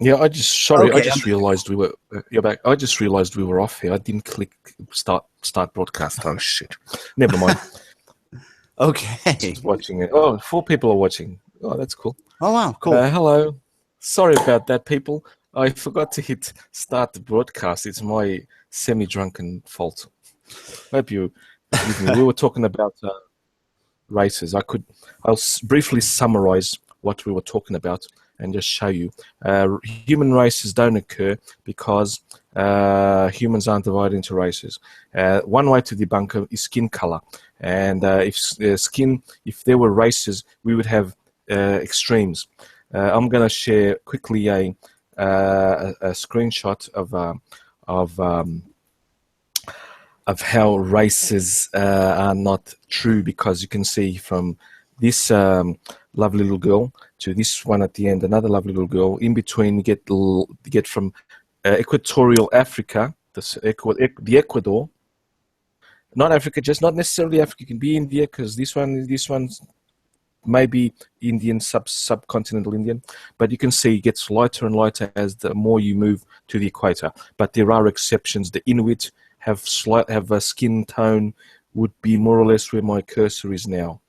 Yeah, I Okay. just realized we were, you're back. I just realized we were off here. I didn't click start broadcast. Oh, shit. Never mind. Okay. Just watching it. Oh, 4 people are watching. Oh, that's cool. Oh, wow. Cool. Hello. Sorry about that, people. I forgot to hit start the broadcast. It's my semi-drunken fault. Hope you forgive me. We were talking about races. I'll briefly summarize what we were talking about and just show you. Human races don't occur because humans aren't divided into races. One way to debunk it is skin color. And if there were races, we would have extremes. I'm going to share quickly a screenshot of how races are not true, because you can see from this lovely little girl to this one at the end, another lovely little girl. In between, you get from equatorial Africa, the Ecuador, not Africa, just not necessarily Africa. It can be India, because this one's maybe Indian, subcontinental Indian, but you can see it gets lighter and lighter as the more you move to the equator. But there are exceptions. The Inuit have a skin tone would be more or less where my cursor is now.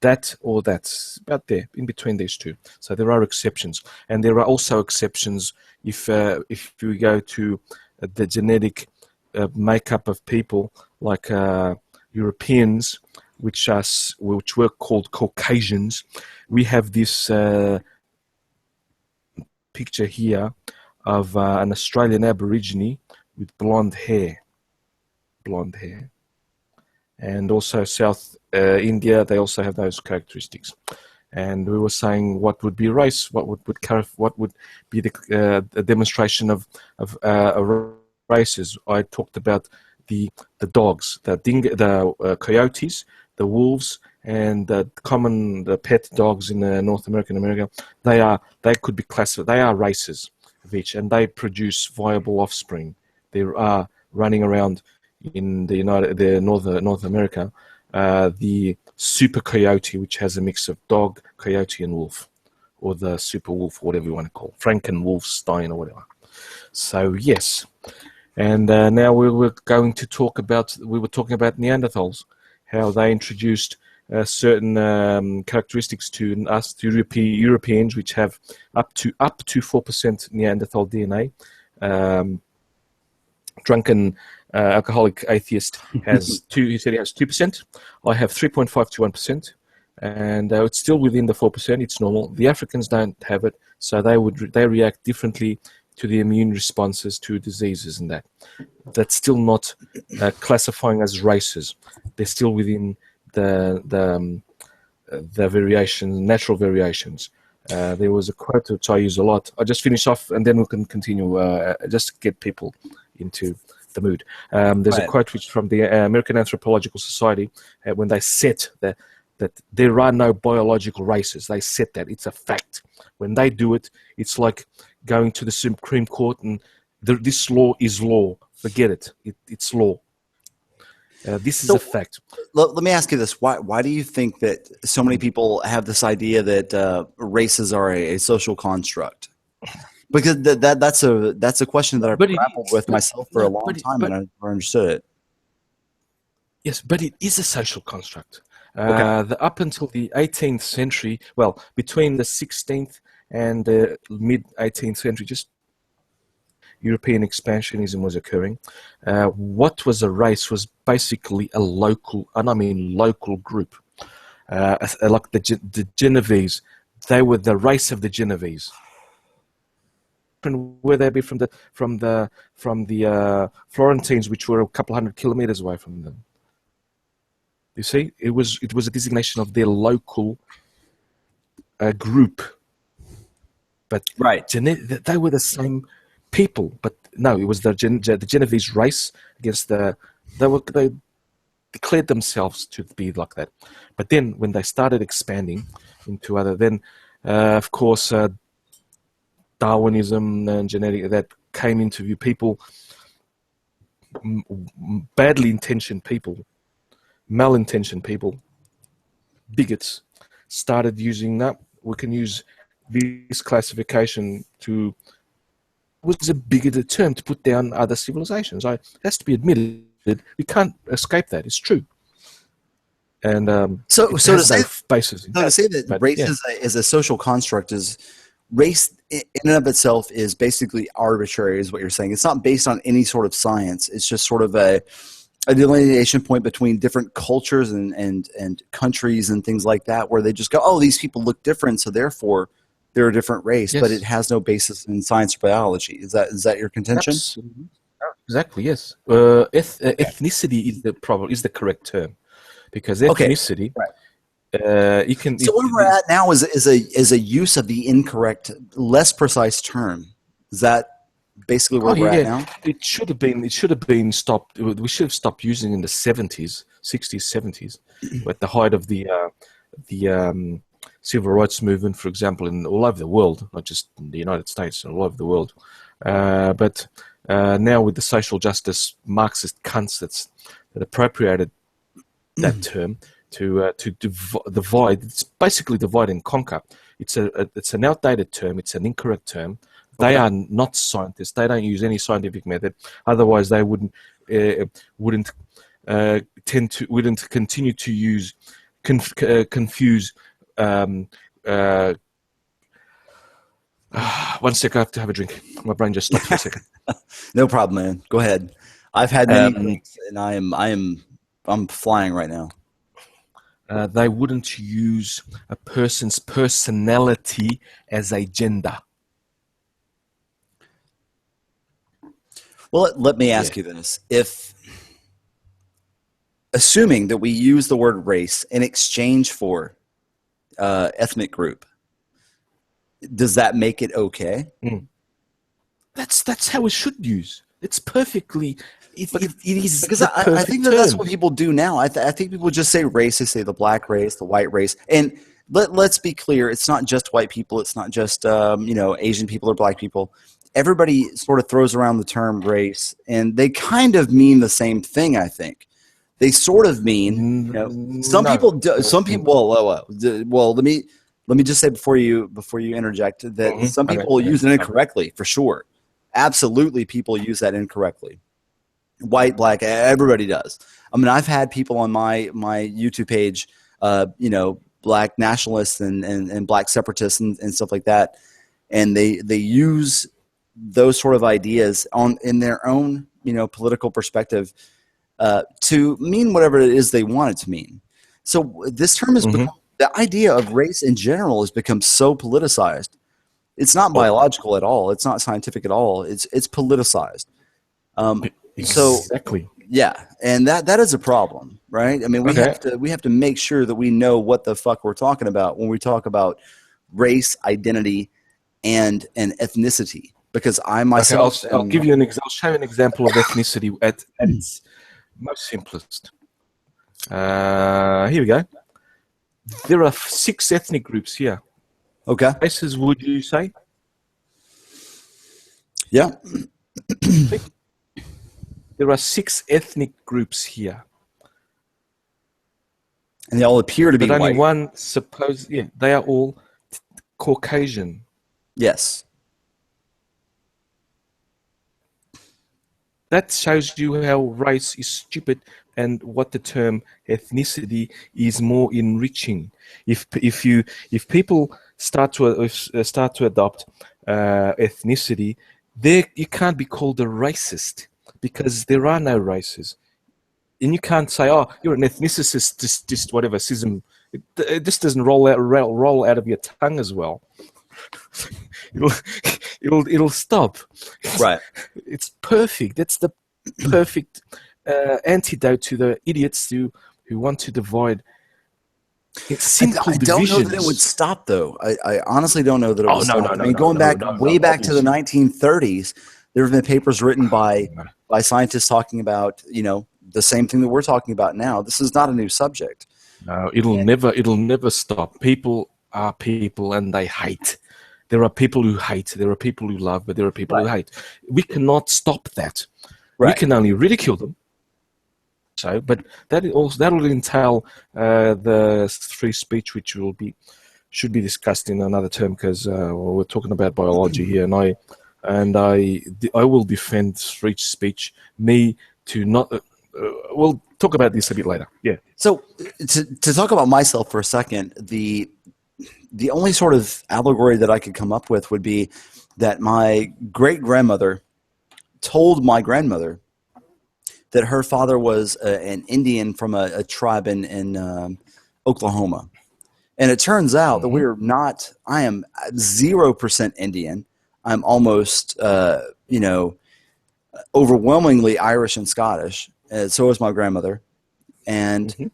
That's about there, in between these two. So there are exceptions, and there are also exceptions if we go to the genetic makeup of people, like Europeans, which were called Caucasians. We have this picture here of an Australian Aborigine with blonde hair, and also South India. They also have those characteristics. And we were saying what would be race, what would be the demonstration of races. I talked about the dogs, the coyotes, the wolves, and the pet dogs in North America. They could be classified. They are races of each, and they produce viable offspring. They are running around in North America. The super coyote, which has a mix of dog, coyote, and wolf, or the super wolf, whatever you want to call it, Frankenwolfstein or whatever. So yes. And now we were talking about Neanderthals, how they introduced certain characteristics to us, to Europeans, which have up to 4% Neanderthal DNA. Drunken alcoholic atheist has two. He said he has 2%. I have 3.5 to 1%, and it's still within the 4%. It's normal. The Africans don't have it, so they react differently to the immune responses to diseases, and that's still not classifying as races. They're still within the variations, natural variations. There was a quote which I use a lot. I'll just finish off, and then we can continue, just to get people into the mood. There's a quote which from the American Anthropological Society, when they set that there are no biological races. They set that. It's a fact. When they do it, it's like going to the Supreme Court and this law is law. Forget it. It's law. This is a fact. Let me ask you this: Why do you think that so many people have this idea that races are a social construct? Because that's a question that I've grappled with myself for a long time, and I never understood it. Yes, but it is a social construct. Up until the 18th century, well, between the 16th and the mid-18th century, just European expansionism was occurring. What was a race was basically a local, and I mean local group. Like the Genovese, they were the race of the Genovese. Where they be from the Florentines, which were a couple 100 kilometers away from them. You see, it was a designation of their local group, but they were the same people. But no, it was the Genovese race against they declared themselves to be like that. But then when they started expanding into other, then of course Darwinism and genetic that came into view. People, badly intentioned people, malintentioned people, bigots, started using that. We can use this classification to was a bigoted term to put down other civilizations. It has to be admitted. We can't escape that. It's true. And so it to has say, no basis in so to say that race yeah. is a social construct is race in and of itself is basically arbitrary, is what you're saying. It's not based on any sort of science. It's just sort of a delineation point between different cultures and countries and things like that, where they just go, oh, these people look different, so therefore they're a different race. Yes. But it has no basis in science or biology. Is that your contention? Absolutely. Exactly. Yes. Ethnicity is the correct term, because ethnicity. Right. You can. So where we're at now is a use of the incorrect, less precise term. Is that basically where we're at now? It should have been stopped. We should have stopped using in the 70s, 60s, 70s, at the height of the civil rights movement, for example, all over the world, not just in the United States, all over the world. But now with the social justice Marxist cunts that appropriated that term to divide, it's basically divide and conquer. It's an outdated term. It's an incorrect term. They are not scientists. They don't use any scientific method. Otherwise, they wouldn't continue to use confuse. One sec, I have to have a drink. My brain just stopped for a second. No problem, man. Go ahead. I've had many drinks, and I'm flying right now. They wouldn't use a person's personality as a gender. Well, let me ask you this. If, assuming that we use the word race in exchange for ethnic group, does that make it okay? That's how we should use. It's perfectly. It is because I think that's what people do now. I think people just say race. They say the black race, the white race, and let's be clear. It's not just white people. It's not just Asian people or black people. Everybody sort of throws around the term race, and they kind of mean the same thing. I think they sort of mean some people do, some people. Well, let me just say before you interject that some people use it incorrectly for sure. Absolutely, people use that incorrectly. White, black, everybody does. I mean, I've had people on my YouTube page, black nationalists and black separatists and stuff like that, and they use those sort of ideas in their own political perspective to mean whatever it is they want it to mean. So this term has become, the idea of race in general has become so politicized. It's not biological at all. It's not scientific at all. It's politicized. Exactly. So yeah, and that is a problem, right? I mean, we have to make sure that we know what the fuck we're talking about when we talk about race, identity, and ethnicity. Because I myself, I'll give you I'll show you an example of ethnicity at its most simplest. Here we go. There are 6 ethnic groups here. Okay. Races, would you say? Yeah. There are 6 ethnic groups here. And they all appear to be but white. Only one they are all Caucasian. Yes. That shows you how race is stupid and what the term ethnicity is more enriching. If people start to adopt ethnicity, you can't be called a racist because there are no races, and you can't say, "Oh, you're an ethnicist," just whatever schism. It just doesn't roll out of your tongue as well. It'll stop. Right. It's perfect. That's the perfect antidote to the idiots who want to divide. It's simple divisions. I don't know that it would stop, though. I honestly don't know that it would stop. No, I mean, going back way back to the 1930s, there have been papers written by scientists talking about the same thing that we're talking about now. This is not a new subject. No, it'll never stop. People are people, and they hate. There are people who hate. There are people who love, but there are people who hate. We cannot stop that. Right. We can only ridicule them. So, but that'll entail the free speech, which will be should be discussed in another term, because we're talking about biology here, and I will defend free speech. Me to not. We'll talk about this a bit later. Yeah. So to talk about myself for a second, the only sort of allegory that I could come up with would be that my great-grandmother told my grandmother that her father was an Indian from a tribe in Oklahoma. And it turns out that we're not, I am 0% Indian. I'm almost, overwhelmingly Irish and Scottish. So is my grandmother. And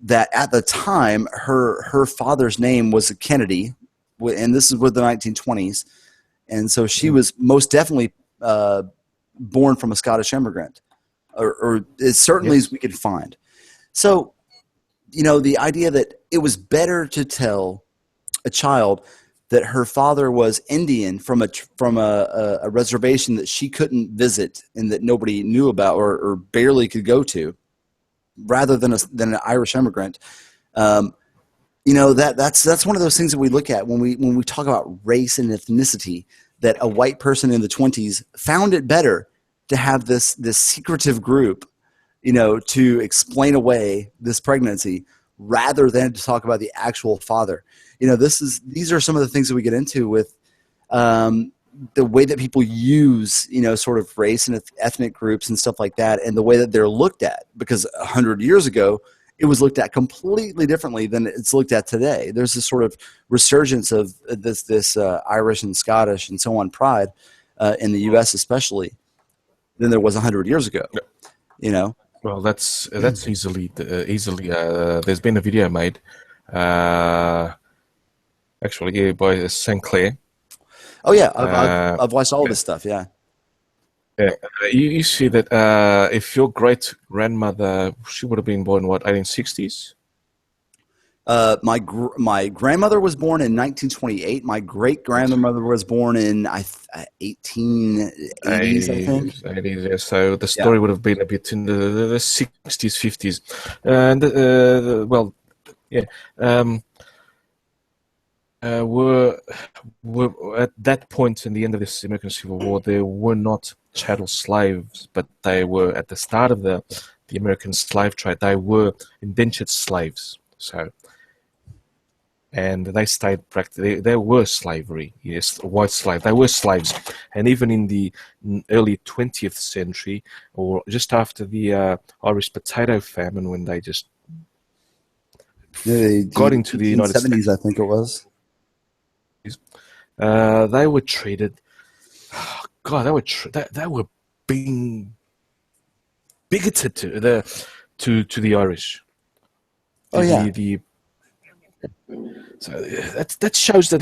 that at the time, her father's name was Kennedy, and this is with the 1920s. And so she was most definitely born from a Scottish immigrant, or as certainly as we could find. So, the idea that it was better to tell a child that her father was Indian from a reservation that she couldn't visit and that nobody knew about or barely could go to, rather than an Irish immigrant. That's one of those things that we look at when we talk about race and ethnicity. That a white person in the 20s found it better to have this secretive group, to explain away this pregnancy rather than to talk about the actual father. These are some of the things that we get into with the way that people use, sort of race and ethnic groups and stuff like that, and the way that they're looked at. Because 100 years ago, it was looked at completely differently than it's looked at today. There's this sort of resurgence of this Irish and Scottish and so on pride in the U.S. especially than there was 100 years ago. Well, that's easily. There's been a video made, actually, by Sinclair. Oh yeah, I've watched all this stuff. Yeah. Yeah, you see that if your great grandmother, she would have been born what, 1860s? My grandmother was born in 1928. My great grandmother was born in 1880s, I think. 80s, yeah. So the story would have been a bit in the 60s, 50s, and were at that point in the end of this American Civil War, they were not chattel slaves, but they were at the start of the American slave trade. They were indentured slaves. So, and they stayed practically. They were slavery. Yes, white slave. They were slaves, and even in the early 20th century, or just after the Irish potato famine, when they just got into the United States, I think it was. They were treated. God, they were being bigoted to the Irish. Oh yeah. So that shows that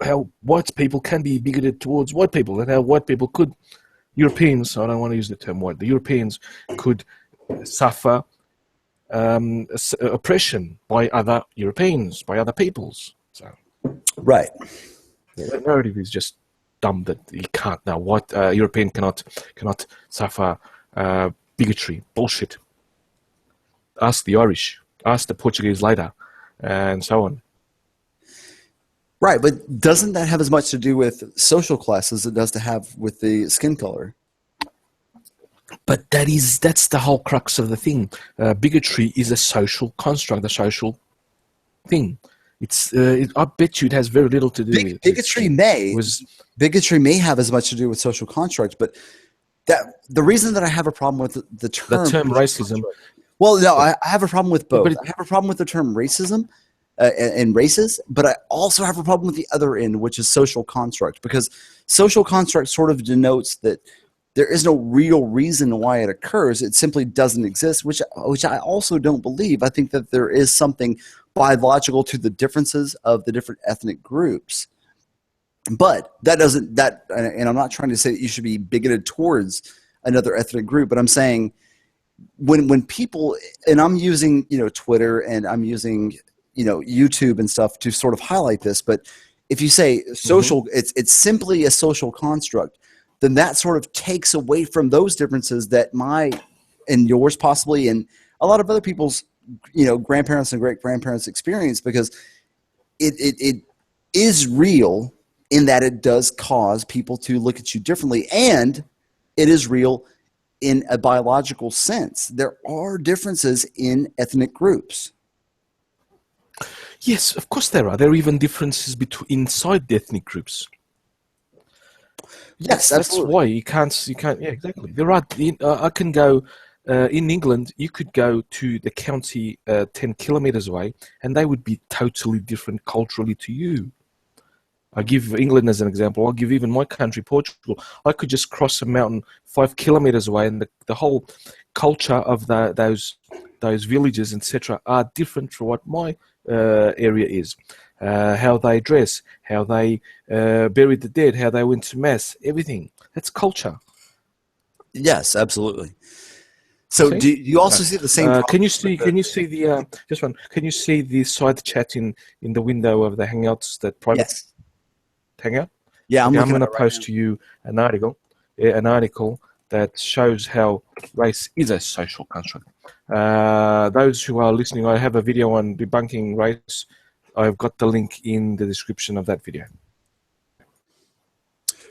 how white people can be bigoted towards white people, and how white people could, Europeans. I don't want to use the term white. The Europeans could suffer oppression by other Europeans, by other peoples. So right. The narrative is just dumb that you can't now. What European cannot suffer bigotry? Bullshit. Ask the Irish. Ask the Portuguese later, and so on. Right, but doesn't that have as much to do with social class as it does to have with the skin color? But that's the whole crux of the thing. Bigotry is a social construct, a social thing. I bet you it has very little to do with bigotry. Bigotry may have as much to do with social construct, but the reason that I have a problem with the term racism. Well, no, I have a problem with both. I have a problem with the term racism and races, but I also have a problem with the other end, which is social construct, because social construct sort of denotes that there is no real reason why it occurs. It simply doesn't exist, which I also don't believe. I think that there is something biological to the differences of the different ethnic groups. But and I'm not trying to say that you should be bigoted towards another ethnic group, but I'm saying when people, and I'm using, Twitter and I'm using, YouTube and stuff to sort of highlight this, but if you say social, it's simply a social construct, then that sort of takes away from those differences that and yours possibly, and a lot of other people's, grandparents and great grandparents experience, because it is real in that it does cause people to look at you differently, and it is real in a biological sense. There are differences in ethnic groups. Yes, of course there are. There are even differences between inside the ethnic groups. Yes, That's why you can't. Yeah, exactly. There are. I can go in England. You could go to the county 10 kilometers away, and they would be totally different culturally to you. I give England as an example. I'll give even my country, Portugal. I could just cross a mountain 5 kilometers away, and the whole culture of those villages, etc., are different from what my area is. How they dress, how they buried the dead, how they went to mass, everything. That's culture. Yes, absolutely. So do you also see the same? Can you see the just one? Can you see the side chat in the window of the Hangouts, that private Hangout? Yeah, I'm going to post to you an article that shows how race is a social construct. Those who are listening, I have a video on debunking race. I've got the link in the description of that video.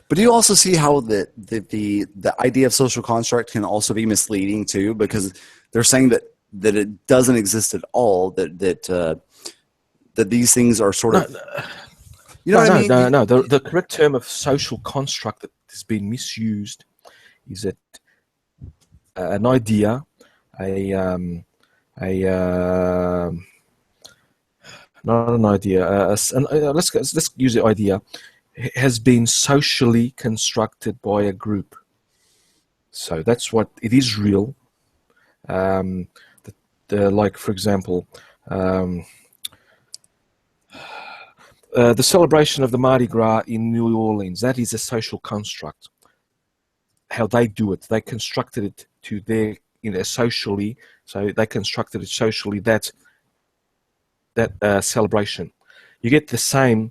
But do you also see how the idea of social construct can also be misleading too? Because they're saying that it doesn't exist at all. That these things are sort of. You know what I mean? No. The correct term of social construct that has been misused is that an idea, not an idea. Let's use the idea. Has been socially constructed by a group. So that's what it is real. Like, for example, the celebration of the Mardi Gras in New Orleans, that is a social construct. How they do it, they constructed it to their, socially. So they constructed it socially, that celebration. You get the same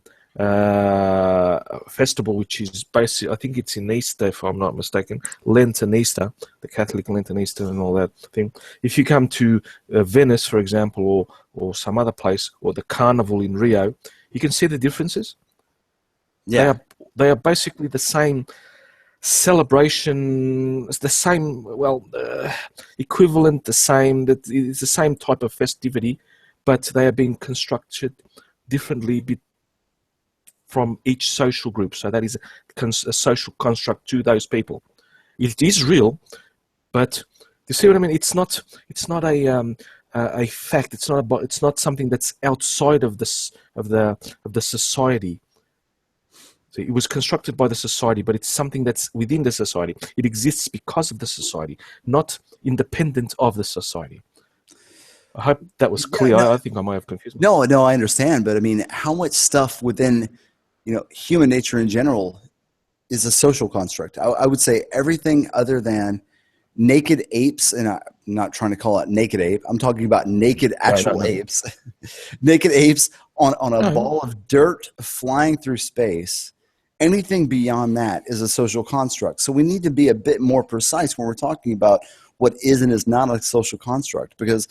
festival, which is basically, I think it's in Easter, if I'm not mistaken, Lent and Easter, the Catholic Lent and Easter and all that thing. If you come to Venice, for example, or some other place, or the Carnival in Rio, you can see the differences. Yeah, they are basically the same celebration, the same, equivalent, the same. That it's the same type of festivity, but they are being constructed differently from each social group. So that is a social construct to those people. It is real, but you see what I mean? It's not a fact. It's not something that's outside of the society. So it was constructed by the society, but it's something that's within the society. It exists because of the society, not independent of the society. I hope that was clear. No, I think I might have confused myself. No, I understand. But I mean, how much stuff within human nature in general is a social construct? I would say everything other than naked apes, and I'm not trying to call it naked ape. I'm talking about naked actual apes. Naked apes on a ball of dirt flying through space. Anything beyond that is a social construct. So we need to be a bit more precise when we're talking about what is and is not a social construct, because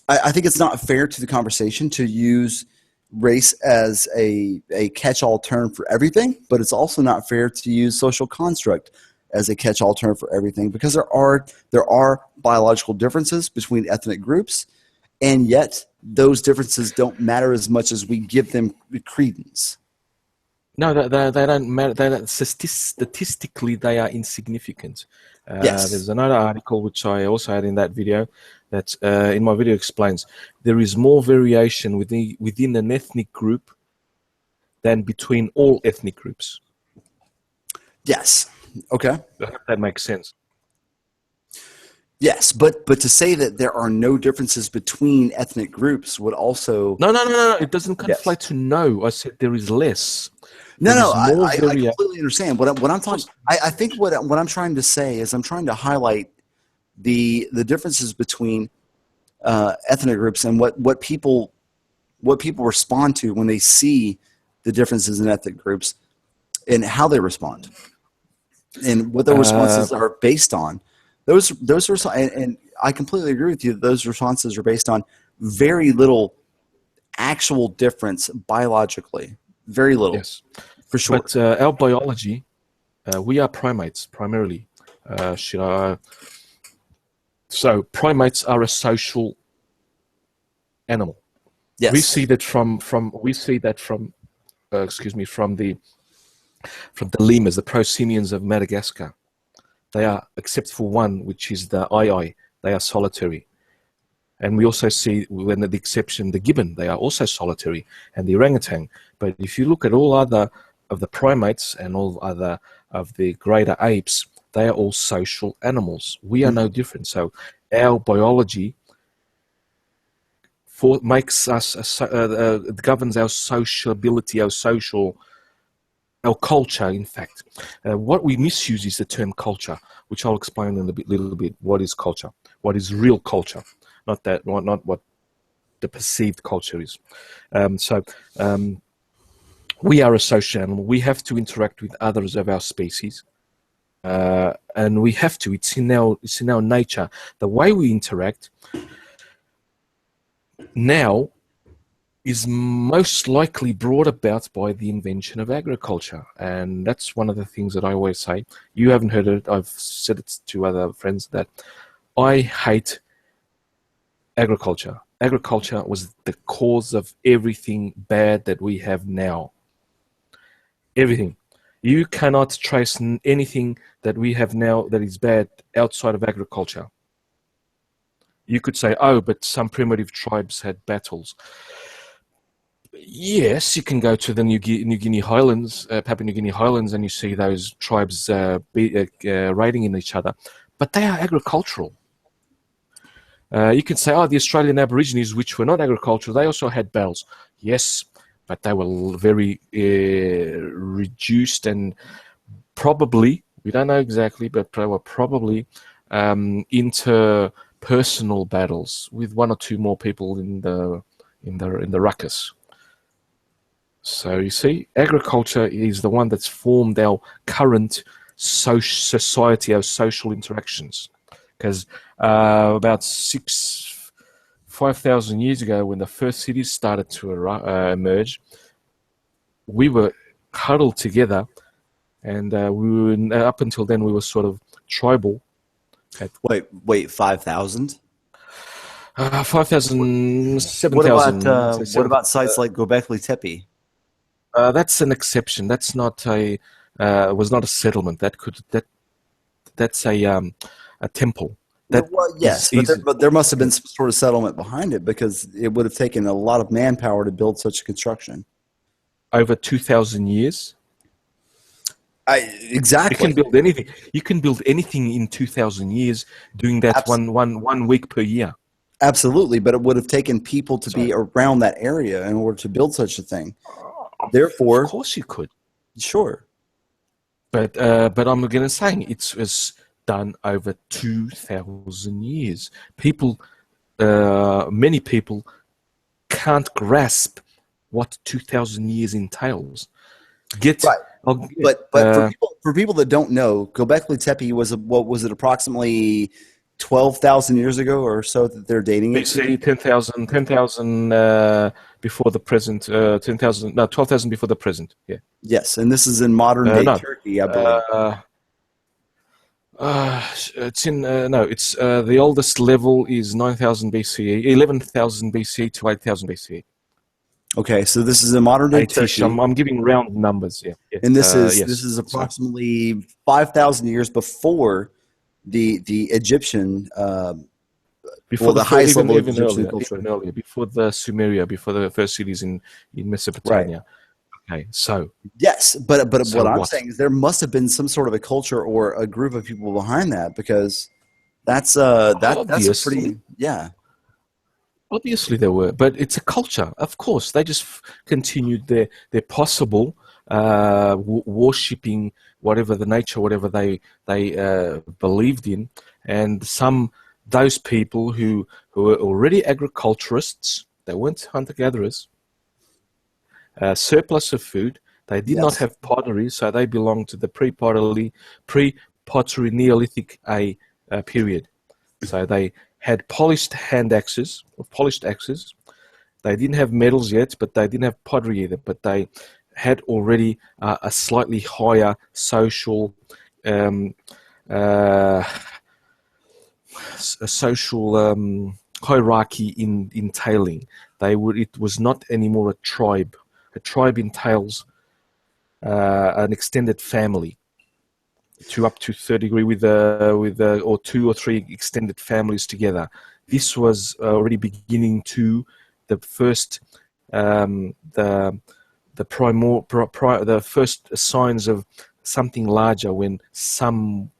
I think it's not fair to the conversation to use race as a catch-all term for everything, but it's also not fair to use social construct as a catch-all term for everything, because there are biological differences between ethnic groups, and yet those differences don't matter as much as we give them credence. No, they don't matter. Statistically, they are insignificant. Yes. There's another article which I also had in that video that in my video explains there is more variation within an ethnic group than between all ethnic groups. Yes. Okay. That makes sense. Yes, but to say that there are no differences between ethnic groups would also... No. It doesn't conflate to no. I said there is less. No, I completely understand. What I'm talking, I think what I'm trying to say is I'm trying to highlight the differences between ethnic groups and what people respond to when they see the differences in ethnic groups and how they respond and what their responses are based on. Those are, and I completely agree with you. Those responses are based on very little actual difference biologically? Very little, Yes. for sure. But our biology, we are primates primarily. So primates are a social animal. Yes. We see that from from the lemurs, the prosimians of Madagascar. They are, except for one, which is the ii, they are solitary. And we also see, when the exception, the gibbon, they are also solitary, and the orangutan. But if you look at all other of the primates and all other of the greater apes, they are all social animals. We are no different. So our biology makes us, governs our sociability, our culture, in fact. What we misuse is the term culture, which I'll explain in a little bit. What is culture? What is real culture? Not what the perceived culture is. We are a social animal. We have to interact with others of our species, and we have to. It's in our nature. The way we interact now is most likely brought about by the invention of agriculture. And that's one of the things that I always say. You haven't heard it. I've said it to other friends that I hate agriculture. Agriculture was the cause of everything bad that we have now. Everything. You cannot trace anything that we have now that is bad outside of agriculture. You could say, oh, but some primitive tribes had battles. Yes, you can go to the New Guinea Highlands, Papua New Guinea Highlands, and you see those tribes raiding in each other, but they are agricultural. You can say, oh, the Australian Aborigines, which were not agricultural, they also had battles. Yes, but they were very reduced and probably, we don't know exactly, but they were probably interpersonal battles with one or two more people in the ruckus. So you see, agriculture is the one that's formed our current society, our social interactions. Because about 5,000 years ago, when the first cities started to emerge, we were huddled together, and we were, up until then, we were sort of tribal. Wait, 5,000? 5,000, 7,000. What about sites like Göbekli Tepe? That's an exception. That's not was not a settlement. That's a temple. Yes, but there must have been some sort of settlement behind it, because it would have taken a lot of manpower to build such a construction. Over 2,000 years. Exactly. You can build anything. You can build anything in 2,000 years, doing that one week per year. Absolutely, but it would have taken people to be around that area in order to build such a thing. Therefore, of course you could. Sure. But I'm again saying it was done over 2,000 years. People, many people, can't grasp what 2,000 years entails. Right. But for people that don't know, Göbekli Tepe was approximately 12,000 years ago or so that they're dating it. BC 10,000 before the present. 12,000 before the present. Yeah. Yes, and this is in modern day Turkey, I believe. It's in it's the oldest level is 9,000 BCE, 11,000 BCE to 8,000 BCE. Okay, so this is in modern day Turkey. I'm giving round numbers, yeah. And this is approximately 5,000 years before the Egyptian before the highest level of Egyptian culture. culture. Even earlier, before the Sumeria, before the first cities in Mesopotamia. Right. Okay, so yes, but what I'm saying is there must have been some sort of a culture or a group of people behind that, because that's pretty Obviously there were, but it's a culture. Of course, they just continued their possible worshipping whatever the nature, whatever they believed in, and those people who were already agriculturists, they weren't hunter-gatherers. Surplus of food. They did not have pottery, so they belonged to the pre-pottery Neolithic period. So they had polished axes. They didn't have medals yet, but they didn't have pottery either. But they had already a slightly higher social um, uh, a social hierarchy in entailing. It was not anymore a tribe. A tribe entails an extended family to up to 30 degree with or 2 or 3 extended families together. This was already beginning to the first the first signs of something larger when some.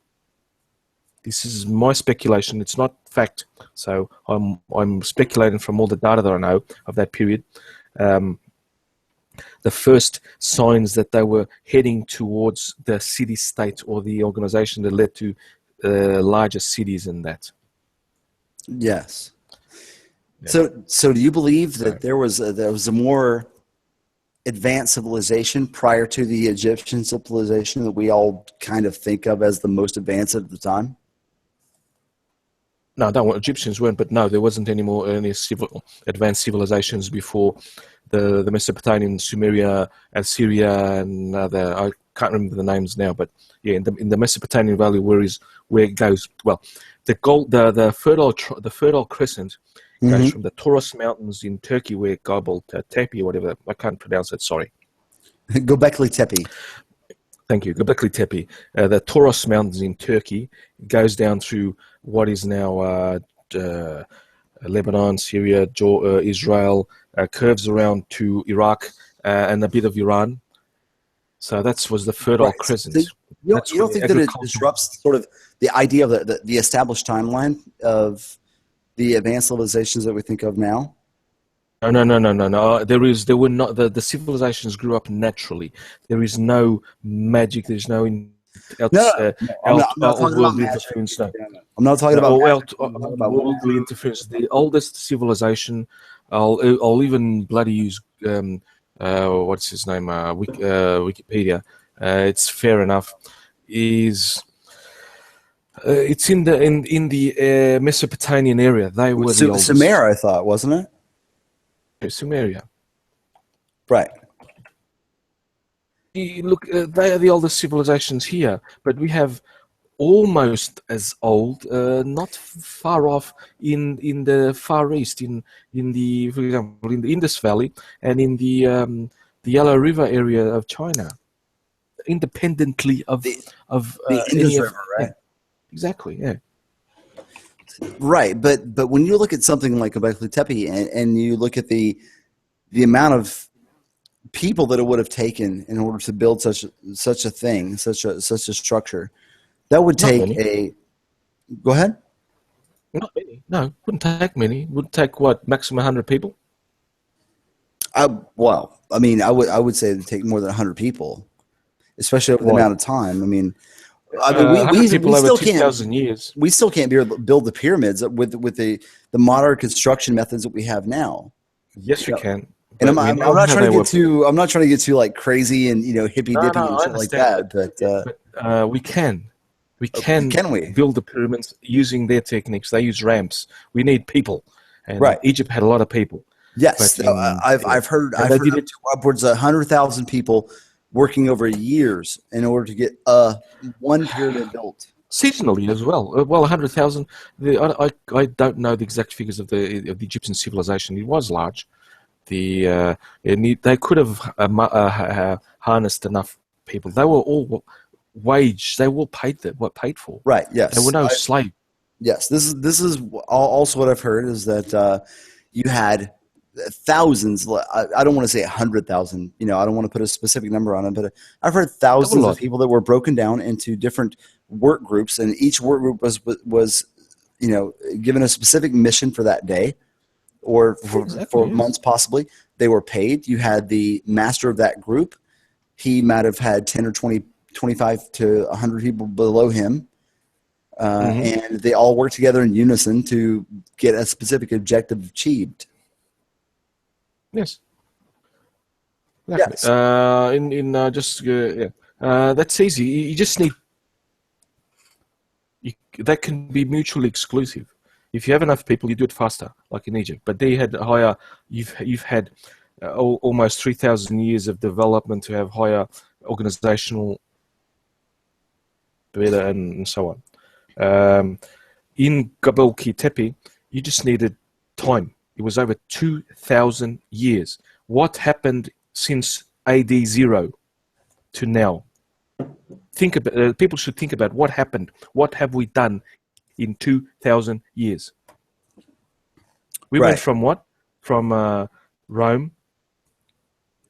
This is my speculation. It's not fact. So I'm speculating from all the data that I know of that period. The first signs that they were heading towards the city-state or the organization that led to larger cities and that. Yes. Yeah. So do you believe that there was a more advanced civilization prior to the Egyptian civilization that we all kind of think of as the most advanced at the time? No, Egyptians weren't, but no, there wasn't any advanced civilizations before the Mesopotamian, Sumeria, Assyria, and other. I can't remember the names now, but yeah, in the Mesopotamian Valley, where it goes. Well, the Fertile Crescent goes from the Taurus Mountains in Turkey, where Göbekli Tepe, or whatever, I can't pronounce it. Sorry. Göbekli Tepe. Thank you. Göbekli Tepe, the Taurus Mountains in Turkey, goes down through what is now Lebanon, Syria, Israel, curves around to Iraq and a bit of Iran. So that was the Fertile Crescent. So you don't think that it disrupts sort of the idea of the established timeline of the advanced civilizations that we think of now? No. There were not the civilizations grew up naturally. There is no magic. There's no I'm not talking about interference. No. I'm not talking about worldly interference. The oldest civilization, I'll even bloody use what's his name, Wikipedia. It's fair enough. It's in the Mesopotamian area. They were the oldest. Sumer, I thought, wasn't it? Sumeria. Right. Look, they are the oldest civilizations here, but we have almost as old, not far off in the Far East, for example, in the Indus Valley and in the Yellow River area of China, independently of the Indus River, right? Yeah, exactly, yeah. Right, but when you look at something like Göbekli Tepe and you look at the amount of people that it would have taken in order to build such a thing, such a structure, that would take Go ahead. Not many. No, wouldn't take many. Would take what, maximum 100 people? Well, I mean, I would say it would take more than 100 people, especially over the amount of time. I mean, we still can't. Years. We still can't build the pyramids with the modern construction methods that we have now. Yes, we can. And I'm not trying to get too like crazy and hippy dippy and shit like that. But we can. Can we build the pyramids using their techniques? They use ramps. We need people, and Egypt had a lot of people. Yes, I've heard upwards of 100,000 people working over years in order to get one pyramid built. Seasonally as well. Well, 100,000. I don't know the exact figures of the Egyptian civilization. It was large. They could have harnessed enough people. They were all waged. They were all paid for. Right. Yes. There were no slaves. Yes. This is also what I've heard is that you had thousands. I don't want to say 100,000. I don't want to put a specific number on it, but I've heard thousands of people that were broken down into different work groups, and each work group was given a specific mission for that day or for months possibly. They were paid. You had the master of that group. He might have had 10 or 20, 25 to 100 people below him. And they all worked together in unison to get a specific objective achieved. Yes. Exactly. Yes. That's easy. You just need. That can be mutually exclusive. If you have enough people, you do it faster, like in Egypt. But they had higher. You've had almost 3,000 years of development to have higher organizational, better, and so on. In Göbekli Tepe, you just needed time. It was over 2,000 years. What happened since AD 0 to now? Think about. People should think about what happened. What have we done in 2,000 years? We went from what? From Rome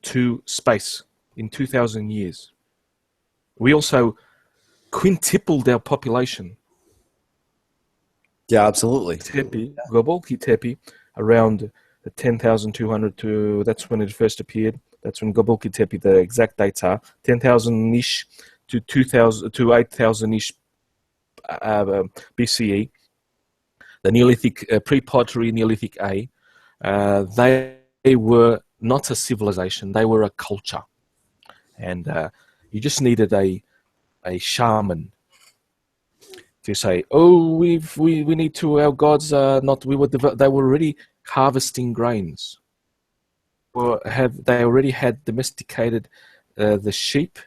to space in 2,000 years. We also quintupled our population. Yeah, absolutely. Göbekli Tepe, around 10,200 to, that's when it first appeared. That's when Göbekli Tepe, the exact dates are 10,000-ish to 2,000 to 8,000-ish BCE. The Neolithic, pre-pottery Neolithic A, they were not a civilization, they were a culture. And you just needed a shaman to say, oh, we need to, our gods are not, they were already harvesting grains. Or they already had domesticated the sheep.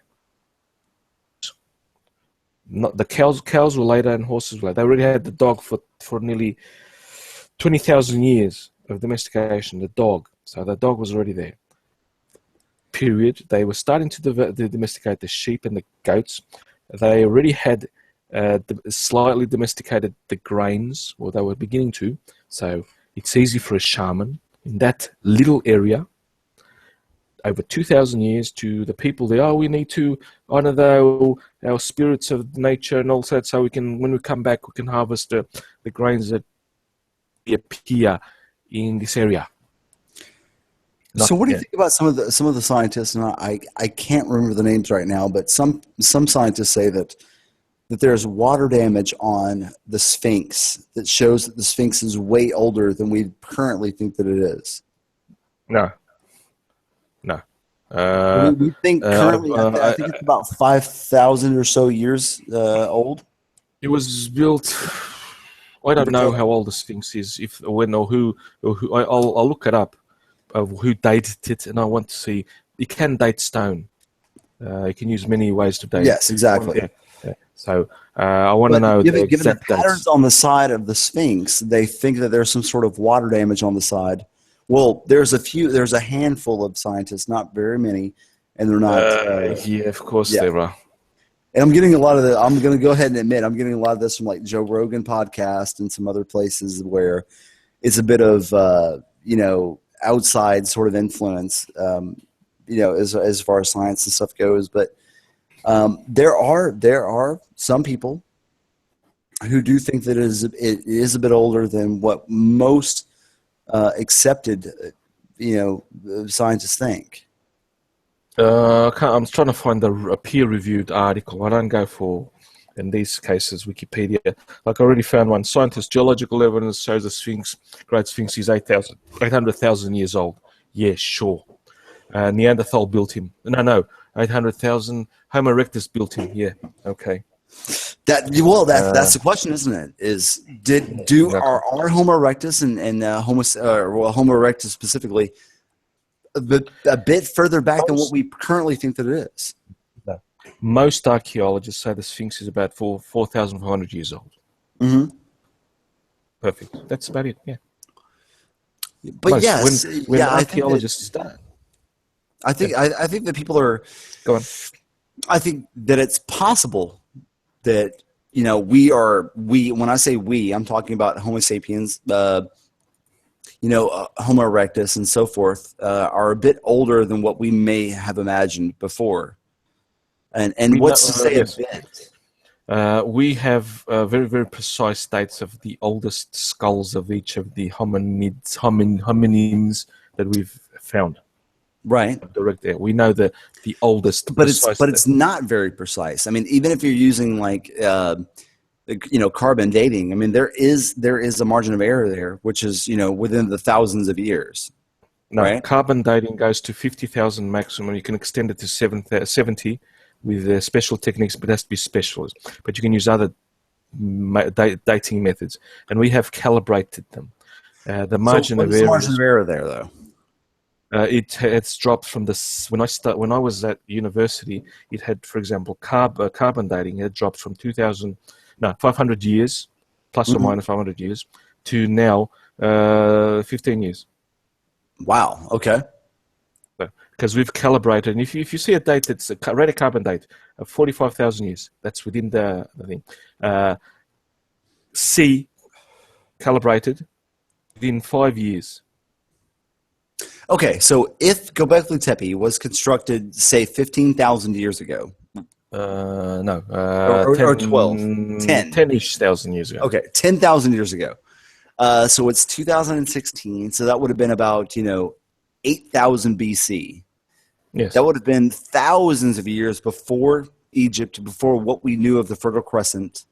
Not the cows were later and horses were later. They already had the dog for nearly 20,000 years of domestication, the dog. So the dog was already there. Period. They were starting to domesticate the sheep and the goats. They already had slightly domesticated the grains, or they were beginning to. So it's easy for a shaman in that little area, over 2,000 years, to the people there. Oh, we need to honor our spirits of nature and all that, so we can, when we come back, we can harvest the grains that appear in this area. So what do you think about some of the scientists? And I can't remember the names right now, but some scientists say that there's water damage on the Sphinx that shows that the Sphinx is way older than we currently think that it is. No. We think currently, I think it's about 5,000 or so years old. It was built. I don't know how old the Sphinx is. I'll look it up. Of who dated it, and I want to see. You can date stone. You can use many ways to date. Yes, exactly. Yeah. So I want to know given the patterns dates on the side of the Sphinx. They think that there's some sort of water damage on the side. Well, there's a handful of scientists, not very many, and they're not. Yeah, of course there are. And I'm getting a lot of the. I'm going to go ahead and admit I'm getting a lot of this from like Joe Rogan podcast and some other places where it's a bit of outside sort of influence, as far as science and stuff goes. But there are some people who do think that it is a bit older than what most accepted, scientists think. I'm trying to find a peer-reviewed article. I don't go for, in these cases, Wikipedia. Like I already found one. Scientists, geological evidence shows the Great Sphinx is 800,000 years old. Yeah, sure. Neanderthal built him. No, 800,000. Homo erectus built him. Yeah, okay. That's the question, isn't it? Are Homo erectus and Homo erectus specifically a bit further back than what we currently think that it is? Most archaeologists say the Sphinx is about 4,400 years old. Mm-hmm. Perfect. That's about it. Yeah. But when archaeologists start, I think that people are. Go on. I think that it's possible that we. When I say we, I'm talking about Homo sapiens. Homo erectus and so forth are a bit older than what we may have imagined before. And what's to say a bit? We have very, very precise dates of the oldest skulls of each of the hominids that we've found. Right. Direct there. We know the oldest. But it's not very precise. I mean, even if you're using like carbon dating, I mean there is a margin of error there, which is within the thousands of years. No, right? Carbon dating goes to 50,000 maximum. You can extend it to 70 with special techniques, but it has to be specialist. But you can use other dating methods, and we have calibrated them. The margin what of is the error margin of error there, though? it's dropped from this when I was at university. It had, for example, carbon dating. It had dropped from 500 years, plus or minus 500 years, to now 15 years. Wow. Okay. Because we've calibrated, and if you see a date that's a radiocarbon date of 45,000 years, that's within the thing. C calibrated within 5 years. Okay, so if Göbekli Tepe was constructed, say, 15,000 years ago. No. Or 12. 10. 10-ish thousand years ago. Okay, 10,000 years ago. So it's 2016, so that would have been about, 8,000 BC. Yes. That would have been thousands of years before Egypt, before what we knew of the Fertile Crescent.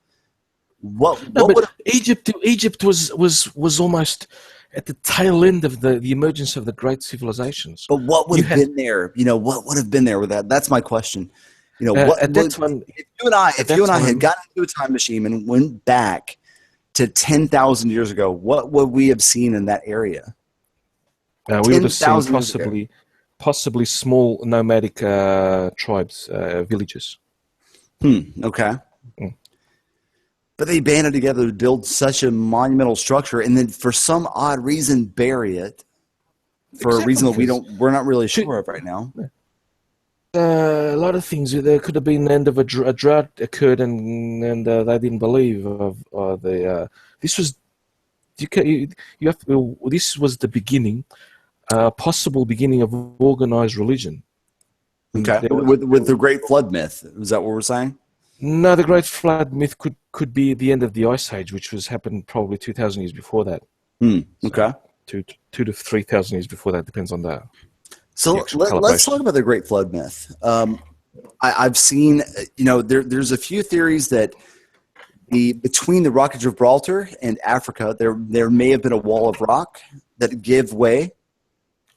Egypt was almost at the tail end of the emergence of the great civilizations. But what would have been there? What would have been there with that? That's my question. If you and I had gotten into a time machine and went back to 10,000 years ago, what would we have seen in that area? We would have seen possibly small nomadic tribes, villages. Okay. But they banded together to build such a monumental structure, and then for some odd reason bury it for a reason that we're not really sure of right now. A lot of things. There could have been the end of a drought occurred, and they didn't believe of the. This was this was the beginning, possible beginning of organized religion. Okay, with the Great Flood myth, is that what we're saying? No, the Great Flood myth could be the end of the Ice Age, which happened probably 2,000 years before that. Okay, so 2 to 3,000 years before that, depends on the. So let's talk about the Great Flood myth. I've seen, there's a few theories that between the Rock of Gibraltar and Africa, there may have been a wall of rock that gave way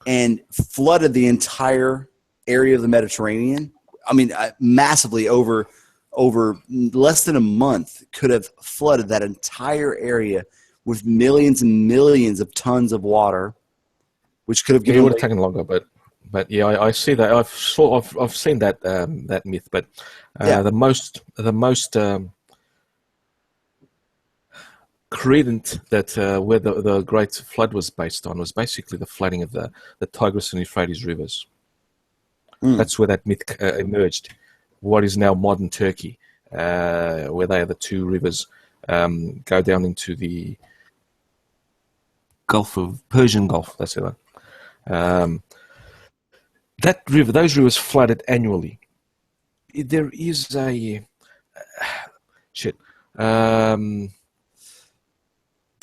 and flooded the entire area of the Mediterranean. I mean, massively over less than a month could have flooded that entire area with millions and millions of tons of water, which could have given. It would have taken longer, but yeah, I see that. I've seen that that myth, but the most credent that where the Great Flood was based on was basically the flooding of the Tigris and Euphrates rivers. That's where that myth emerged. What is now modern Turkey, where the two rivers go down into the Persian Gulf. That's it. Those rivers flooded annually. There is the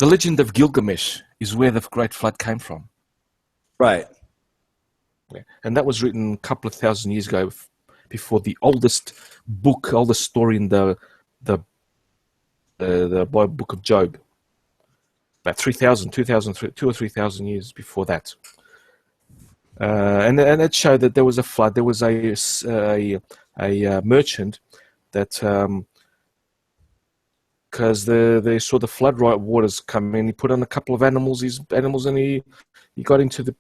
legend of Gilgamesh is where the Great Flood came from. Right. Yeah. And that was written a couple of thousand years ago, before the oldest story in the book of Job. About 2 or 3,000 years before that. And it showed that there was a flood. There was a merchant that, because they saw the flood waters come in, he put on a couple of animals, and he got into the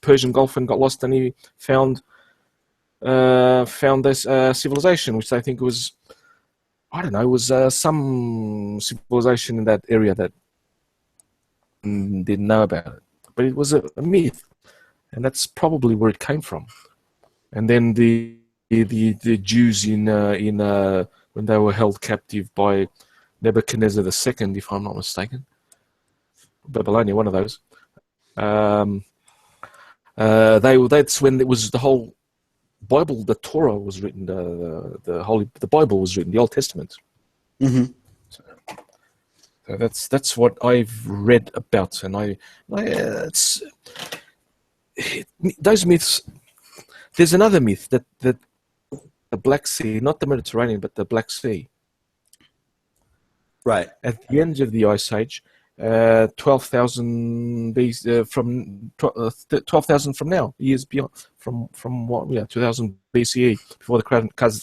Persian Gulf and got lost, and he found this civilization, which I think was, some civilization in that area that didn't know about it. But it was a myth, and that's probably where it came from. And then the Jews in when they were held captive by Nebuchadnezzar II, if I'm not mistaken, Babylonia, one of those. That's when it was the whole Bible, the Torah was written, the Bible was written, the Old Testament. Mm-hmm. So that's what I've read about, and those myths. There's another myth that the Black Sea, not the Mediterranean, but the Black Sea. Right. At the end of the Ice Age, 12,000 BC, from 12,000 from now, years beyond, from what? Yeah, 2000 BCE, before the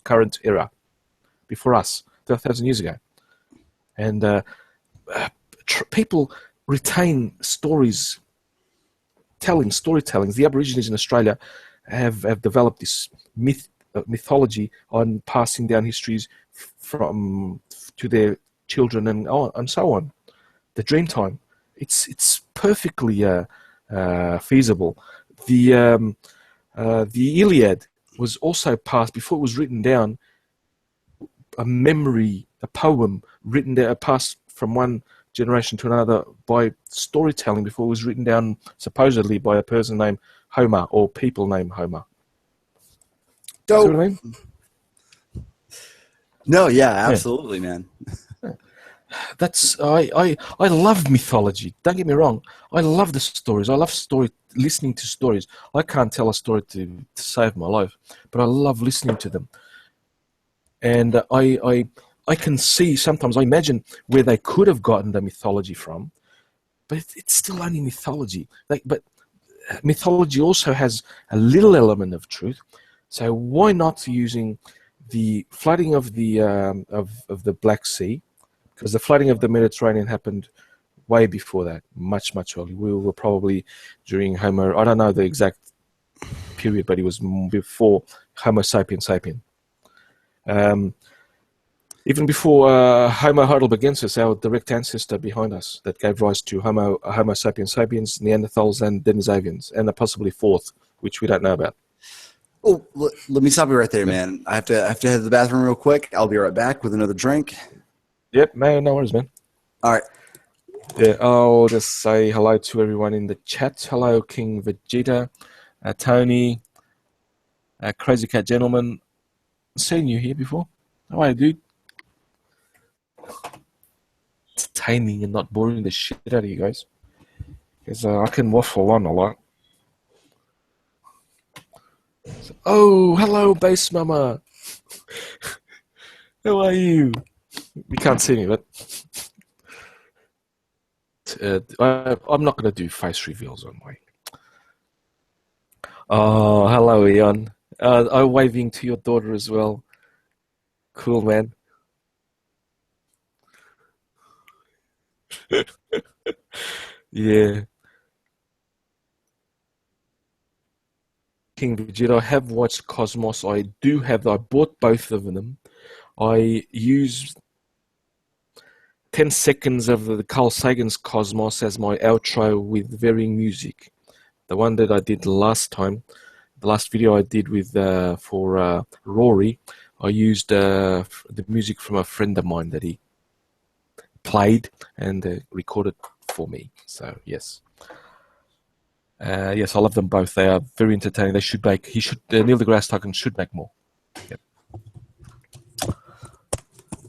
current era, before us, 12,000 years ago. And people retain stories, storytellings. The Aborigines in Australia have developed this mythology on passing down histories from to their children and so on. The Dreamtime, it's perfectly feasible. The Iliad was also passed before it was written down. A memory, a poem written down, passed from one generation to another by storytelling before it was written down, supposedly by a person named Homer or people named Homer. Dope. See what I mean? No, yeah, absolutely, man. That's I love mythology. Don't get me wrong. I love the stories. I love listening to stories. I can't tell a story to save my life, but I love listening to them. And I can see sometimes. I imagine where they could have gotten the mythology from, but it's still only mythology. But mythology also has a little element of truth. So why not using the flooding of the Black Sea? Because the flooding of the Mediterranean happened way before that, much earlier. We were probably during Homo. I don't know the exact period, but it was before Homo sapiens sapien. Even before Homo heidelbergensis, our direct ancestor behind us, that gave rise to Homo sapiens sapiens, Neanderthals, and Denisovians, and possibly fourth, which we don't know about. Oh, let me stop you right there, man. I have to head to the bathroom real quick. I'll be right back with another drink. Yep, man, no worries, man. All right. Yeah, I'll just say hello to everyone in the chat. Hello, King Vegeta, Tony, Crazy Cat Gentleman. Seen you here before. How are you, dude? Entertaining and not boring the shit out of you guys. Because I can waffle on a lot. So, oh, hello, Bass Mama. How are you? You can't see me, but I'm not going to do face reveals on my. Oh, hello, Ian. I'm waving to your daughter as well. Cool, man. Yeah. King Vegeta, I have watched Cosmos. I bought both of them. I used 10 seconds of the Carl Sagan's Cosmos as my outro with varying music. The one that I did last time, the last video I did with for Rory, I used the music from a friend of mine that he played and recorded for me. So yes. Yes, I love them both. They are very entertaining. They should make. Neil deGrasse Tyson should make more. Yep.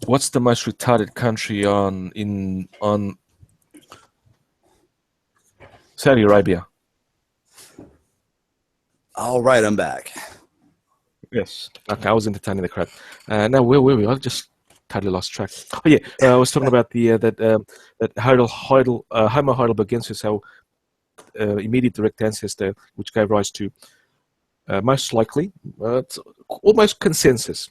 What's the most retarded country on Saudi Arabia? All right, I'm back. Yes. Okay, I was entertaining the crowd. Now where were we? I just totally lost track. Oh yeah, I was talking about the that Homo heidelbergensis, our immediate direct ancestor, which gave rise to most likely, it's almost consensus.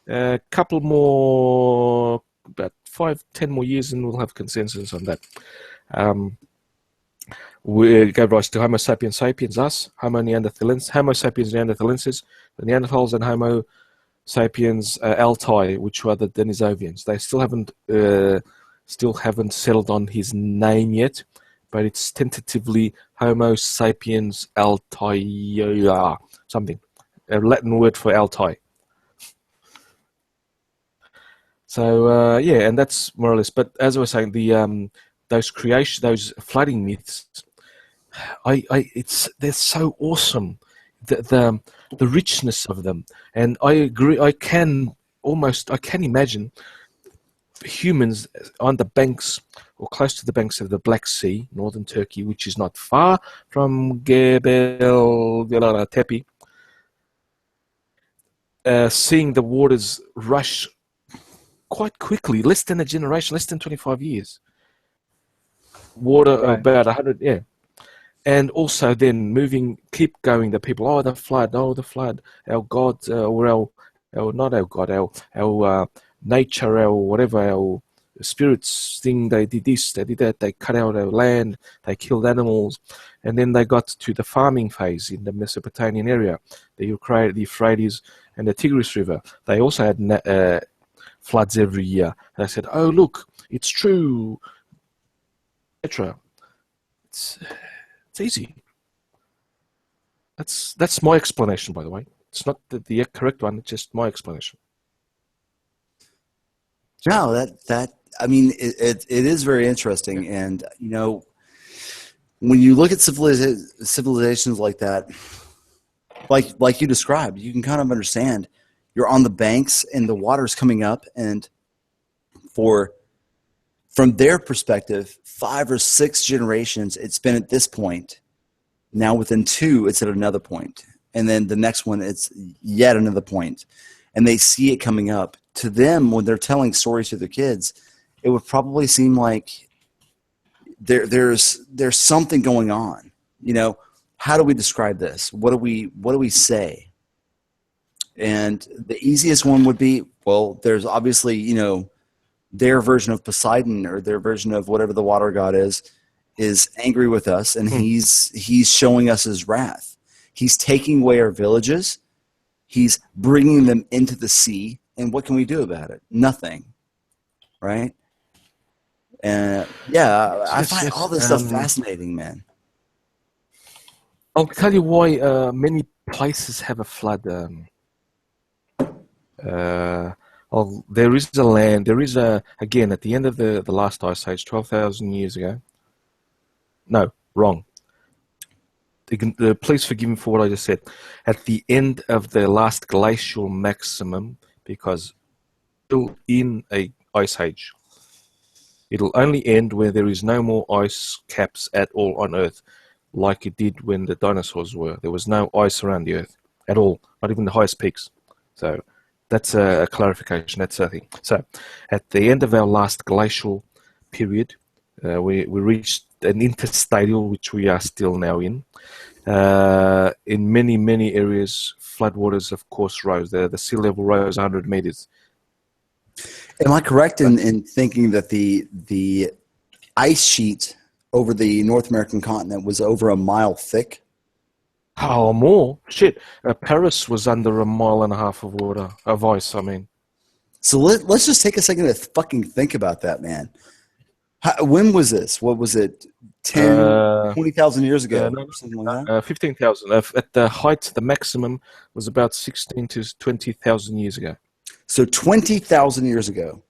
A couple more, about 5-10 more years, and we'll have consensus on that. We gave rise to Homo sapiens sapiens, us, Homo neanderthalensis, Homo sapiens neanderthalensis, the Neanderthals, and Homo sapiens altai, which were the Denisovians. They still haven't settled on his name yet, but it's tentatively Homo sapiens altai, something, a Latin word for altai. So yeah, and that's more or less. But as I was saying, those flooding myths, they're so awesome, the richness of them, and I agree. I can imagine humans on the banks or close to the banks of the Black Sea, northern Turkey, which is not far from Gebel Tepe, seeing the waters rush quite quickly, less than a generation, less than 25 years. Water right. About 100, yeah. And also then keep going, the people, the flood, our God, or not our God, our nature, our whatever, our spirits thing. They did this, they did that. They cut out our land, they killed animals, and then they got to the farming phase in the Mesopotamian area, the Euphrates and the Tigris River. They also had floods every year. And I said, "Oh, look, it's true, etc." It's easy. That's my explanation, by the way. It's not the correct one. It's just my explanation. No, that I mean, it is very interesting, and you know, when you look at civilizations like that, like you described, you can kind of understand. You're on the banks, and the water's coming up, and from their perspective, 5 or 6 generations, it's been at this point. Now within 2, it's at another point, and then the next one, it's yet another point, and they see it coming up. To them, when they're telling stories to their kids, it would probably seem like there's something going on. You know, how do we describe this? What do we say? And the easiest one would be, well, there's obviously, you know, their version of Poseidon, or their version of whatever the water god is angry with us, and he's showing us his wrath. He's taking away our villages. He's bringing them into the sea. And what can we do about it? Nothing, right? And I find all this stuff fascinating, man. I'll tell you why many places have a flood. There is a land. There is again at the end of the last ice age, 12,000 years ago. No, wrong. Please forgive me for what I just said. At the end of the last glacial maximum, because still in a ice age. It'll only end where there is no more ice caps at all on Earth, like it did when the dinosaurs were. There was no ice around the Earth at all, not even the highest peaks. So that's a clarification. That's a thing. So at the end of our last glacial period, we reached an interstadial, which we are still now in. In many areas, floodwaters, of course, rose. The sea level rose 100 meters. Am I correct in thinking that the ice sheet over the North American continent was over a mile thick? Oh, more? Shit. Paris was under 1.5 miles of ice, I mean. So let's just take a second to fucking think about that, man. When was this? What was it? 20,000 years ago? No, something like that? 15,000. At the height, the maximum was about 16 to 20,000 years ago. So 20,000 years ago,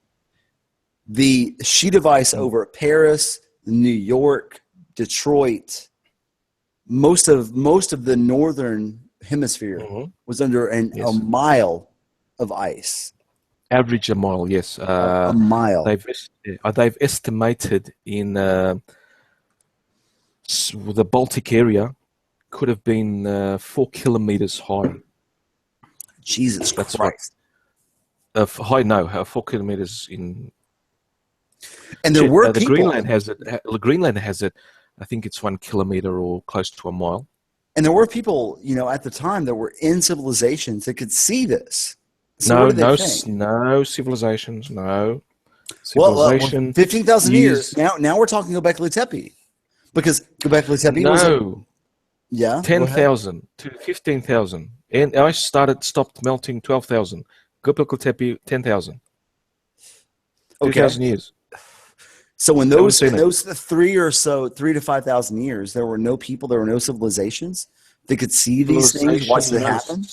the sheet of ice over Paris, New York, Detroit, most of the northern hemisphere was under a mile of ice. Average a mile, yes. A mile. They've estimated in the Baltic area could have been 4 kilometers high. Jesus Christ. High, no, 4 kilometers in. And there were the people. Greenland has it. Greenland has it. I think it's 1 kilometer or close to a mile. And there were people, you know, at the time that were in civilizations that could see this. So no civilizations, no. Well, 15,000 years. Now we're talking Göbekli Tepe, because Göbekli Tepe was 10,000 to 15,000, and ice stopped melting 12,000. Göbekli Tepe 10,000. 2,000 years. So in those 3 to 5,000 years, there were no people, there were no civilizations that could see these things, watch it happen.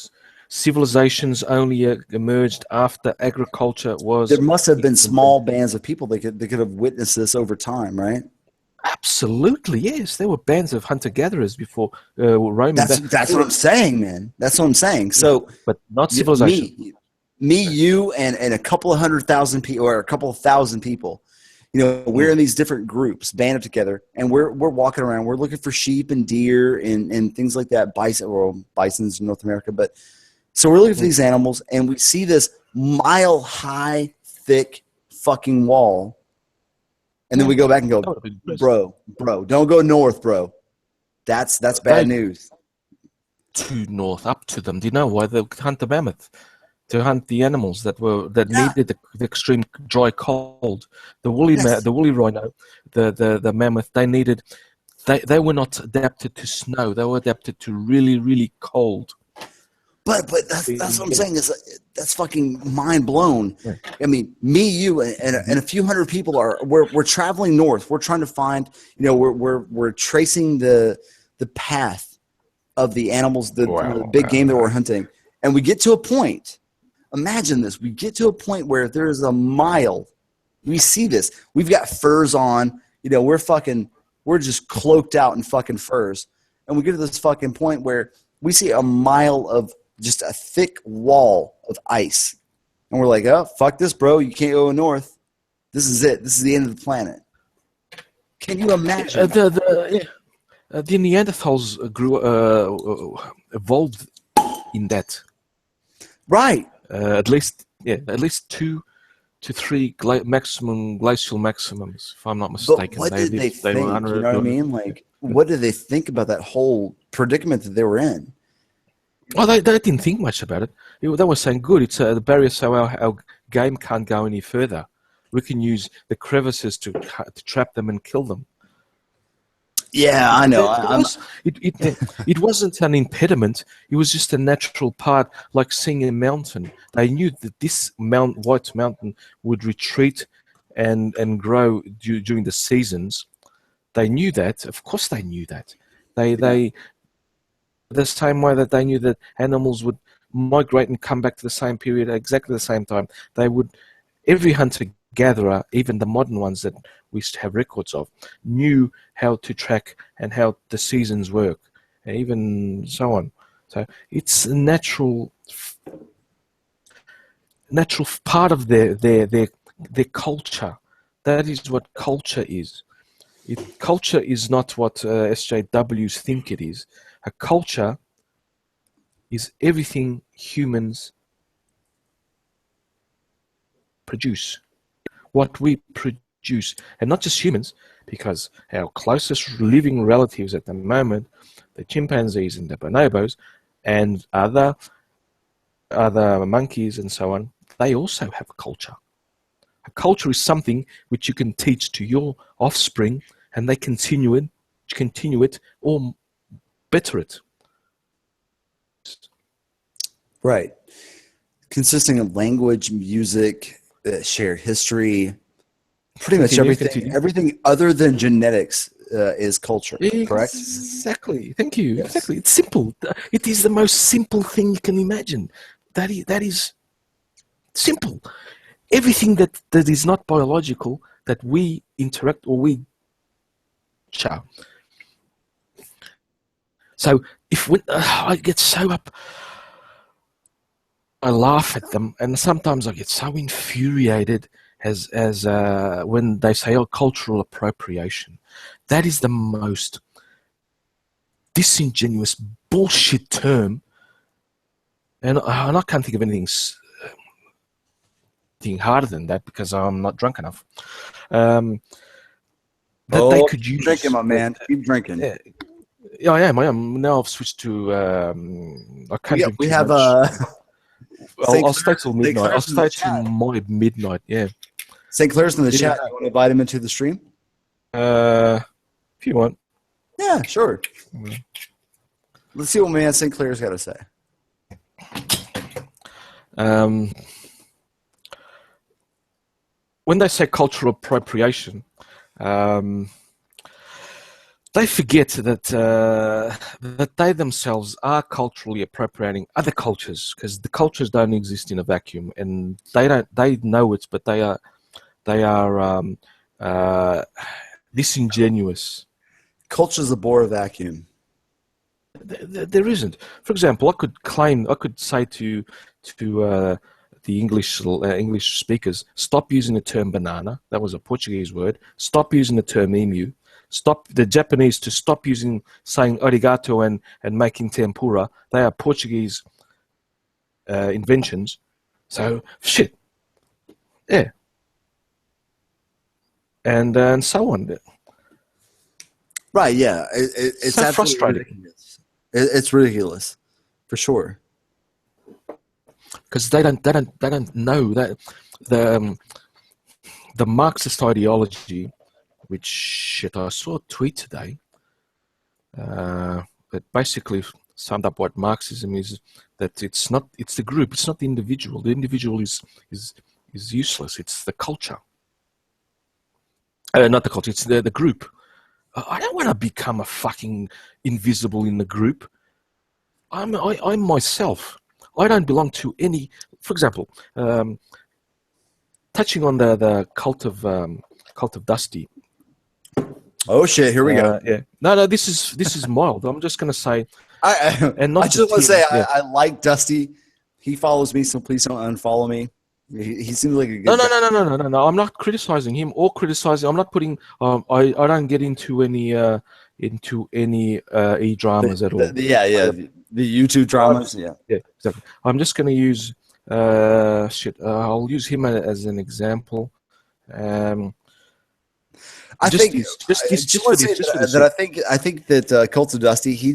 Civilizations only emerged after agriculture was. There must have been small bands of people that could have witnessed this over time, right? Absolutely, yes. There were bands of hunter-gatherers before Roman. That's what I'm saying, man. That's what I'm saying. So, but not civilization. Me, you, and a couple of 100,000 people, or a couple of thousand people. You know, we're in these different groups, banded together, and we're walking around. We're looking for sheep and deer and things like that. Bisons in North America, but so we're looking for these animals, and we see this mile-high, thick fucking wall, and then we go back and go, bro, don't go north, bro. That's bad news. To north, up to them. Do you know why they hunt the mammoth? to hunt the animals that Yeah. needed the extreme dry cold. The woolly Yes. the woolly rhino, the mammoth. They were not adapted to snow. They were adapted to really really cold. But that's what I'm Yeah. saying is that's fucking mind blown. Yeah. I mean, me, you, and a few hundred people we're traveling north. We're trying to find, we're tracing the path of the animals, the Wow. big game that we're hunting, and we get to a point. Imagine this: we get to a point where there's a mile. We see this. We've got furs on. We're just cloaked out in fucking furs, and we get to this fucking point where we see a mile of just a thick wall of ice. And we're like, oh, fuck this, bro. You can't go north. This is it. This is the end of the planet. Can you imagine? The Neanderthals evolved in that. Right. At least 2 to 3 glacial maximums, if I'm not mistaken. But what did they think? You know what I mean? Like, what did they think about that whole predicament that they were in? Well, they didn't think much about it. They were saying, good, it's the barrier so our game can't go any further. We can use the crevices to trap them and kill them. Yeah, I know. It wasn't an impediment. It was just a natural part, like seeing a mountain. They knew that this white mountain would retreat and grow during the seasons. They knew that. Of course they knew that. They the same way that they knew that animals would migrate and come back to the same period at exactly the same time. Every hunter-gatherer, even the modern ones that we have records of, knew how to track and how the seasons work, and even so on. So it's a natural part of their culture. That is what culture is. Culture is not what SJWs think it is. A culture is everything humans produce. What we produce, and not just humans, because our closest living relatives at the moment, the chimpanzees and the bonobos, and other monkeys and so on, they also have a culture. A culture is something which you can teach to your offspring, and they continue it, or better it. Right. Consisting of language, music, shared history, pretty much everything other than genetics is culture, correct? Exactly. Thank you. Yes. Exactly. It's simple. It is the most simple thing you can imagine. That is simple. Everything that is not biological, that we interact or we share. So I get so up, I laugh at them, and sometimes I get so infuriated as when they say, "Oh, cultural appropriation." That is the most disingenuous bullshit term, and I can't think of anything harder than that because I'm not drunk enough. That they could use. Keep drinking, my man. Keep drinking. Yeah, I am. Now I've switched to. I can't drink we too have much. I'll stay till midnight. I'll stay till my midnight. Yeah. St. Clair's in the chat. You want to invite him into the stream? If you want. Yeah, sure. Let's see what man St. Clair's got to say. When they say cultural appropriation, they forget that they themselves are culturally appropriating other cultures, because the cultures don't exist in a vacuum, and they know it, but they are disingenuous. Culture's a bore vacuum. There isn't. For example, I could say to the English speakers, stop using the term banana. That was a Portuguese word. Stop using the term emu. Stop the Japanese to stop saying arigato and making tempura. They are Portuguese inventions. So shit. Yeah. And so on. Right, yeah. It's so frustrating. Ridiculous. It's ridiculous, for sure. because they don't know that the Marxist ideology, which shit, I saw a tweet today that basically summed up what Marxism is, that it's the group, it's not the individual. The individual is useless. It's the culture. Not the culture, it's the group. I don't want to become a fucking invisible in the group. I'm myself. I don't belong to any. For example, touching on the cult of Dusty. Oh shit! Here we go. Yeah. No. This is mild. I'm just gonna say. I just want to say yeah. I like Dusty. He follows me, so please don't unfollow me. He seems like a good guy. No. I'm not criticizing him or criticizing. I'm not putting. I don't get into any e-dramas at all. The YouTube dramas. Yeah, exactly. I'm just going to use I'll use him as an example. I think that Cult of Dusty.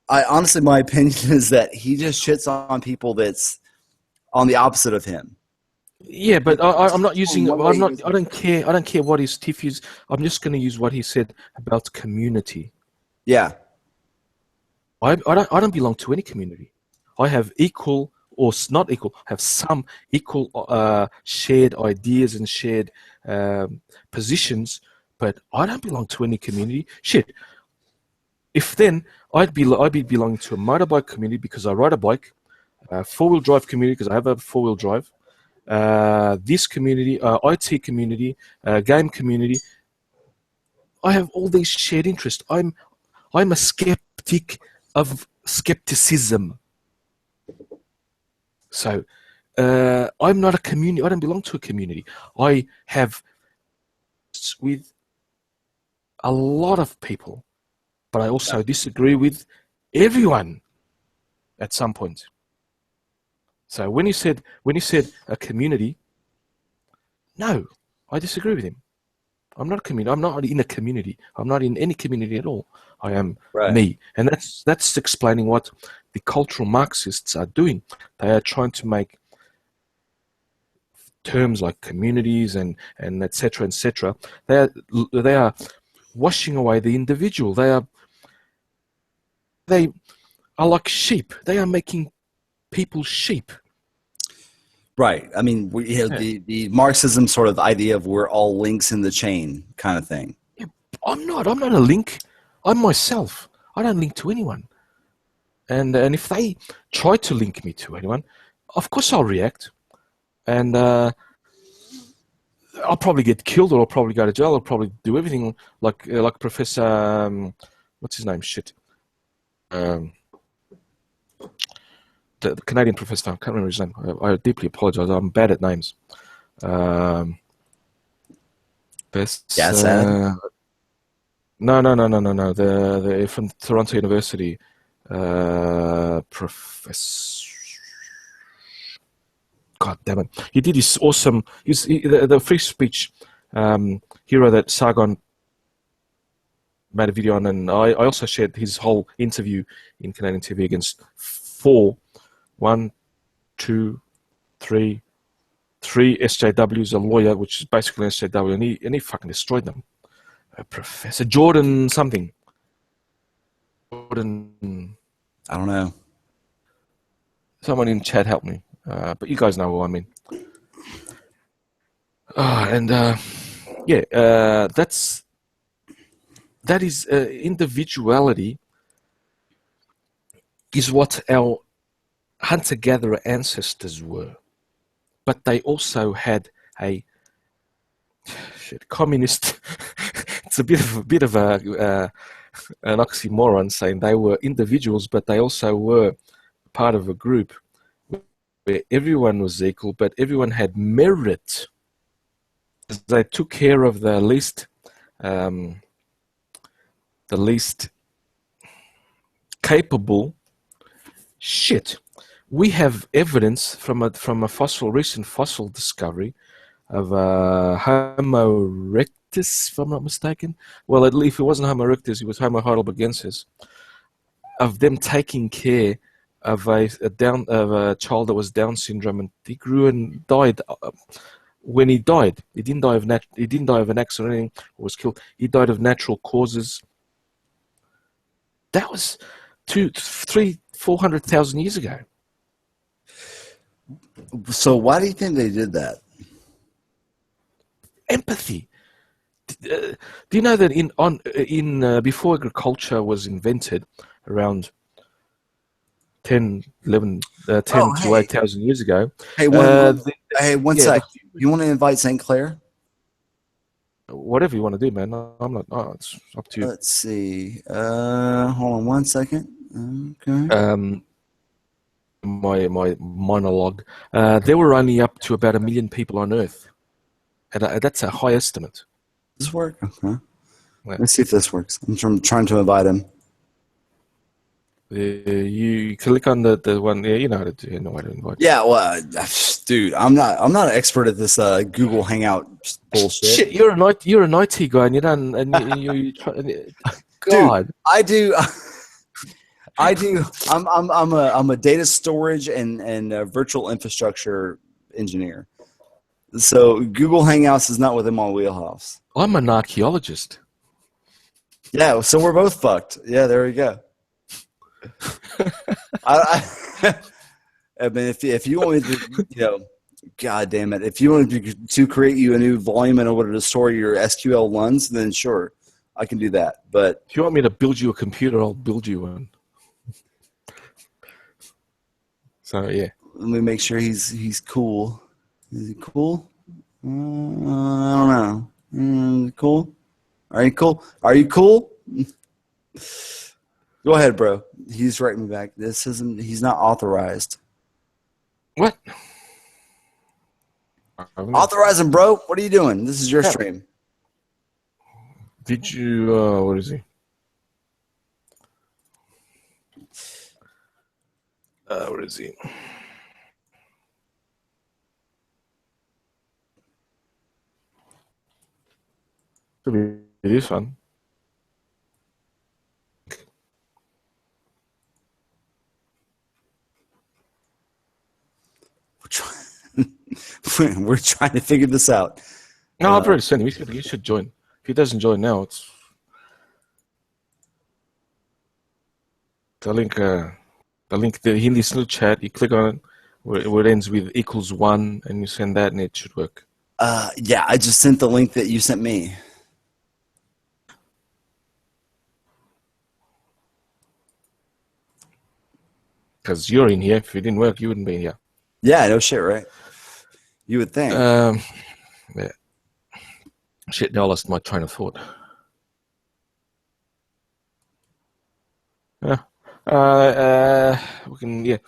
Honestly, my opinion is that he just shits on people that's on the opposite of him. Yeah, but I'm not using. I'm not. I don't care. I don't care what his tiff is. I'm just going to use what he said about community. Yeah. I don't belong to any community. I have equal or not equal. Have some equal shared ideas and shared positions, but I don't belong to any community. Shit. If then I'd be belonging to a motorbike community because I ride a bike, four-wheel drive community because I have a four-wheel drive, this community, IT community, game community. I have all these shared interests. I'm a skeptic of skepticism. So I'm not a community. I don't belong to a community. I have with a lot of people, but I also disagree with everyone at some point. So when he said a community, no, I disagree with him. I'm not a community. I'm not in a community. I'm not in any community at all. I am me, and that's explaining what the cultural Marxists are doing. They are trying to make terms like communities and etc. They are washing away the individual. They are like sheep. They are making people sheep. Right. I mean, the Marxism sort of idea of we're all links in the chain kind of thing. Yeah, I'm not a link. I'm myself. I don't link to anyone. And if they try to link me to anyone, of course I'll react. And I'll probably get killed, or I'll probably go to jail. I'll probably do everything like Professor, what's his name? Shit. The Canadian professor, I can't remember his name. I deeply apologize. I'm bad at names. No. The from Toronto University, Professor. God damn it! He did his awesome. The free speech hero that Sargon made a video on, and I also shared his whole interview in Canadian TV against three SJWs, a lawyer, which is basically an SJW, and he fucking destroyed them. Professor Jordan something. Jordan. I don't know. Someone in chat help me. But you guys know what I mean. That is individuality is what our hunter-gatherer ancestors were, but they also had a communist. It's a bit of an oxymoron saying they were individuals, but they also were part of a group where everyone was equal, but everyone had merit. They took care of the least capable. Shit. We have evidence from a recent fossil discovery of Homo erectus, if I'm not mistaken. Well, if it wasn't Homo erectus, it was Homo heidelbergensis. Of them taking care of a child that was Down syndrome, and he grew and died. When he died, he didn't die of an accident or anything, or was killed. He died of natural causes. That was 400,000 years ago. So why do you think they did that? Empathy. Do you know that before agriculture was invented, around 10 to 8,000 years ago? Hey, one sec. You want to invite St. Clair? Whatever you want to do, man. I'm not. Oh, it's up to you. Let's see. Hold on one second. Okay. My monologue. There were only up to about 1 million people on Earth, and that's a high estimate. Does this work? Okay. Let's see if this works. I'm trying to invite him. You click on the one. Yeah, you know how to do. You know how to invite. Yeah, well, dude, I'm not an expert at this Google Hangout bullshit. Shit, you're an IT guy, and you don't. And you God, dude, I do. I'm a data storage and virtual infrastructure engineer. So Google Hangouts is not within my wheelhouse. I'm an archaeologist. Yeah, so we're both fucked. Yeah, there we go. I mean, if you want me to, God damn it, if you want to create you a new volume in order to store your SQL ones, then sure, I can do that. But if you want me to build you a computer, I'll build you one. So yeah, let me make sure he's cool. Is he cool? I don't know. Cool? Are you cool? Are you cool? Go ahead, bro. He's writing me back. He's not authorized. What? Authorize him, bro. What are you doing? This is your stream. Did you? What is he? Where is he? It is fun. We're trying to figure this out. No, I've already sent him. He should join. If he doesn't join now, it's the link. The Hindi Snoot chat. You click on it, where it ends with =1, and you send that, and it should work. Yeah, I just sent the link that you sent me. Because you're in here. If it didn't work, you wouldn't be in here. Yeah, no shit, right? You would think. Yeah. Shit, now I lost my train of thought. Yeah. We can, yeah.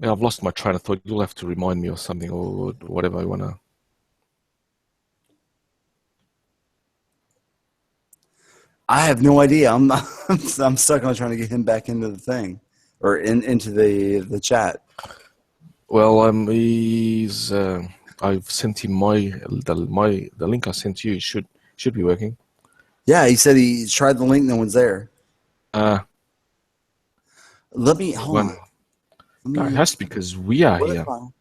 Yeah, I've lost my train of thought. You'll have to remind me or something, or whatever I want to. I have no idea. I'm stuck on trying to get him back into the thing, or into the chat. Well, he's. I've sent him the link I sent you. Should be working. Yeah, he said he tried the link. No one's there. Let me hold on. No, it has to be because we are here. What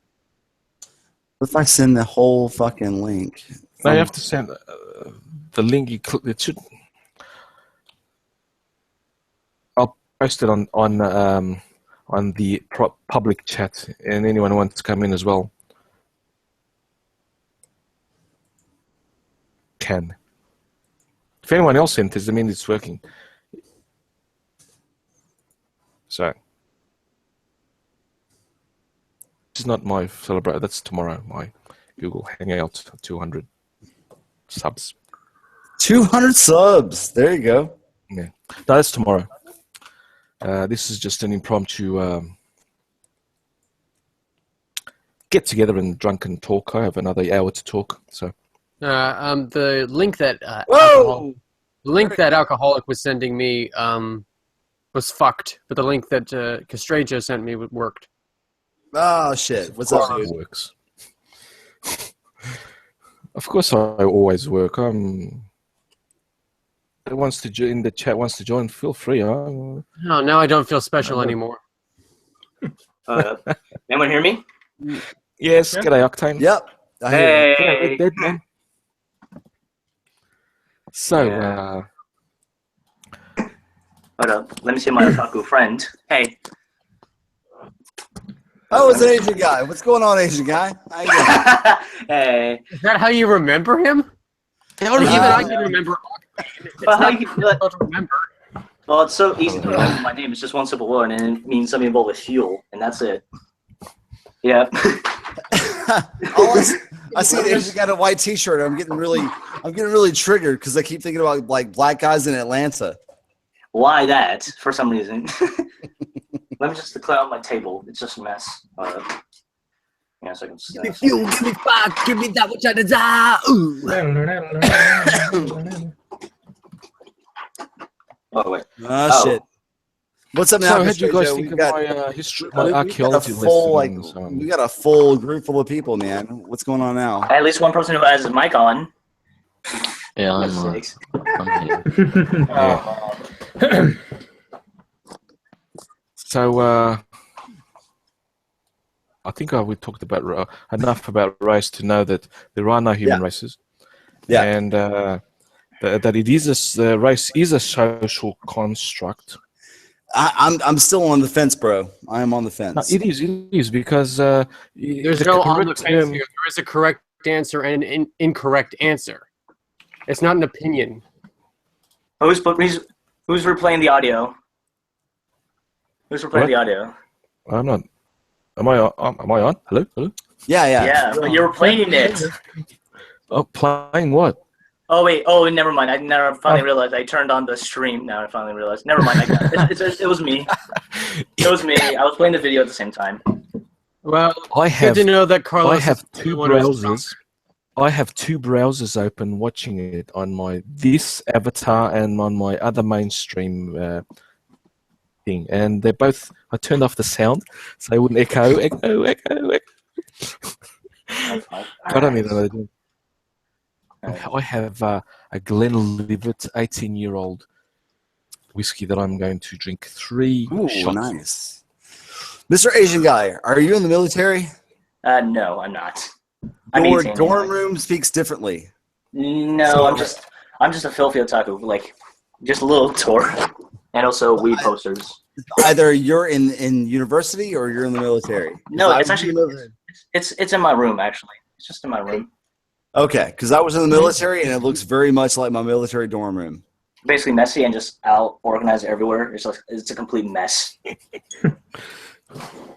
if I send the whole fucking link? No, you have to send the link. It should. I'll post it on the public chat, and anyone who wants to come in as well can. If anyone else sent it, I mean it's working. So this is not my celebrate. That's tomorrow. My Google Hangout 200 subs. 200 subs. There you go. Yeah, no, that's tomorrow. This is just an impromptu get together and drunken talk. I have another hour to talk. So the link that alcoholic was sending me was fucked, but the link that Castrejo sent me worked. Oh shit! What's up, dude? Works. Of course, I always work. that wants to in the chat wants to join, feel free. Huh? No, now I don't feel special anymore. Anyone hear me? Yes, g'day, Octane. Yep. I hear you. Yeah, Hey. we're dead, man. So, Yeah. Hold up. Let me see my otaku friend. Hey. Oh, it's an Asian guy. What's going on, Asian guy? How you doing? Hey. Is that how you remember him? Even I can remember. It's Well, how not you, difficult to remember. well, it's so easy to remember my name. It's just one simple word, and it means something involved with fuel, and that's it. Yeah. I see an Asian guy in a white T-shirt. I'm getting really triggered because I keep thinking about like black guys in Atlanta. Why that? For some reason. Let me just clear out my table. It's just a mess. Yeah, so I can. Give me fuel, give me fire, give me that which I desire. Oh wait. Oh shit! What's up now? so how do you guys Joe? think We of got- my history, we my got a archaeology full lessons? we got a full group full of people, man. What's going on now? At least one person who has his mic on. Yeah, I'm Mistakes. here. Oh, So, I think we talked about enough about race to know that there are no human races. Yeah. And that it is race is a social construct. I'm still on the fence, bro. I am on the fence. No, it is because There's no on the fence here. There is a correct answer and an incorrect answer. It's not an opinion. who's replaying the audio? Who's replaying the audio? I'm not. Am I on? Hello? Yeah. Yeah, but you're replaying it. Oh, playing what? Oh wait. Oh, never mind. I never finally realized I turned on the stream. Now I finally realized. Never mind. It was me. It was me. I was playing the video at the same time. Well, I have. good to know that Carlos. I have is two one who's browsers. I have two browsers open, watching it on my this avatar and on my other mainstream thing, and they're both. I turned off the sound so they wouldn't echo. I don't even know what they're doing. I have a Glenlivet 18-year-old whiskey that I'm going to drink 3 Ooh, shots. nice. Mr. Asian guy, are you in the military? No, I'm not. I'm Your 18. dorm room speaks differently. No, I'm just a filthy otaku. Like, just a little tour, and also weed posters. Either you're in university or you're in the military. No, I it's was actually in the military. it's in my room actually. It's just in my room. Okay, because I was in the military and it looks very much like my military dorm room. Basically messy and just out organized everywhere. It's a complete mess.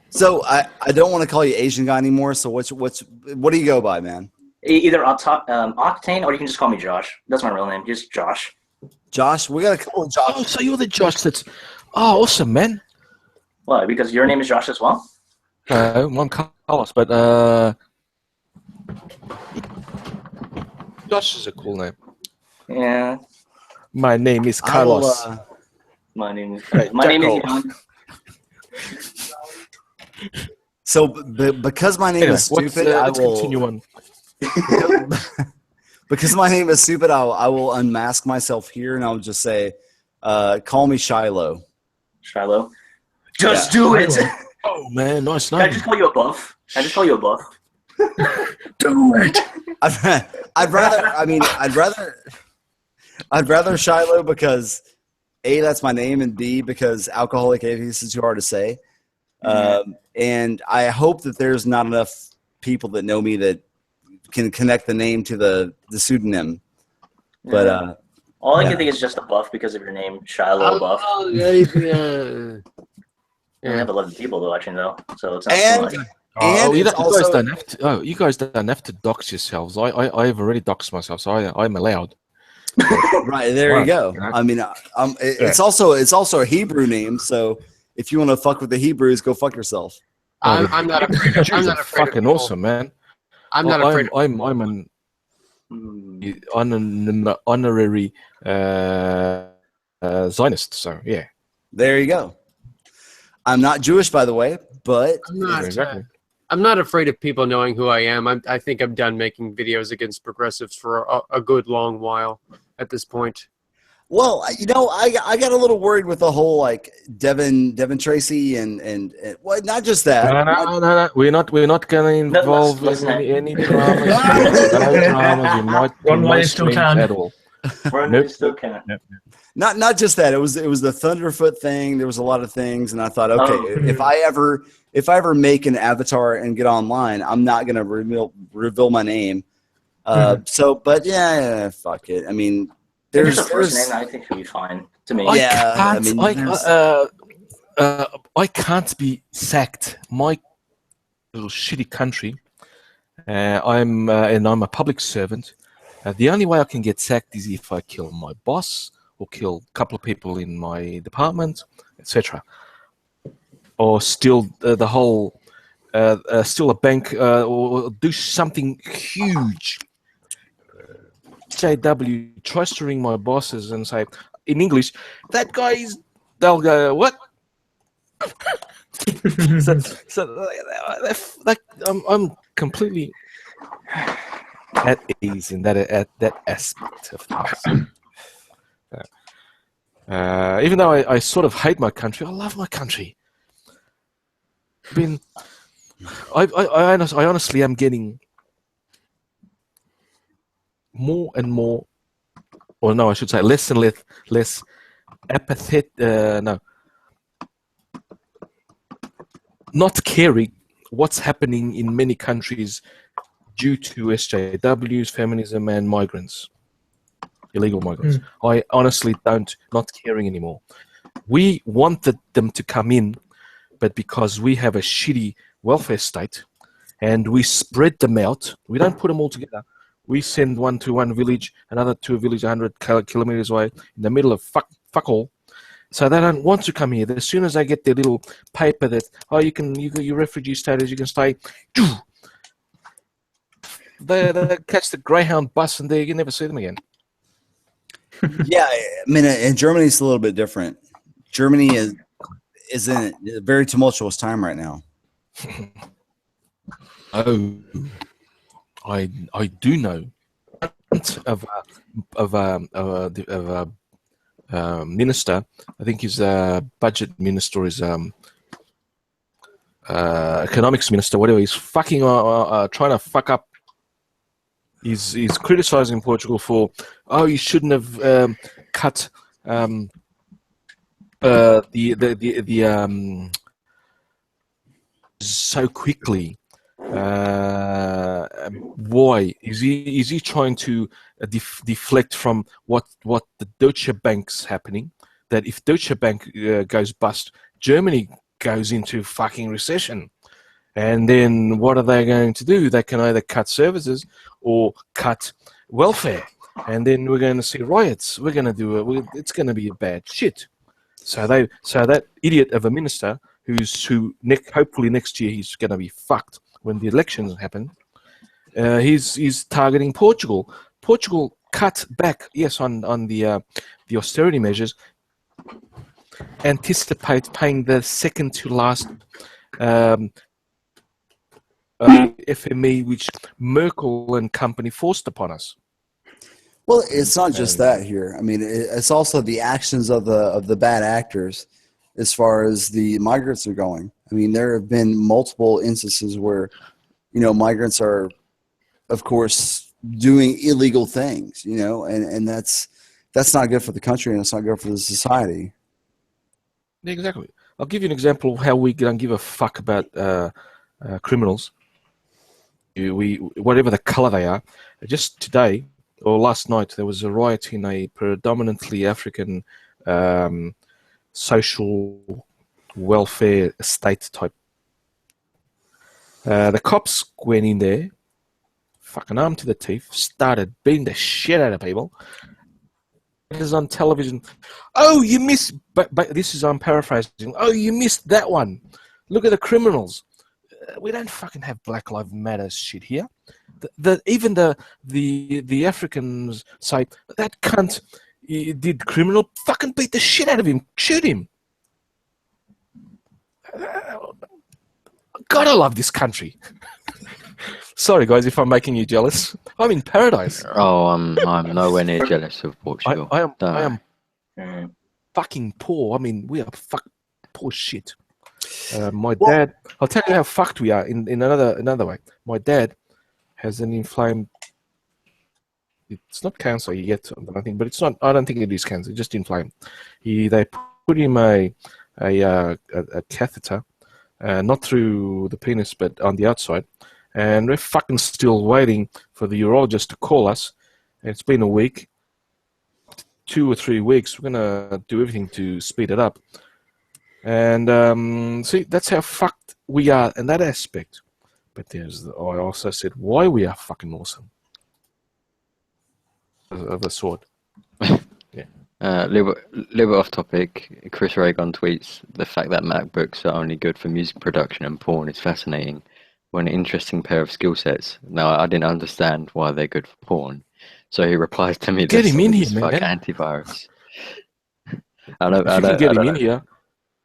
So I don't want to call you Asian guy anymore. So what do you go by, man? Either Octane or you can just call me Josh. That's my real name. Just Josh. Josh, we got a couple of Josh. Oh, so you're the Josh that's... Oh, awesome, man. Why? Because your name is Josh as well? No, I'm Carlos, but Josh is a cool name. Yeah. My name is I will, Carlos. My name is Hey, my name is Jackal. Ivan. So because my name Anyway, is stupid, I let's will continue on. because my name is stupid. I will unmask myself here and I'll just say, call me Shiloh. Shiloh. Just do it. Oh, man, nice Can I name. just call you a buff? Can I just call you a buff? Do it. I'd rather Shiloh because A, that's my name, and B, because alcoholic atheist is too hard to say. And I hope that there's not enough people that know me that can connect the name to the pseudonym. But all I can think is just a buff because of your name, Shiloh Buff. We have 11 people though watching though, so it's not and so much. and you it's also guys don't have to. Oh, you guys don't have to dox yourselves. I've already doxed myself, so I'm allowed. right there. You go. I mean, it's also a Hebrew name, so if you want to fuck with the Hebrews, go fuck yourself. I'm not afraid. I'm not afraid. Fucking awesome, man. I'm not afraid. I'm an honorary Zionist, so yeah. There you go. I'm not Jewish, by the way, but I'm not. Exactly. I'm not afraid of people knowing who I am. I think I'm done making videos against progressives for a good long while at this point. Well, I got a little worried with the whole like Devin Tracy and well, not just that. No. We're not going to involve any dramas. No dramas. We might Ron no White still streams can. at all. Nope. Still can't. Nope. Not just that. It was the Thunderfoot thing. There was a lot of things, and I thought, okay, if I ever make an avatar and get online, I'm not gonna reveal my name. But yeah, fuck it. I mean, There's a first name. I think it'll be fine to me. I can't be sacked. My little shitty country. I'm a public servant. The only way I can get sacked is if I kill my boss or kill a couple of people in my department, etc. Or steal the whole, steal a bank, or do something huge. JW tries to ring my bosses and say, in English, that guy is. They'll go, what? I'm completely at ease in that aspect of things. Even though I sort of hate my country, I love my country. I honestly am getting more and more, or no, I should say less and less apathetic. Not caring what's happening in many countries due to SJWs, feminism, and migrants, illegal migrants. I honestly not caring anymore. We wanted them to come in, but because we have a shitty welfare state and we spread them out, we don't put them all together. We send one to one village, another to a village 100 kilometers away in the middle of fuck all. So they don't want to come here. As soon as they get their little paper that, you got your refugee status, you can stay. They catch the Greyhound bus and you can never see them again. Yeah, I mean, in Germany it's a little bit different. Germany is in a very tumultuous time right now. Oh, I do know of a minister. I think he's a budget minister, is economics minister, whatever. He's fucking trying to fuck up. He's criticizing Portugal for, you shouldn't have cut the so quickly. Why is he trying to deflect from what the Deutsche Bank's happening? That if Deutsche Bank goes bust, Germany goes into fucking recession, and then what are they going to do? They can either cut services or cut welfare, and then we're going to see riots. We're going to do it's going to be a bad shit. So that idiot of a minister hopefully next year he's going to be fucked. When the elections happen, he's targeting Portugal. Portugal cut back, yes, on the austerity measures. Anticipate paying the second to last FME, which Merkel and company forced upon us. Well, it's not just that here. I mean, it's also the actions of the bad actors, as far as the migrants are going. I mean, there have been multiple instances where, migrants are, of course, doing illegal things, and that's not good for the country and it's not good for the society. Exactly. I'll give you an example of how we don't give a fuck about criminals. Whatever the color they are. Just today or last night, there was a riot in a predominantly African social welfare estate type. The cops went in there, fucking armed to the teeth, started beating the shit out of people. It is on television. Oh, you missed, but this is, I'm paraphrasing. Oh, you missed that one. Look at the criminals. We don't fucking have Black Lives Matter shit here. Even the Africans say, that cunt did criminal, fucking beat the shit out of him, shoot him. God, I love this country. Sorry, guys, if I'm making you jealous. I'm in paradise. Oh, I'm nowhere near jealous of Portugal. I am Fucking poor. I mean, we are poor shit. My dad, I'll tell you how fucked we are in another way. My dad has an inflamed. It's not cancer yet, I think, but it's not. I don't think it is cancer. It's just inflamed. They put him a catheter, not through the penis, but on the outside, and we're fucking still waiting for the urologist to call us. It's been a week, 2 or 3 weeks. We're gonna do everything to speed it up. And see, that's how fucked we are in that aspect. But I also said why we are fucking awesome. Of a sort. Yeah. Little bit off topic. Chris Reagan tweets the fact that MacBooks are only good for music production and porn is fascinating. What an interesting pair of skill sets. Now I didn't understand why they're good for porn, so he replies to me, Get him in here, fuck man. antivirus." If you can get him in here,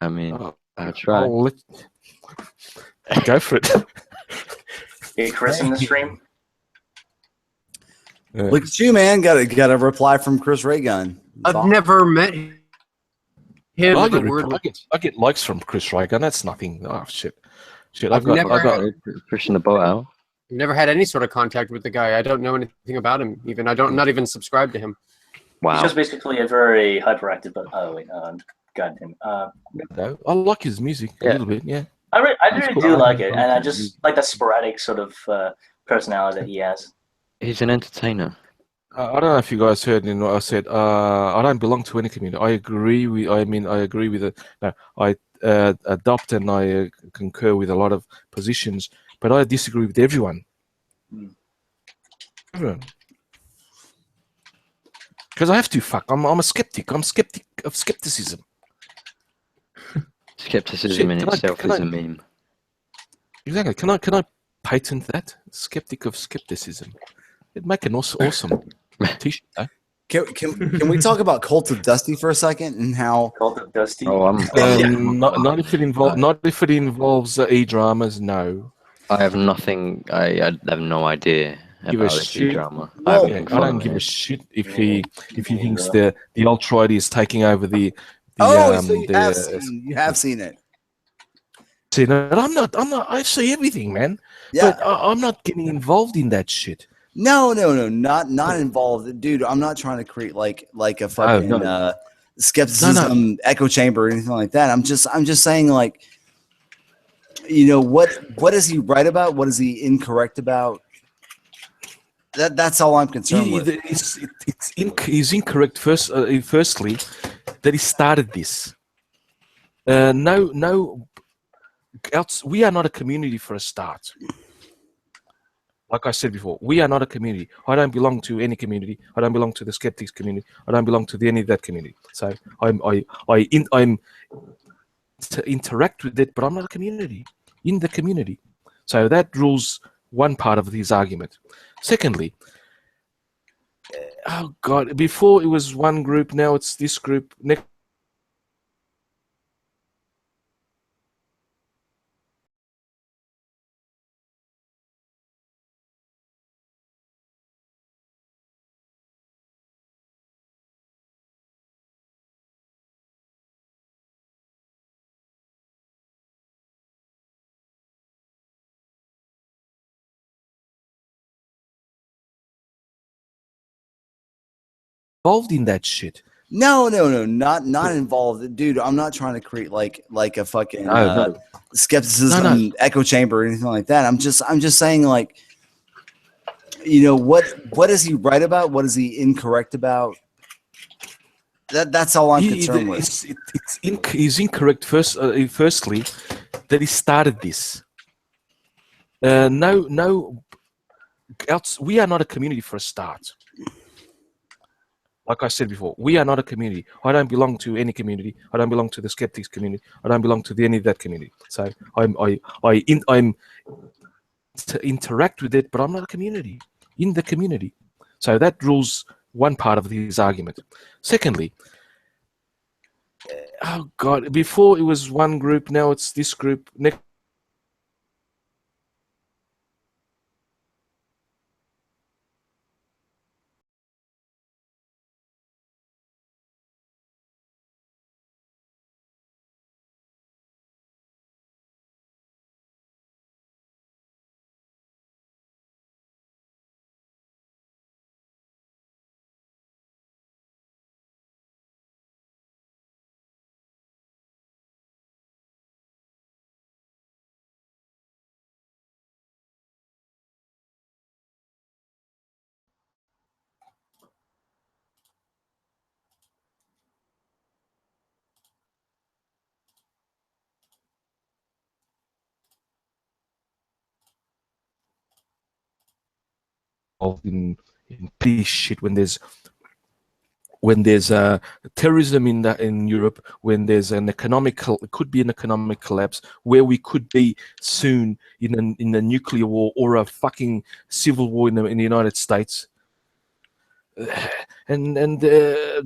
I mean, I'll try. Go for it. Get Chris in the stream. Look at you, man. Got a reply from Chris Raygun. I've never met him. I get likes from Chris Reagan. That's nothing. Oh shit. I've got pushing the boat out. never had any sort of contact with the guy. I don't know anything about him. Even not even subscribed to him. Wow. He's just basically a very hyperactive. But got him. No, I like his music a little bit. Yeah. I really do like it, and I just like the sporadic sort of personality that he has. He's an entertainer. I don't know if you guys heard what I said. I don't belong to any community. I agree with it. No, I adopt and I concur with a lot of positions, but I disagree with everyone. Everyone. Because I have to. I'm a skeptic. I'm skeptic of skepticism. Skepticism in itself is a meme. Exactly. Can I patent that? Skeptic of skepticism. It'd make an awesome t-shirt. Eh? Can we talk about Cult of Dusty for a second and how Cult of Dusty? Oh, not if it involves e-dramas. No. I have nothing. I have no idea Give a about this shit. drama. Well, I don't give a shit if he thinks the alt-right is taking over the. so you have seen it. See, no, I'm not. I see everything, man. Yeah. But I'm not getting involved in that shit. No, not involved, dude. I'm not trying to create like a fucking skepticism echo chamber or anything like that. I'm just saying, like, what is he right about? What is he incorrect about? That's all I'm concerned with. He's incorrect. Firstly, that he started this. No. We are not a community for a start. Like I said before, we are not a community. I don't belong to any community. I don't belong to the skeptics community. I don't belong to any of that community. So I'm to interact with it, but I'm not a community in the community. So that rules one part of his argument. Secondly, oh God, before it was one group, now it's this group. Next involved in that shit. No, not involved, dude. I'm not trying to create like a fucking skepticism echo chamber or anything like that. I'm just saying, like, what is he right about? What is he incorrect about? That's all I'm concerned with. He's incorrect. Firstly, that he started this. No. We are not a community for a start. Like I said before, we are not a community. I don't belong to any community. I don't belong to the skeptics community. I don't belong to any of that community. So I'm to interact with it, but I'm not a community in the community. So that rules one part of his argument. Secondly, oh God, before it was one group, now it's this group. Next in petty shit when there's terrorism in Europe, when there's it could be an economic collapse, where we could be soon in a nuclear war or a fucking civil war in the United States, and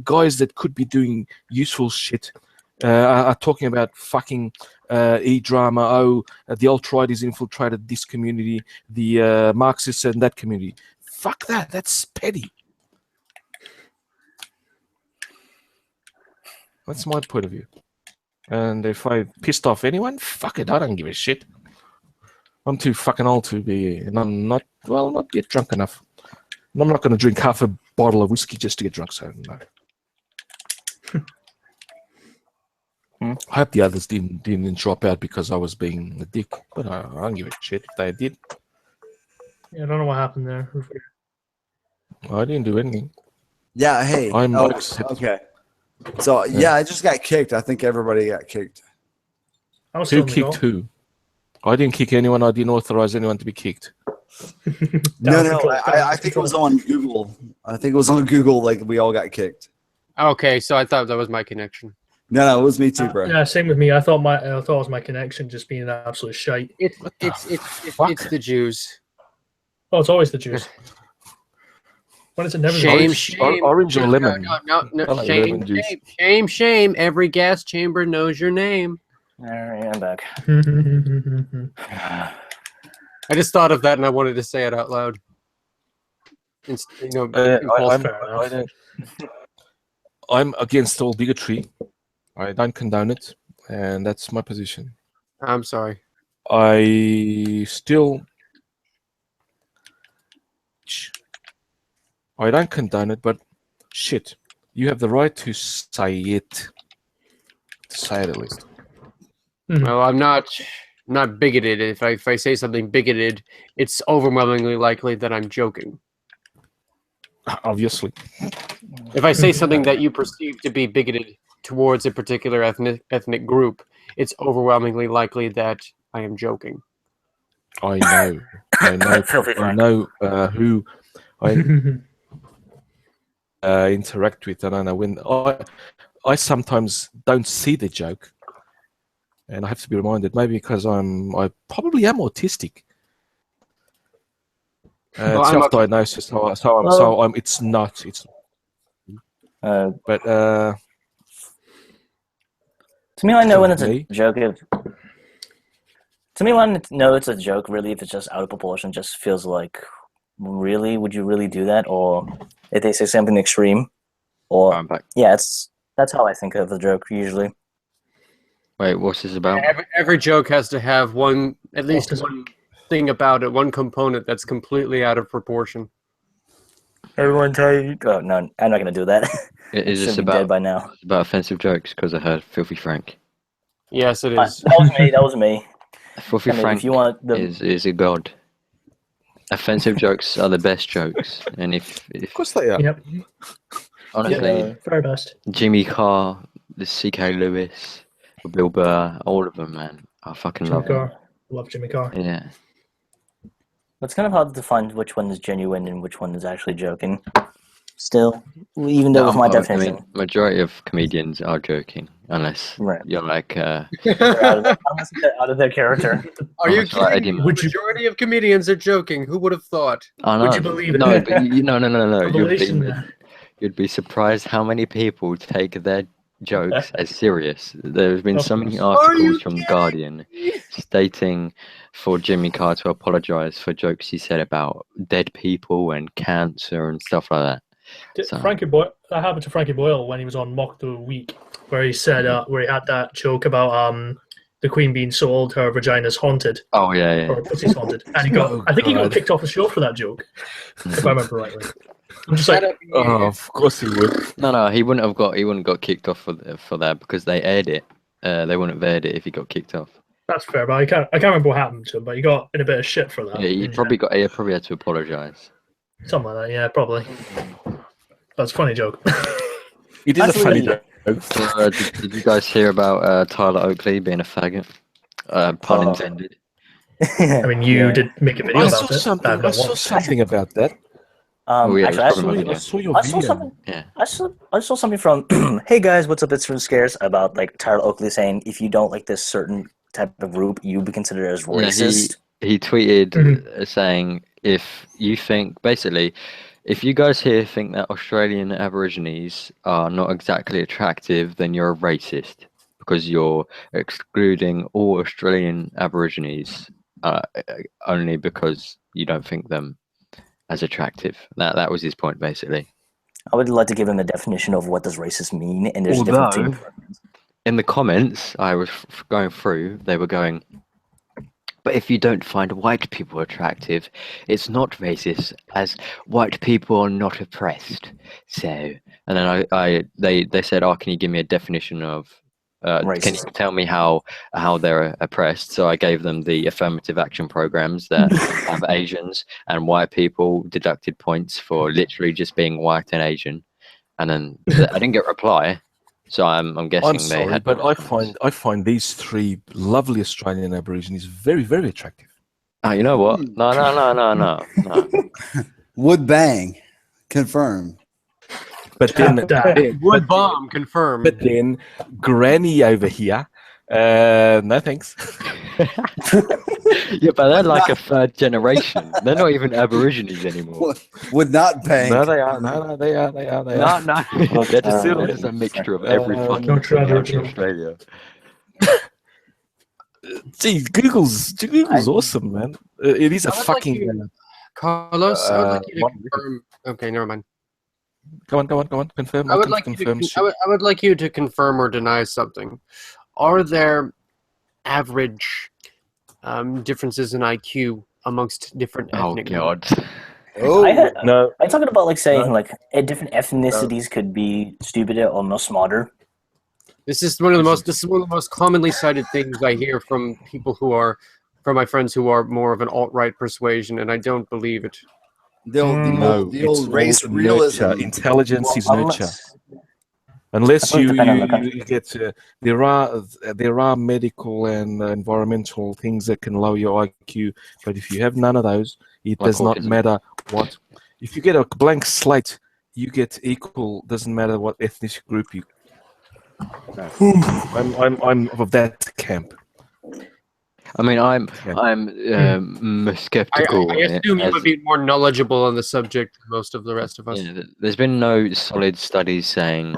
guys that could be doing useful shit are talking about fucking e-drama. Oh, the alt-right has infiltrated this community, the Marxists and that community. Fuck that. That's petty. That's my point of view. And if I pissed off anyone, fuck it, I don't give a shit. I'm too fucking old to be, and I'm not yet drunk enough. And I'm not going to drink half a bottle of whiskey just to get drunk, so no. I hope the others didn't drop out because I was being a dick, but I don't give a shit if they did. Yeah, I don't know what happened there. I didn't do anything. Yeah, hey. Okay. So, yeah, I just got kicked. I think everybody got kicked. Who kicked who? I didn't kick anyone. I didn't authorize anyone to be kicked. No. I think it was on Google. Like, we all got kicked. Okay, so I thought that was my connection. No, it was me too, bro. Yeah, same with me. I thought it was my connection just being an absolute shite. It's the Jews. Oh, it's always the Jews. When is it never shame, orange or lemon? No. Shame. Every gas chamber knows your name. All right, I'm back. I just thought of that and I wanted to say it out loud. I'm against all bigotry. I don't condone it, and that's my position. I'm sorry. I don't condone it, but shit, you have the right to say it. To say it at least. Well, I'm not bigoted. If I say something bigoted, it's overwhelmingly likely that I'm joking. Obviously. If I say something that you perceive to be bigoted towards a particular ethnic group, it's overwhelmingly likely that I am joking. I know who I interact with. I don't know when I sometimes don't see the joke, and I have to be reminded. Maybe because I probably am autistic. Self-diagnosis. So it's not. But to me, I know when it's a joke. To me, when I know it's a joke, really, if it's just out of proportion, just feels like, really, would you really do that? Or if they say something extreme, or yeah, that's how I think of the joke usually. Wait, what's this about? Every joke has to have at least one thing about it, one component that's completely out of proportion. Everyone tell you. Oh no, I'm not gonna do that. Is this about dead by now? About offensive jokes? Because I heard Filthy Frank. Yes, it is. That was me. Filthy Frank if you want is a god. Offensive jokes are the best jokes, and if of course they are. Yep. Honestly, very best. Jimmy Carr, the C.K. Lewis, Bill Burr, all of them, man. I fucking love them. Love Jimmy Carr. Yeah. It's kind of hard to find which one is genuine and which one is actually joking. Still, even though with my definition. I mean, majority of comedians are joking, unless you're like... unless they're out of their character. Are you kidding? The majority of comedians are joking. Who would have thought? I know. Would you believe it? No, no. You'd be surprised how many people take their jokes as serious. There's been so many articles from The Guardian stating for Jimmy Carr to apologize for jokes he said about dead people and cancer and stuff like that. That happened to Frankie Boyle when he was on Mock the Week, where he said where he had that joke about the Queen being so old her vagina's haunted. Oh yeah. Or her pussy's haunted, and he got he got kicked off the show for that joke, if I remember rightly. I'm just like, of course he would. No, he wouldn't got kicked off for that because they aired it. They wouldn't have aired it if he got kicked off. That's fair, but I can't remember what happened to him. But he got in a bit of shit for that. Yeah, he probably had to apologize. Something like that, yeah, probably. That's a funny joke. It is a funny joke. Did you guys hear about Tyler Oakley being a faggot? Pun intended. I mean, you did make a video about it. I saw something about that. Oh yeah, Actually, it was probably my I video. saw your I saw video. something. Yeah. I saw something from Hey guys, what's up? It's from Scares about like Tyler Oakley saying if you don't like this certain type of group, you'll be considered as No, racist. he tweeted Mhm. saying if you think basically if you guys here think that Australian Aborigines are not exactly attractive, then you're a racist because you're excluding all Australian Aborigines only because you don't think them as attractive. That was his point basically. I would like to give him a definition of what does racist mean, and there's different Although things. in the comments I was going through, they were going, but if you don't find white people attractive, it's not racist, as white people are not oppressed. So, and then they said, "Oh, can you give me a definition of? Can you Racist. tell me how they're oppressed?" So I gave them the affirmative action programs that have Asians and white people deducted points for literally just being white and Asian, and then I didn't get a reply. So I'm guessing I'm they sorry, had. but I find these three lovely Australian Aborigines very, very attractive. Oh, you know what? No. Would bang. Confirm. But then, Wood bomb confirmed. but then, Granny over here, no thanks. Yeah, but they're like a third generation. They're not even Aborigines anymore. Would not bang. No, they are. No, they are. No. They're just still just a mixture of every fucking Don't try thing to- in Australia. Gee, Google's awesome, man. It is a I would like fucking. you- Carlos, I would like you to one- confirm. Okay, never mind. Go on. Confirm. I would like confirm. I would like you to confirm or deny something. Are there average differences in IQ amongst different Oh ethnic god. Oh, No, Are you talking about like saying No. like different ethnicities could be stupider or more smarter? This is one of the most commonly cited things I hear from people from my friends who are more of an alt-right persuasion, and I don't believe it. the old it's old race all realism. nurture. Intelligence is Well, nurture. Unless That would depend on the you country. get there are medical and environmental things that can lower your IQ, but if you have none of those, it Like does not autism. matter what. If you get a blank slate, you get equal. Doesn't matter what ethnic group you. I'm of that camp. I mean, I'm skeptical. I assume you as- would be more knowledgeable on the subject than most of the rest of us. Yeah, there's been no solid studies saying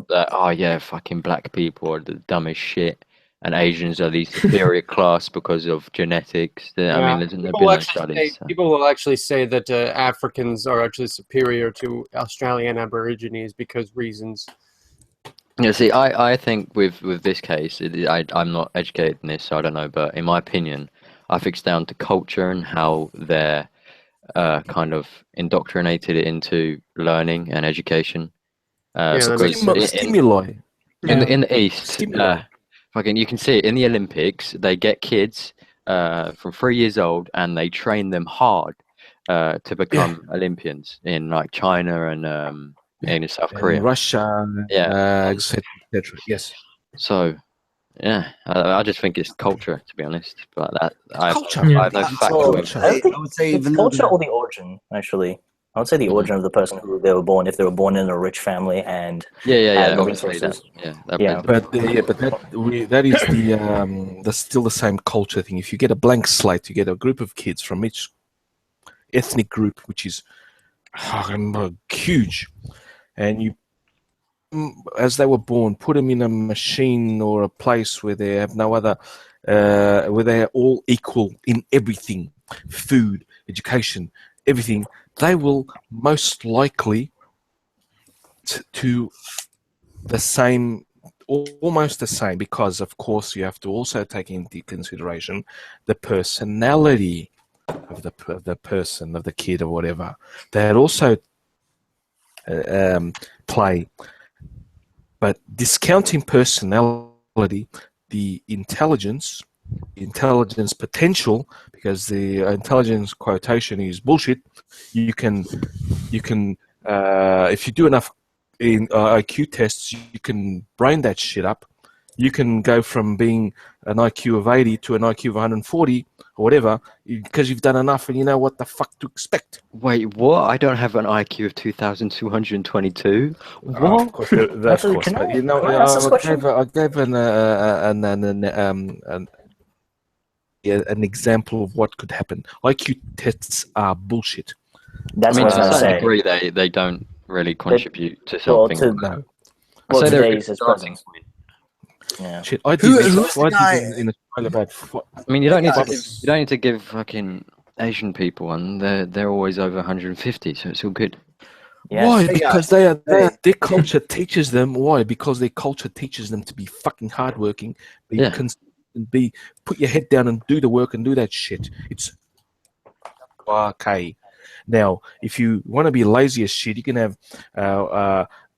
that, oh yeah, fucking black people are the dumbest shit and Asians are the superior class because of genetics. I mean, there's been no studies. So. People will actually say that Africans are actually superior to Australian Aborigines because reasons. Yeah, see, I think with this case, I'm not educated in this, so I don't know, but in my opinion, I think it's down to culture and how they're kind of indoctrinated into learning and education. Because Stimuli. in the East, Stimuli. fucking, you can see it in the Olympics. They get kids from 3 years old and they train them hard to become Olympians in like China and in South Korea, Russia, etc. Yes. So, yeah, I just think it's culture, to be honest. But Culture. I have no fact. Culture. I think would say it's even culture or the origin. Actually, I would say the origin of the person who they were born. If they were born in a rich family and Yeah, had the obviously that. resources. Yeah, But that is that's still the same culture thing. If you get a blank slate, you get a group of kids from each ethnic group, which is huge, and you, as they were born, put them in a machine or a place where they have no other, where they are all equal in everything, food, education, everything. They will most likely to the same, almost the same, because of course you have to also take into consideration the personality of the person, of the kid or whatever. That also play. But discounting personality, the intelligence potential, because the intelligence quotation is bullshit. You can if you do enough in IQ tests, you can brain that shit up. You can go from being an IQ of 80 to an IQ of 140 or whatever, because you've done enough and you know what the fuck to expect. Wait, what? I don't have an IQ of 2,222. What? Of course, that's of course. Can I, You know, can I ask this question? I gave an example of what could happen. IQ tests are bullshit. That's I mean, what I to was a going to certain say. degree, they don't really contribute to Well, something. No. I say they're a today's good is starting present. point. Yeah. Shit, I did Who- this. who's the I guy- did in Australia about. I mean, you don't Yeah. need to give fucking Asian people one. They're always over 150, so it's all good. Yes. Why? Hey, Because guys. their culture teaches them. Why? Because their culture teaches them to be fucking hardworking, be Yeah. consistent, put your head down and do the work and do that shit. It's okay. Now, if you want to be lazy as shit, you can have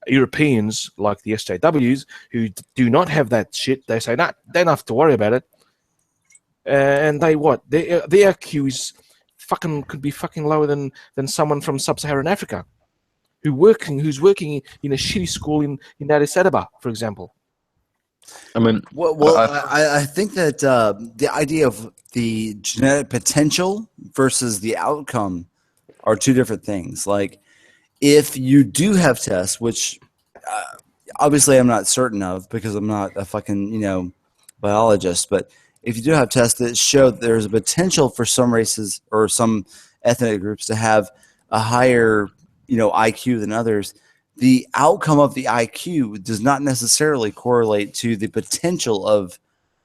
Europeans like the SJWs who do not have that shit. They say, "Nah, they don't have to worry about it." And they what? Their IQ is fucking could be fucking lower than someone from sub-Saharan Africa who's working in a shitty school in Addis Ababa, for example. I mean, Well, I think that the idea of the genetic potential versus the outcome are two different things. Like, if you do have tests, which obviously I'm not certain of because I'm not a fucking biologist, but if you do have tests that show that there's a potential for some races or some ethnic groups to have a higher IQ than others, the outcome of the IQ does not necessarily correlate to the potential of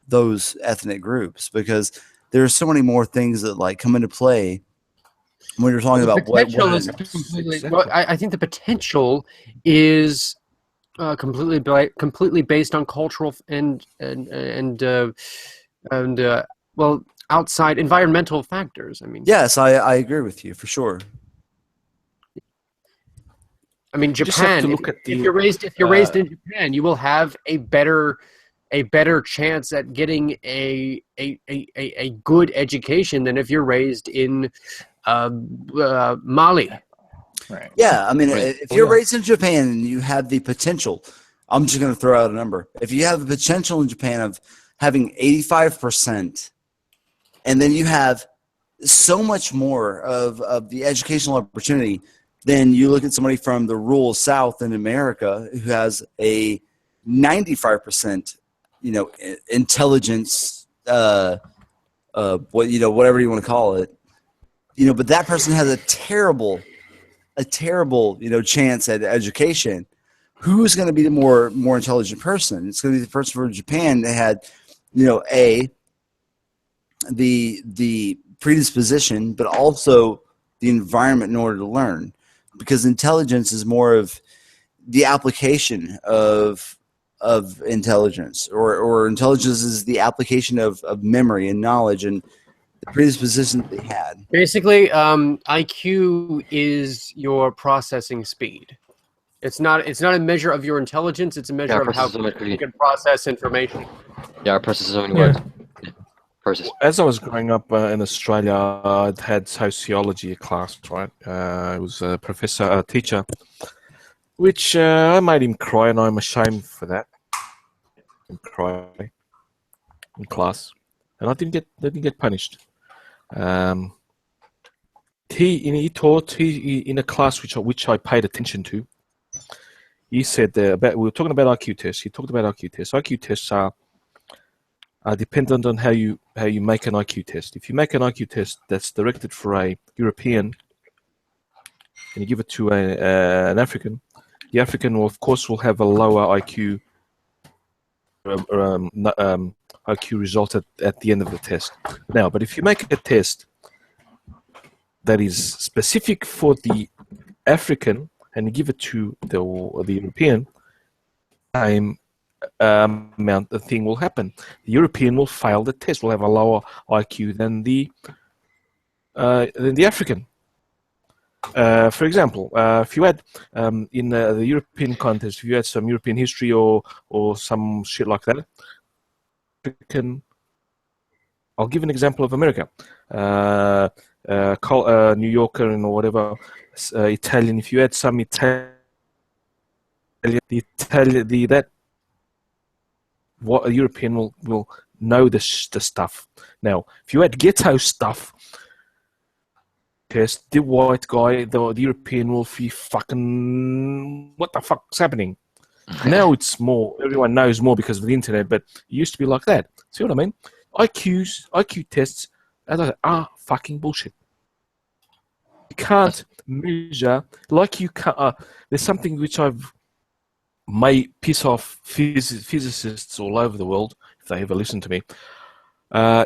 those ethnic groups, because there are so many more things that like come into play when you're talking about what is completely. Well, I think the potential is completely based on cultural and well, outside environmental factors. I mean, yes, I agree with you for sure. I mean, You just have Japan. to look at If you're raised in Japan, you will have a better chance at getting a good education than if you're raised in Mali. Right. Yeah, I mean, if you're raised in Japan and you have the potential, I'm just going to throw out a number. If you have the potential in Japan of having 85%, and then you have so much more of the educational opportunity, then you look at somebody from the rural South in America who has a 95%, intelligence, whatever you want to call it, but that person has a terrible, chance at education. Who's going to be the more intelligent person? It's going to be the person from Japan that had, the predisposition, but also the environment in order to learn, because intelligence is more of the application of intelligence, or intelligence is the application of memory and knowledge and the predisposition that they had. Basically, IQ is your processing speed. It's not a measure of your intelligence. It's a measure of how you can process information. Yeah, I process so many words. Process. As I was growing up in Australia, I'd had sociology class, right? It was a teacher, which I made him cry, and I'm ashamed for that. Cry in class, and I didn't get punished. He taught in a class which I paid attention to. He said we were talking about IQ tests. He talked about IQ tests. IQ tests are dependent on how you make an IQ test. If you make an IQ test that's directed for a European and you give it to an African, the African will have a lower IQ IQ result at the end of the test. Now, but if you make a test that is specific for the African and you give it to the European, same amount of thing will happen. The European will fail the test, will have a lower IQ than the African. For example, if you had in the European context, if you had some European history or some shit like that, I'll give an example of America. New Yorker and or whatever, Italian. If you had some Italian, what a European will know the stuff. Now, if you had ghetto stuff, test the white guy, the European wolf, you fucking what the fuck's happening? Now it's more. Everyone knows more because of the internet, but it used to be like that. See what I mean? IQ tests, are fucking bullshit. You can't measure like you can. There's something which may piss off physicists all over the world if they ever listen to me.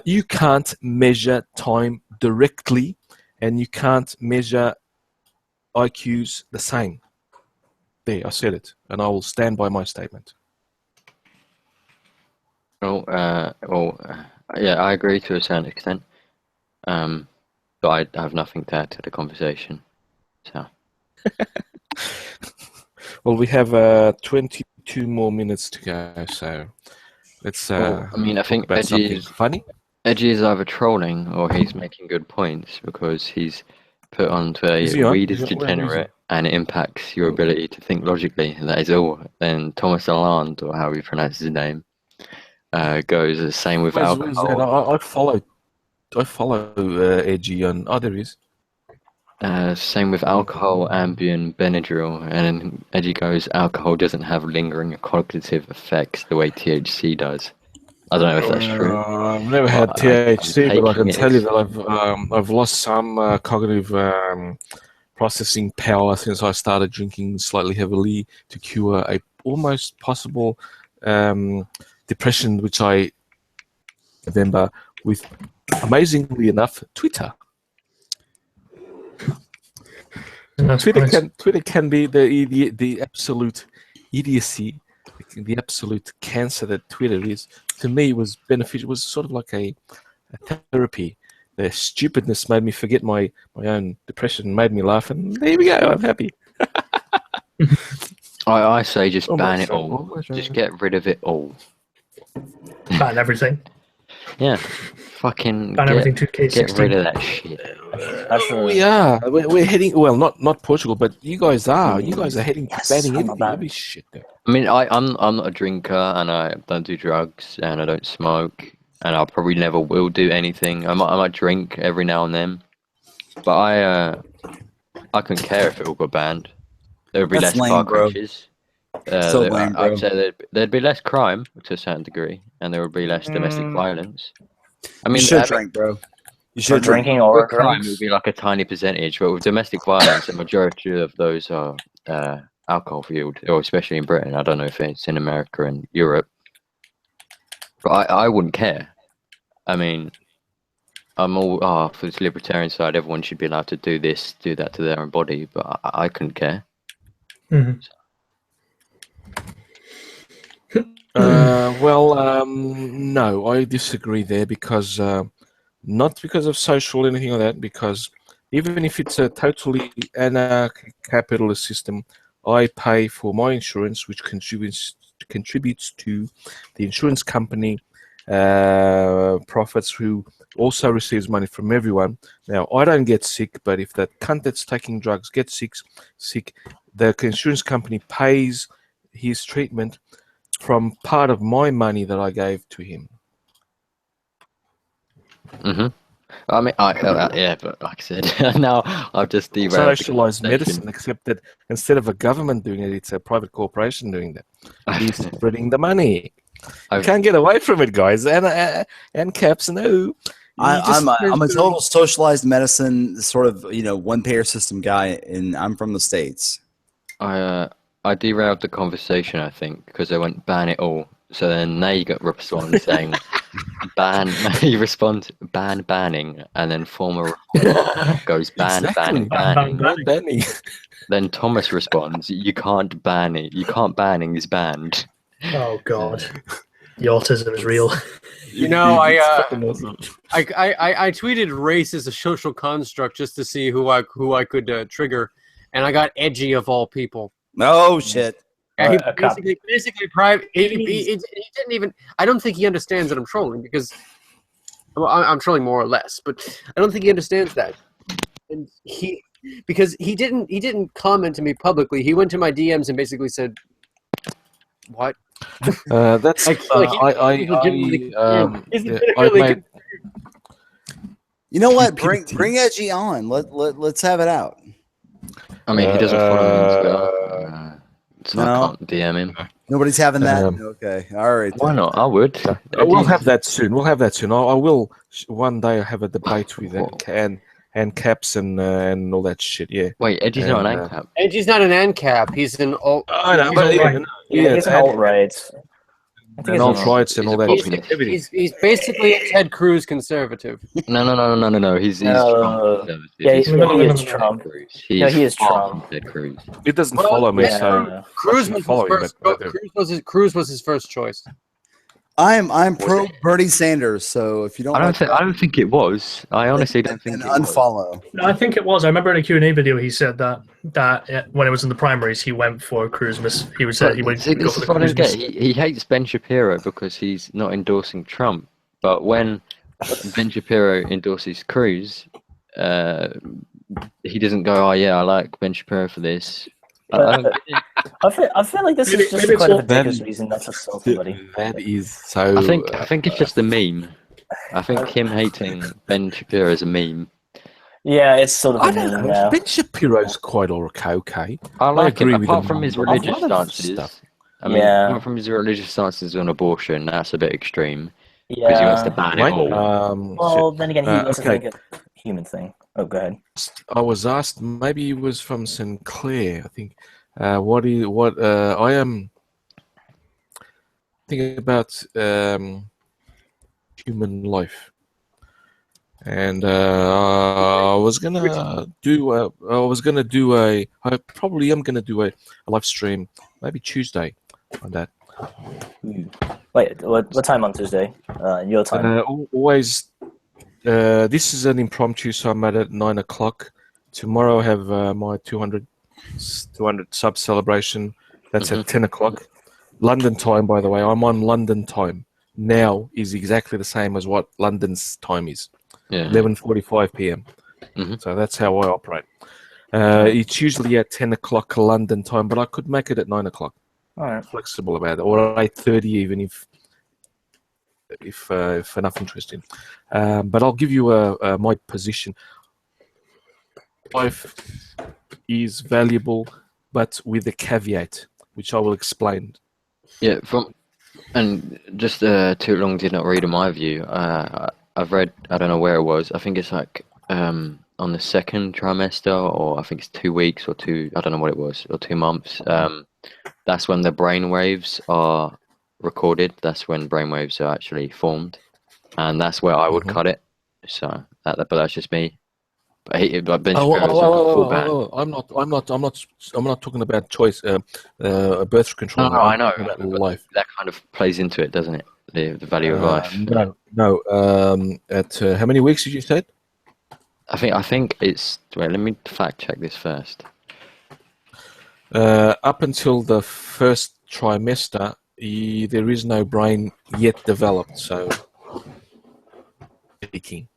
You can't measure time directly, and you can't measure IQs the same. There, I said it, and I will stand by my statement. Yeah, I agree to a certain extent. But I have nothing to add to the conversation. So. Well, we have 22 more minutes to go, so let's. I mean, I think Edgy is funny. Edgy is either trolling or he's making good points because he's put onto a weed is degenerate and it impacts your ability to think logically. That is all. Then Thomas Hollande, or how he pronounces his name, goes the same with alcohol. I follow Edgy on there is. Same with alcohol, Ambien, Benadryl, and then Edgy goes, alcohol doesn't have lingering cognitive effects the way THC does. I don't know if that's true. I've never had THC, but I can tell you that I've lost some cognitive processing power since I started drinking slightly heavily to cure a almost possible depression, which I remember with, amazingly enough, Twitter. Twitter can be the absolute idiocy, the absolute cancer that Twitter is. To me, it was beneficial. It was sort of like a therapy. The stupidness made me forget my own depression, made me laugh, and there we go. I'm happy. I say just ban it all. Just get rid of it all. Ban everything. Yeah. Fucking ban everything to get rid of that shit. We are. We're heading. Well, not Portugal, but you guys are. You guys are heading banning every shit. There. I mean, I'm not a drinker, and I don't do drugs, and I don't smoke, and I probably never will do anything. I might drink every now and then, but I couldn't care if it all got banned. There would be less car crashes. I'd say there'd be less crime to a certain degree, and there would be less domestic violence. I mean, you should drink, bro. You should drinking or crime would be like a tiny percentage, but with domestic violence, the majority of those are alcohol fueled, or especially in Britain. I don't know if it's in America and Europe, but I wouldn't care. I mean, I'm all for this libertarian side. Everyone should be allowed to do this, do that to their own body, but I couldn't care. Mm-hmm. No, I disagree there because not because of social or anything like that. Because even if it's a totally anarcho-capitalist system, I pay for my insurance, which contributes to the insurance company profits, who also receives money from everyone. Now, I don't get sick, but if that cunt that's taking drugs gets sick, the insurance company pays his treatment from part of my money that I gave to him. Mm-hmm. I mean, yeah, but like I said, now I've just derailed. Socialized medicine, except that instead of a government doing it, it's a private corporation doing that. He's spreading the money. You can't get away from it, guys. And Caps, no. I'm a total socialized medicine sort of one payer system guy, and I'm from the States. I derailed the conversation, I think, because I went ban it all. So then they got respond saying ban. He responds banning, and then former goes banning. Then Thomas responds, "You can't ban it. You can't banning is banned." Oh God, the autism is real. I tweeted race as a social construct just to see who I could trigger, and I got Edgy of all people. Oh shit! Yeah, he basically private. He didn't even. I don't think he understands that I'm trolling because, well, I'm trolling more or less, but I don't think he understands that. And he didn't comment to me publicly. He went to my DMs and basically said, "What? That's I feel like he's legitimately He's legitimately You know what? Bring Edgy on. Let's have it out. I mean, he doesn't follow me on Twitter, so I can't DM him. Nobody's having that. Okay, all right. Why not? I would. We'll have that soon. I will one day have a debate with and caps and all that shit. Yeah. Wait, Edgy's not an ANCAP. Edgy's not an ANCAP. He's an alt. I know, but he's an alt-right. And alt-rights and all that. He's basically a Ted Cruz conservative. No. He's Trump. Yeah, he is Trump. He is Trump. Ted Cruz. It doesn't follow me, so Cruz was his first choice. I'm pro Bernie Sanders, so if you don't, I don't think it was. I honestly don't think. Unfollow. No, I think it was. I remember in a Q&A video he said that when it was in the primaries he went for Cruz. He would say he would go for the Cruz. He hates Ben Shapiro because he's not endorsing Trump. But when Ben Shapiro endorses Cruz, he doesn't go, "Oh yeah, I like Ben Shapiro for this." I feel like this is just quite a ridiculous reason not to sell somebody. That is so. I think it's just a meme. I think him hating Ben Shapiro is a meme. Yeah, it's sort of a meme now. Ben Shapiro's quite okay. I like him apart from his religious stances. I mean, apart from his religious stances on abortion, that's a bit extreme. Yeah, because he wants to ban it all. Well, then again, he wants to make it a human thing. Oh, go ahead. I was asked, maybe it was from Sinclair, I think. I am thinking about human life, and I probably am gonna do a live stream, maybe Tuesday, on that. Wait, what time on Tuesday? Your time? Always. This is an impromptu, so I'm at 9 o'clock. Tomorrow I have my 200 sub celebration. That's at 10 o'clock. London time, by the way. I'm on London time. Now is exactly the same as what London's time is. 11:45 p.m. So that's how I operate. It's usually at 10 o'clock London time, but I could make it at 9 o'clock. All right. Flexible about it. Or 8:30 even if enough interesting. But I'll give you my position. Life is valuable, but with a caveat, which I will explain. Yeah, and just too long did not read in my view. I've read, I don't know where it was. I think it's like on the second trimester, or I think it's 2 weeks or I don't know what it was, or 2 months. That's when the brain waves are recorded. That's when brainwaves are actually formed, and that's where I would cut it. So, but that's just me. But Ben I'm not talking about choice, birth control. No, I know. About life. That kind of plays into it, doesn't it? The value of life. No. At how many weeks did you say? I think it's. Wait, let me fact check this first. Up until the first trimester, there is no brain yet developed, so speaking.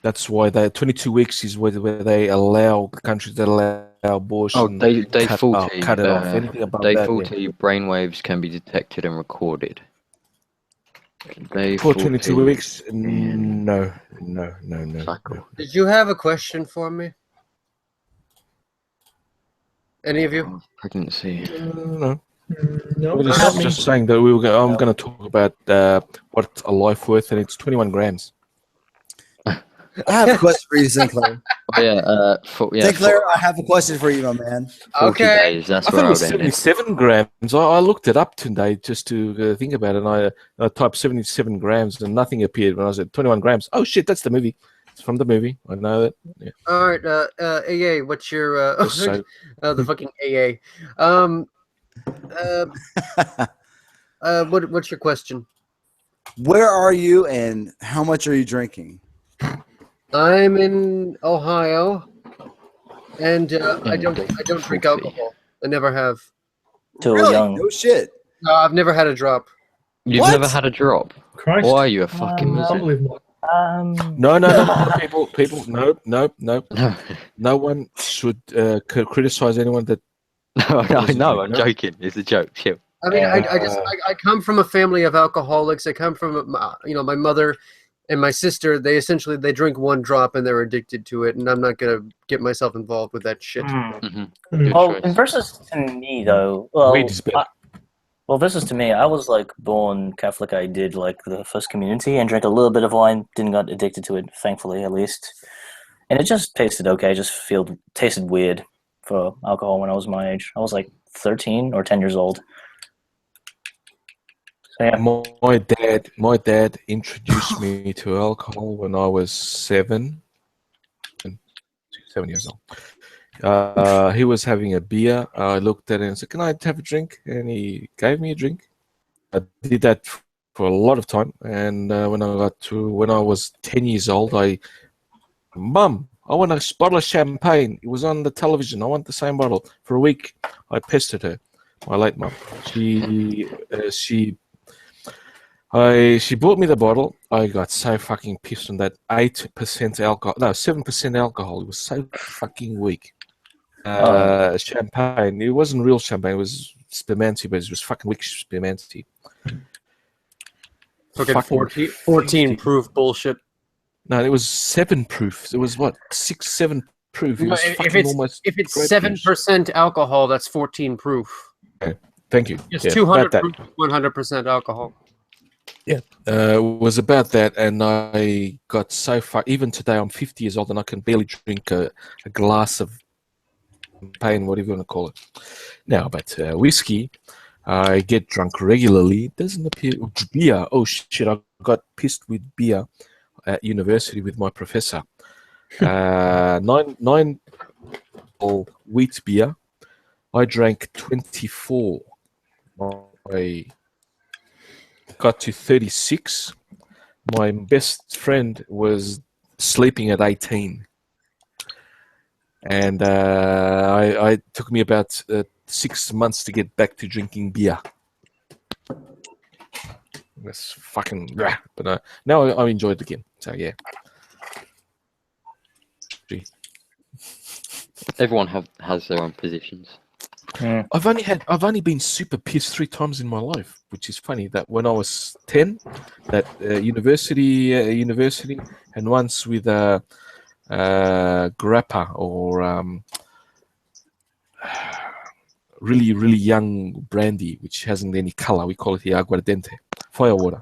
That's why 22 weeks is where they allow countries that allow abortion. Oh, day 40. Cut it off. Anything above day that, 40, brainwaves can be detected and recorded. For 22 weeks? No. Did you have a question for me? Any of you? Pregnancy. No. No. We're just saying that I'm going to talk about what a life worth, and it's 21 grams. I have a question for you, Sinclair. Sinclair, I have a question for you, my man. 40 days, that's I thought it was 77 grams. I looked it up today just to think about it, and I typed 77 grams, and nothing appeared when I was at 21 grams. Oh, shit, that's the movie. It's from the movie. I know that. Yeah. All right, AA, what's your the fucking AA? What's your question? Where are you, and how much are you drinking? I'm in Ohio, and I don't drink alcohol. I never have. Too young. No shit. No, I've never had a drop. You've never had a drop? Christ. Why are you a fucking unbelievable. No, people, no. No one should criticize anyone that No, I know. I'm joking. It's a joke. Chill. I mean, I come from a family of alcoholics. I come from, my mother and my sister. They drink one drop and they're addicted to it, and I'm not gonna get myself involved with that shit. Well, versus to me though, versus to me, I was like born Catholic. I did like the first community and drank a little bit of wine. Didn't get addicted to it, thankfully, at least. And it just tasted okay. Just tasted weird for alcohol when I was my age. I was like 13 or 10 years old. So, yeah. My dad introduced me to alcohol when I was 7 years old. He was having a beer. I looked at it and said, "Can I have a drink?" And he gave me a drink. I did that for a lot of time. And when I was 10 years old, Mum, I want a bottle of champagne. It was on the television. I want the same bottle. For a week, I pestered her. My late mum. She bought me the bottle. I got so fucking pissed on that 8% alcohol. No, 7% alcohol. It was so fucking weak. Champagne. It wasn't real champagne. It was spumante, but it was fucking weak spumante. Okay, 14 proof bullshit. No, it was 7 proof. It was what, 6, 7 proof. It was if it's 7% alcohol, that's 14 proof. Okay. Thank you. It's 200 proof, 100% alcohol. Yeah, it was about that, and I got so far. Even today, I'm 50 years old, and I can barely drink a glass of champagne, whatever you want to call it. Now, but whiskey, I get drunk regularly. It doesn't appear. Beer. Oh shit! I got pissed with beer at university with my professor. 9 wheat beer. I drank 24. I got to 36. My best friend was sleeping at 18. And I took me about 6 months to get back to drinking beer. That's fucking... But now I enjoy it again. So, yeah. Gee. Everyone has their own positions. Yeah. I've only been super pissed 3 times in my life, which is funny. That when I was 10, that university, and once with grappa or really young brandy, which hasn't any color. We call it the aguardiente, firewater.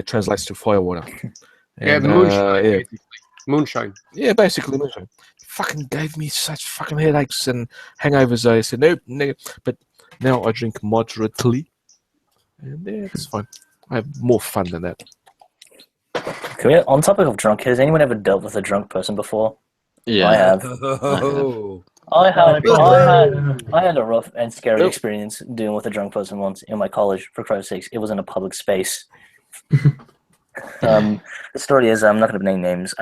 Translates to firewater. And, moonshine. Moonshine. Yeah, basically moonshine. Fucking gave me such fucking headaches and hangovers. I said no. But now I drink moderately, and yeah, it's fine. I have more fun than that. On topic of drunk, has anyone ever dealt with a drunk person before? Yeah, I have. I had a rough and scary experience dealing with a drunk person once in my college. For Christ's sakes, it was in a public space. The story is, I'm not going to name names.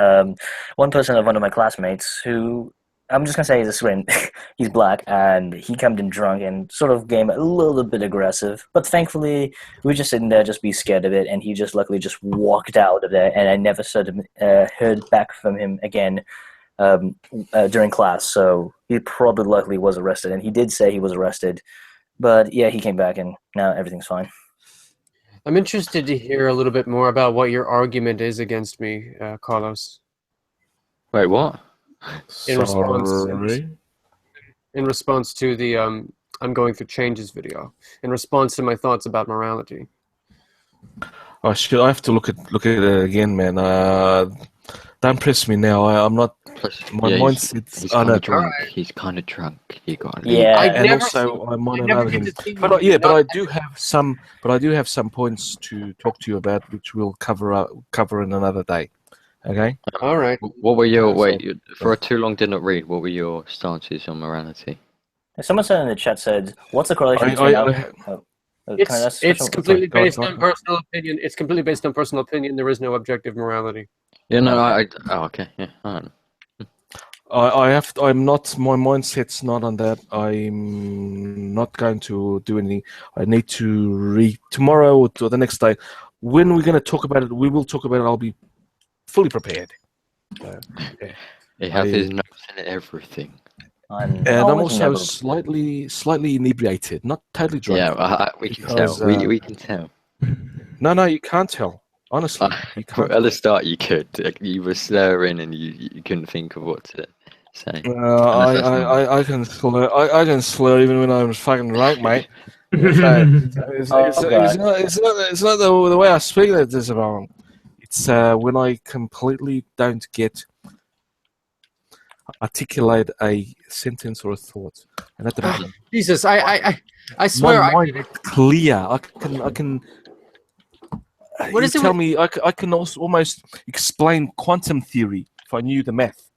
One person of one of my classmates who, I'm just going to say he's a friend, he's black, and he came in drunk and sort of became a little bit aggressive. But thankfully, we were just sitting there, just be scared of it, and he just luckily just walked out of there, and I never heard back from him again during class. So he probably luckily was arrested, and he did say he was arrested. But yeah, he came back, and now everything's fine. I'm interested to hear a little bit more about what your argument is against me, Carlos. Wait, what? In response to the I'm going through changes video. In response to my thoughts about morality. Oh shit! I have to look at it again, man. Don't press me now. I'm not. My mindset's. He's kind of drunk. He's kind of drunk. You got it. Yeah, and also I'm on another thing. But I do have some. But I do have some points to talk to you about, which we'll cover in another day. Okay. All right. What were your for a too long did not read? What were your stances on morality? Someone said in the chat said, "What's the correlation between?" It's completely based on personal opinion. It's completely based on personal opinion. There is no objective morality. Yeah, no, okay, yeah, I don't know. I'm not. My mindset's not on that. I'm not going to do anything. I need to read tomorrow or the next day. When we're going to talk about it, we will talk about it. I'll be fully prepared. He has his notes in everything. And I'm also slightly inebriated, not totally drunk. Yeah, we can tell. We can tell. No, you can't tell. Honestly, you can't. At the start, you could. You were slurring, and you couldn't think of what to say. I can slur. I can slur even when I'm fucking drunk, mate. It's not the way I speak that is wrong. It's when I completely don't articulate a sentence or a thought, and at the moment, Jesus, I swear, my mind is clear. I can. What is it? Tell me, I can also almost explain quantum theory if I knew the math.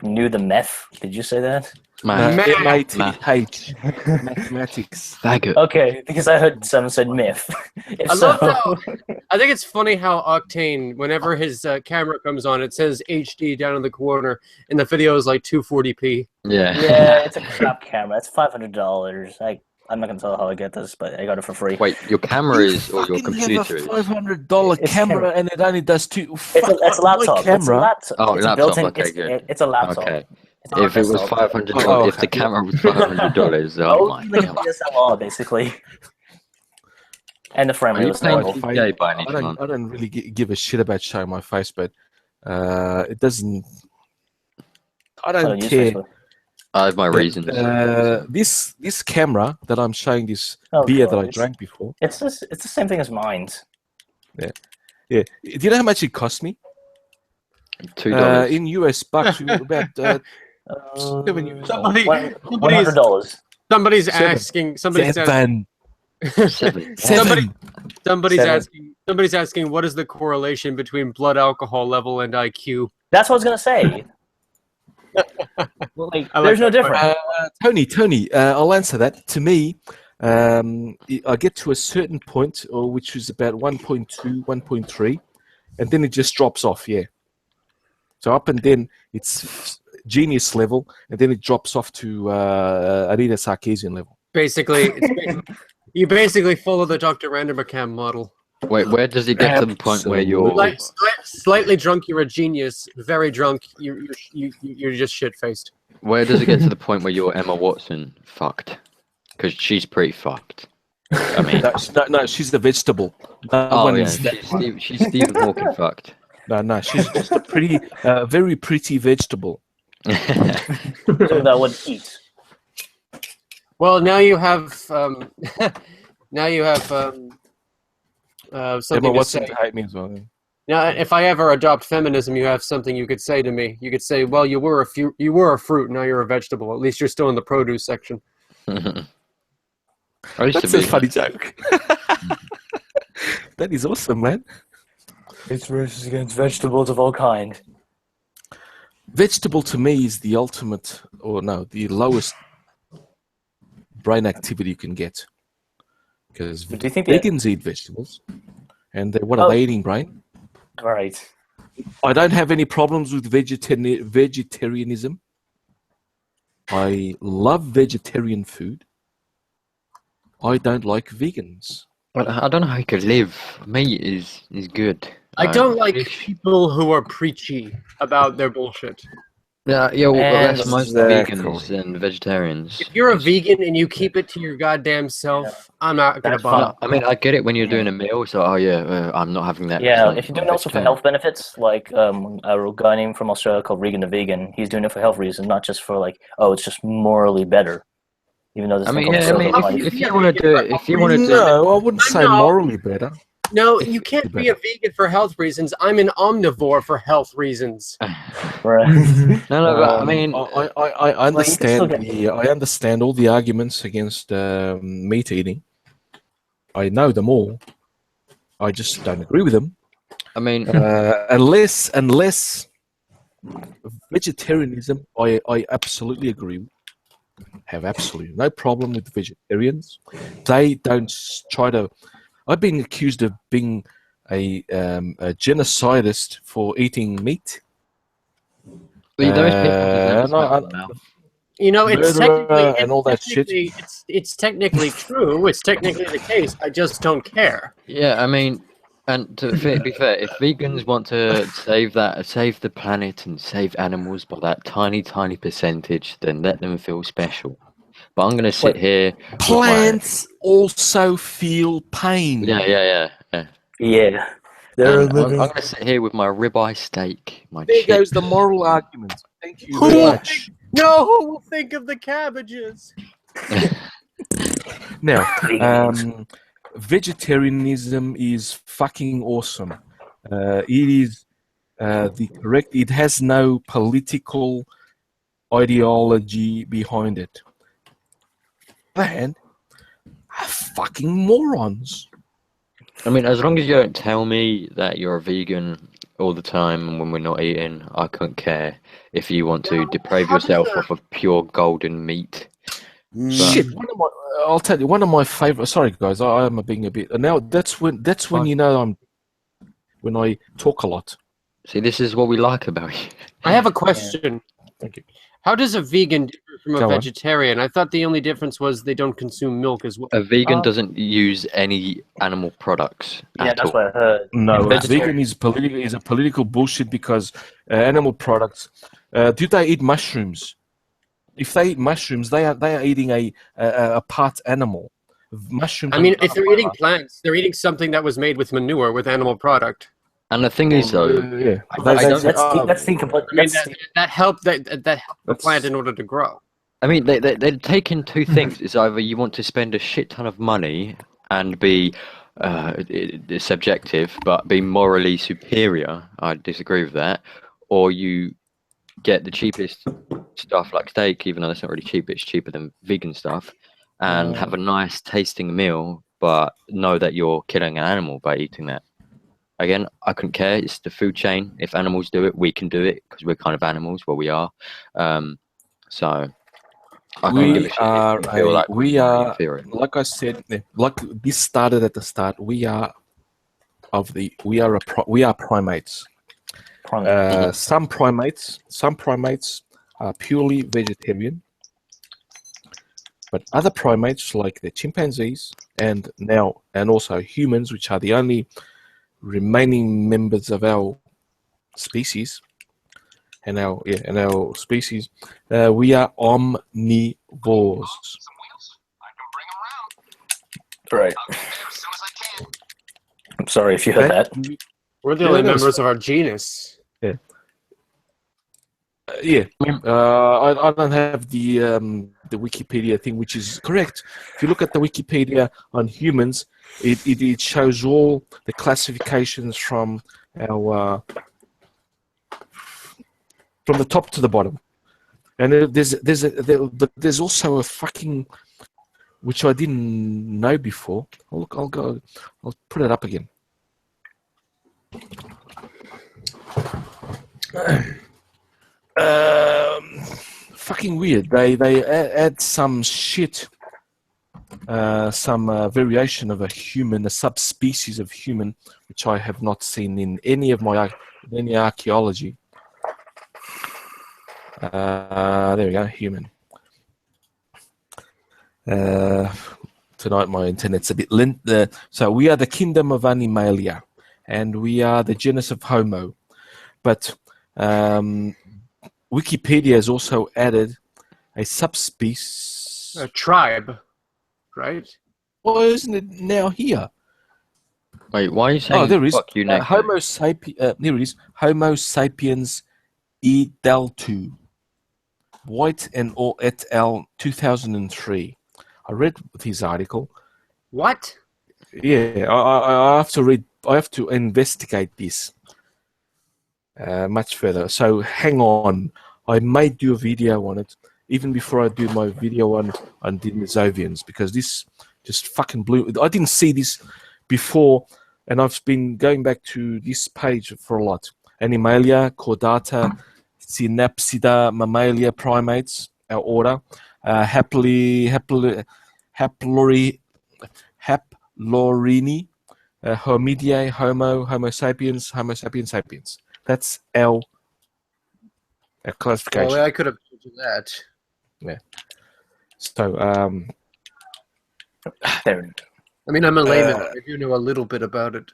Knew the meth? Did you say that? M-A-T-H. Mathematics. Faggot. Okay, because I heard someone said myth. I think it's funny how Octane, whenever his camera comes on, it says HD down in the corner, and the video is like 240p. Yeah. Yeah, it's a crap camera. It's $500. I'm not gonna tell how I get this, but I got it for free. Wait, your camera is or your computer is? $500 camera, and it only does two. It's a laptop. Camera. Oh, laptop. Okay, good. It's a laptop. Okay. If it was $500, if the camera was $500, oh my god. DSLR basically. And the frame rate was terrible. I don't really give a shit about showing my face, but it doesn't. I don't care. I have my reasons. This camera that I'm showing, this beer that I drank before. It's the same thing as mine. Yeah. Do you know how much it cost me? $2 in US bucks. About $100. Somebody's asking. Somebody's asking. What is the correlation between blood alcohol level and IQ? That's what I was gonna say. There's no difference. Tony, I'll answer that. To me, I get to a certain point, which is about 1.2, 1.3, and then it just drops off. Yeah. So up and then it's genius level, and then it drops off to Anita Sarkeesian level. Basically, you basically follow the Dr. Randermacam model. Wait, where does it get to the point where you're slightly drunk? You're a genius. Very drunk, you're just shit faced. Where does it get to the point where you're Emma Watson fucked? Because she's pretty fucked. I mean, no, she's the vegetable. She's Stephen Hawking fucked. No, she's just a pretty, very pretty vegetable. So that would eat. Well, now you have, something to say. Hate me as well. Now, if I ever adopt feminism, you have something you could say to me. You could say, "Well, you were a fruit, now you're a vegetable. At least you're still in the produce section." That's a funny joke. That is awesome, man. It's racist against vegetables of all kind. Vegetable to me is the ultimate, the lowest brain activity you can get. Because vegans eat vegetables, and what are they eating, brain? Right. I don't have any problems with vegetarianism. I love vegetarian food. I don't like vegans. But I don't know how you could live. Meat is good. I don't like people who are preachy about their bullshit. Well, that's most vegans and vegetarians. If you're a vegan and you keep it to your goddamn self, I'm not gonna bother. I mean, I get it when you're doing a meal, so I'm not having that. Yeah, if you're doing it also for health benefits, like a guy named from Australia called Regan the Vegan, he's doing it for health reasons, not just for it's just morally better. Even though this if you want to do it, no, I wouldn't say morally better. No, you can't be a vegan for health reasons. I'm an omnivore for health reasons. Right. No, but I mean, I understand. I understand all the arguments against meat eating. I know them all. I just don't agree with them. I mean, unless vegetarianism, I absolutely agree with. Have absolutely no problem with vegetarians. They don't try to. I've been accused of being a genocidist for eating meat. It's technically and all that shit. It's technically true. It's technically the case. I just don't care. Yeah, I mean, And to be fair, if vegans want to save the planet and save animals by that tiny, tiny percentage, then let them feel special. But I'm going to sit here with my Plants also feel pain. yeah. Yeah. And I'm going to sit here with my ribeye steak, my There chips. goes the moral argument. Thank you very much. No, who will think of the cabbages? Now, vegetarianism is fucking awesome. It is the correct. It has no political ideology behind it. Man, fucking morons. I mean, as long as you don't tell me that you're a vegan all the time when we're not eating, I couldn't care. If you want to deprave yourself off of pure golden meat. Shit, I'll tell you, one of my favorite. Sorry, guys, I am being a bit. Now that's when you know when I talk a lot. See, this is what we like about you. I have a question. Thank you. How does a vegan differ from a Go on. vegetarian? I thought the only difference was they don't consume milk as well. A vegan doesn't use any animal products. Yeah, at that's all. what I heard. No, Vegetarian. vegan is a political bullshit because animal products. Do they eat mushrooms? If they eat mushrooms, they are eating a part animal. Mushrooms. I mean, if they're eating plants, they're eating something that was made with manure, with animal product. And the thing is, though, yeah, That's the complete. I mean, that helped the plant in order to grow. I mean, they're taking two things. It's either you want to spend a shit ton of money and be subjective, but be morally superior. I disagree with that. Or you get the cheapest stuff like steak, even though it's not really cheap, it's cheaper than vegan stuff, and have a nice tasting meal, but know that you're killing an animal by eating that. Again, I couldn't care. It's the food chain. If animals do it, we can do it because we're kind of animals. Well, we are. So I couldn't give a shit if you feel like we are inferior. like I said, like this started at the start. We are primates. Some primates are purely vegetarian, but other primates like the chimpanzees and also humans, which are the only remaining members of our species, and our species, we are omnivores. Right. I'm sorry if you heard that. We're the only members of our genus. Yeah. I don't have the Wikipedia thing, which is correct. If you look at the Wikipedia on humans, it shows all the classifications from our from the top to the bottom, and there's also a fucking, which I didn't know before. I'll put it up again. Fucking weird. They add some shit, some variation of a human, a subspecies of human, which I have not seen in any of any archaeology. There we go, human. Tonight my internet's a bit lint. So we are the kingdom of Animalia, and we are the genus of Homo. But Wikipedia has also added a subspecies. A tribe, right? Well, isn't it now here? Wait, why are you saying? Oh, there is. Fuck you next? Homo sapiens. Here it is. Homo sapiens e deltu. White and et al. 2003. I read his article. What? Yeah, I have to read. I have to investigate this much further. So hang on. I may do a video on it even before I do my video on Denisovians, because this just fucking blew. I didn't see this before, and I've been going back to this page for a lot. Animalia, Chordata, Synapsida, Mammalia, primates, our order. Haplorini, Homidae, Homo sapiens, Homo sapiens sapiens. That's our classification. Well, I could have told you that. Yeah. So, There. I mean, I'm a layman. I do know a little bit about it.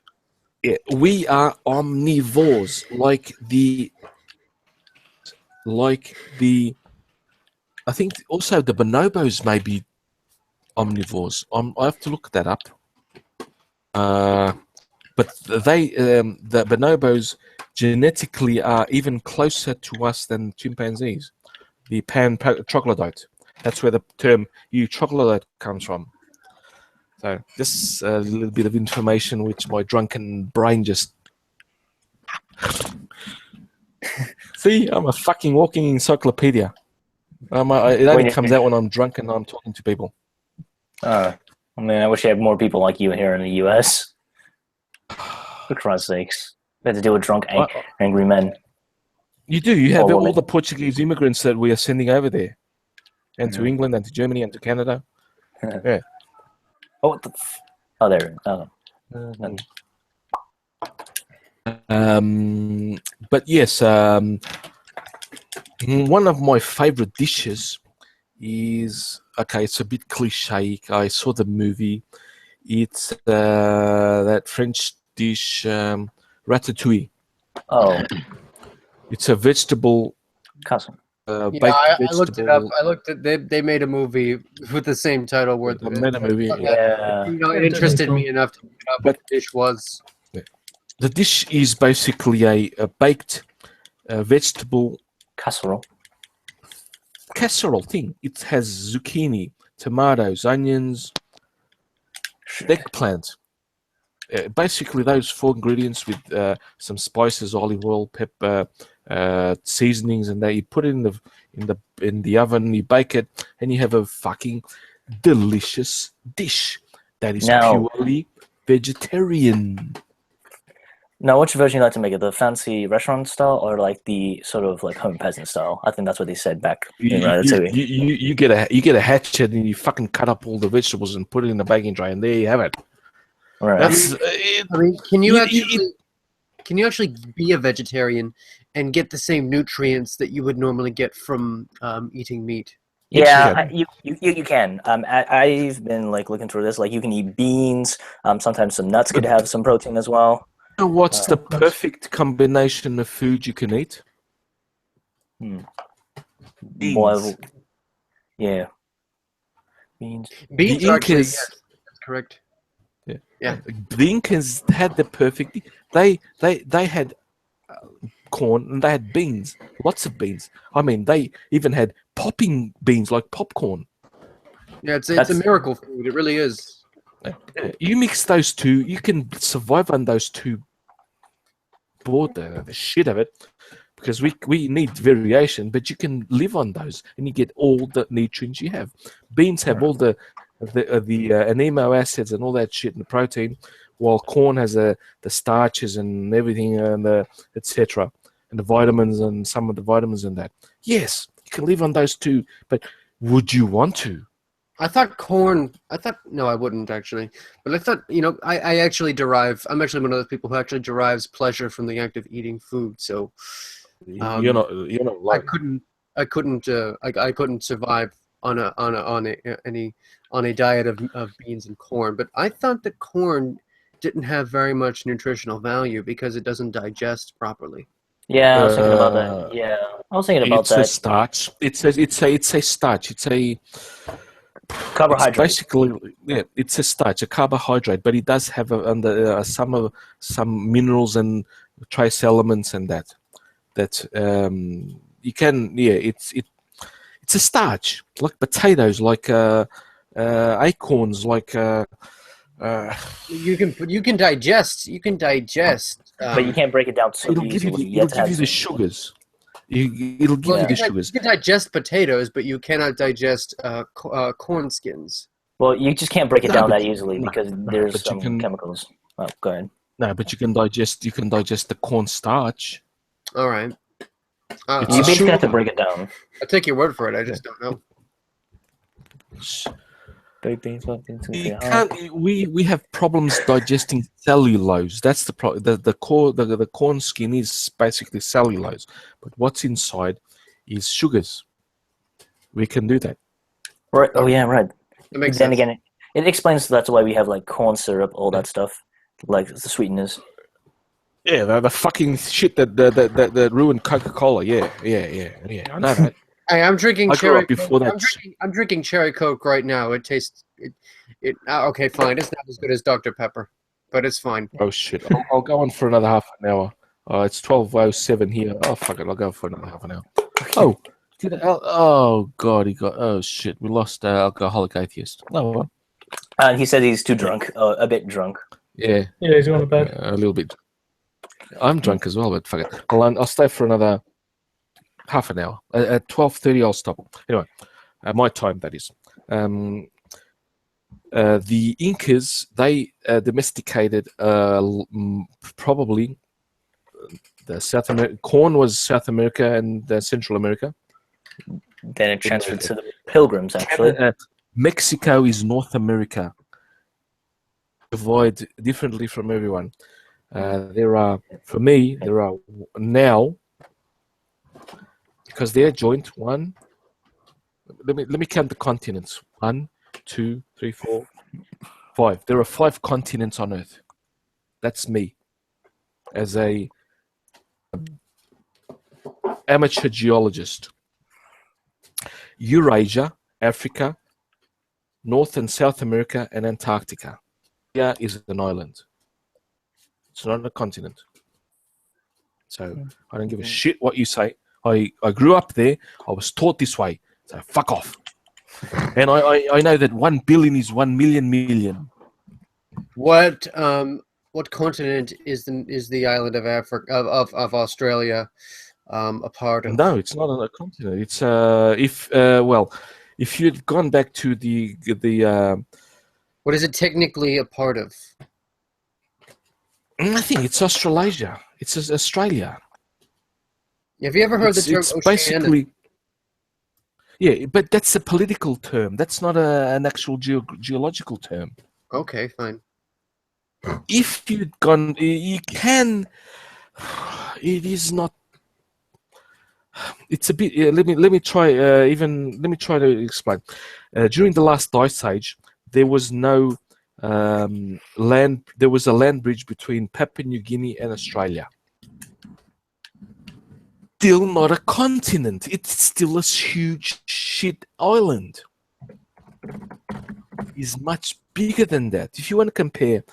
Yeah, we are omnivores, I think also the bonobos may be omnivores. I have to look that up. But the bonobos genetically are even closer to us than chimpanzees. The troglodyte. That's where the term troglodyte comes from. So just a little bit of information which my drunken brain just... See, I'm a fucking walking encyclopedia. It only comes out when I'm drunk and I'm talking to people. I mean, I wish you had more people like you here in the U.S. For Christ's sakes. We had to deal with drunk, angry men. You do. You have all the Portuguese immigrants that we are sending over there. And to England and to Germany and to Canada. Yeah. Oh, what the there. But yes, one of my favorite dishes is... Okay, it's a bit cliche. I saw the movie. It's that French dish, ratatouille. Oh. It's a vegetable... I looked it up. They made a movie with the same title. Where they made a movie. Yeah. It interested me enough to look up what the dish was. The dish is basically a baked vegetable casserole thing. It has zucchini, tomatoes, onions, eggplant. Basically, those 4 ingredients with some spices, olive oil, pepper, seasonings, and that you put it in the oven, you bake it, and you have a fucking delicious dish that is purely vegetarian. Now, which version you like to make it? The fancy restaurant style or like the sort of like home peasant style? I think that's what they said back in Ratatouille. You get a hatchet and you fucking cut up all the vegetables and put it in the baking tray, and there you have it. Right. I mean, can you actually be a vegetarian and get the same nutrients that you would normally get from eating meat? Yeah, you can. I've been like looking through this. Like you can eat beans. Sometimes some nuts could have some protein as well. You know what's the perfect combination of food you can eat? Beans. Yeah. Beans. Beans are actually, yes, that's correct. Yeah. The Incans had the perfect... They had corn and they had beans. Lots of beans. I mean, they even had popping beans like popcorn. Yeah, it's a miracle food. It really is. You mix those two, you can survive on those two. Bored the shit of it, because we need variation, but you can live on those and you get all the nutrients you have. Beans have all the amino acids and all that shit and the protein, while corn has the starches and everything and the etc. and the vitamins and some of the vitamins in that. Yes, you can live on those two, but would you want to? No, I wouldn't actually. But I thought, I actually I'm actually one of those people who actually derives pleasure from the act of eating food. So, you're not like... I couldn't survive on a diet of beans and corn. But I thought that corn didn't have very much nutritional value because it doesn't digest properly. Yeah, I was thinking about that. Yeah, I was thinking about that. It's a starch. It's a starch. It's a carbohydrate. Basically, yeah, it's a starch, a carbohydrate, but it does have some minerals and trace elements and that you can. Yeah, it's a starch like potatoes, like acorns, like. You can digest. But you can't break it down so it'll easily. It'll give you the sugars. It'll give you the sugars. You can digest potatoes, but you cannot digest corn skins. Well, you just can't break it down that easily because there's some chemicals. Oh, go ahead. No, but you can digest the corn starch. All right. You basically have to break it down. I'll take your word for it. I just don't know. You can't, we have problems digesting cellulose. That's the problem. The corn skin is basically cellulose, but what's inside is sugars. We can do that. Right. Oh yeah, right. That makes then sense. again, it explains that's why we have like corn syrup, all that stuff, like the sweeteners. Yeah, the fucking shit that ruined Coca-Cola. Yeah. I know that. Hey, I'm drinking I grew cherry up before Coke. that. I'm drinking cherry Coke right now. It tastes okay, fine. It's not as good as Dr. Pepper, but it's fine. Oh shit! I'll go on for another half an hour. It's 12:07 here. Oh fuck it! I'll go for another half an hour. Oh, oh god, he got. Oh shit! We lost alcoholic atheist. Oh well. He said he's too drunk, a bit drunk. Yeah. Yeah, he's going to bed. A little bit. I'm drunk as well, but fuck it. I'll stay for another half an hour. At 12:30, I'll stop. Anyway, my time that is. The Incas, they domesticated probably the South America. Corn was South America and Central America. Then it transferred to the Pilgrims, actually. Mexico is North America. Divide differently from everyone. There are now, because they're joint. One. Let me count the continents. 1, 2, 3, 4, 5. There are 5 continents on Earth. That's me, as a amateur geologist. Eurasia, Africa, North and South America, and Antarctica. Here is an island. It's not a continent. So I don't give a shit what you say. I grew up there. I was taught this way. So fuck off. And I know that 1 billion is 1 million million. What continent is the island of Africa of Australia a part of? No, it's not on a continent. It's if you'd gone back to the what is it technically a part of? I think it's Australasia. It's Australia. Have you ever heard the term It's Oceania? basically, yeah, but that's a political term. That's not an actual geological term. Okay, fine. If you'd gone, you can. It is not. It's a bit. Let me try. Let me try to explain. During the last ice age, there was no land. There was a land bridge between Papua New Guinea and Australia. Still not a continent. It's still a huge shit island. It's much bigger than that. If you want to compare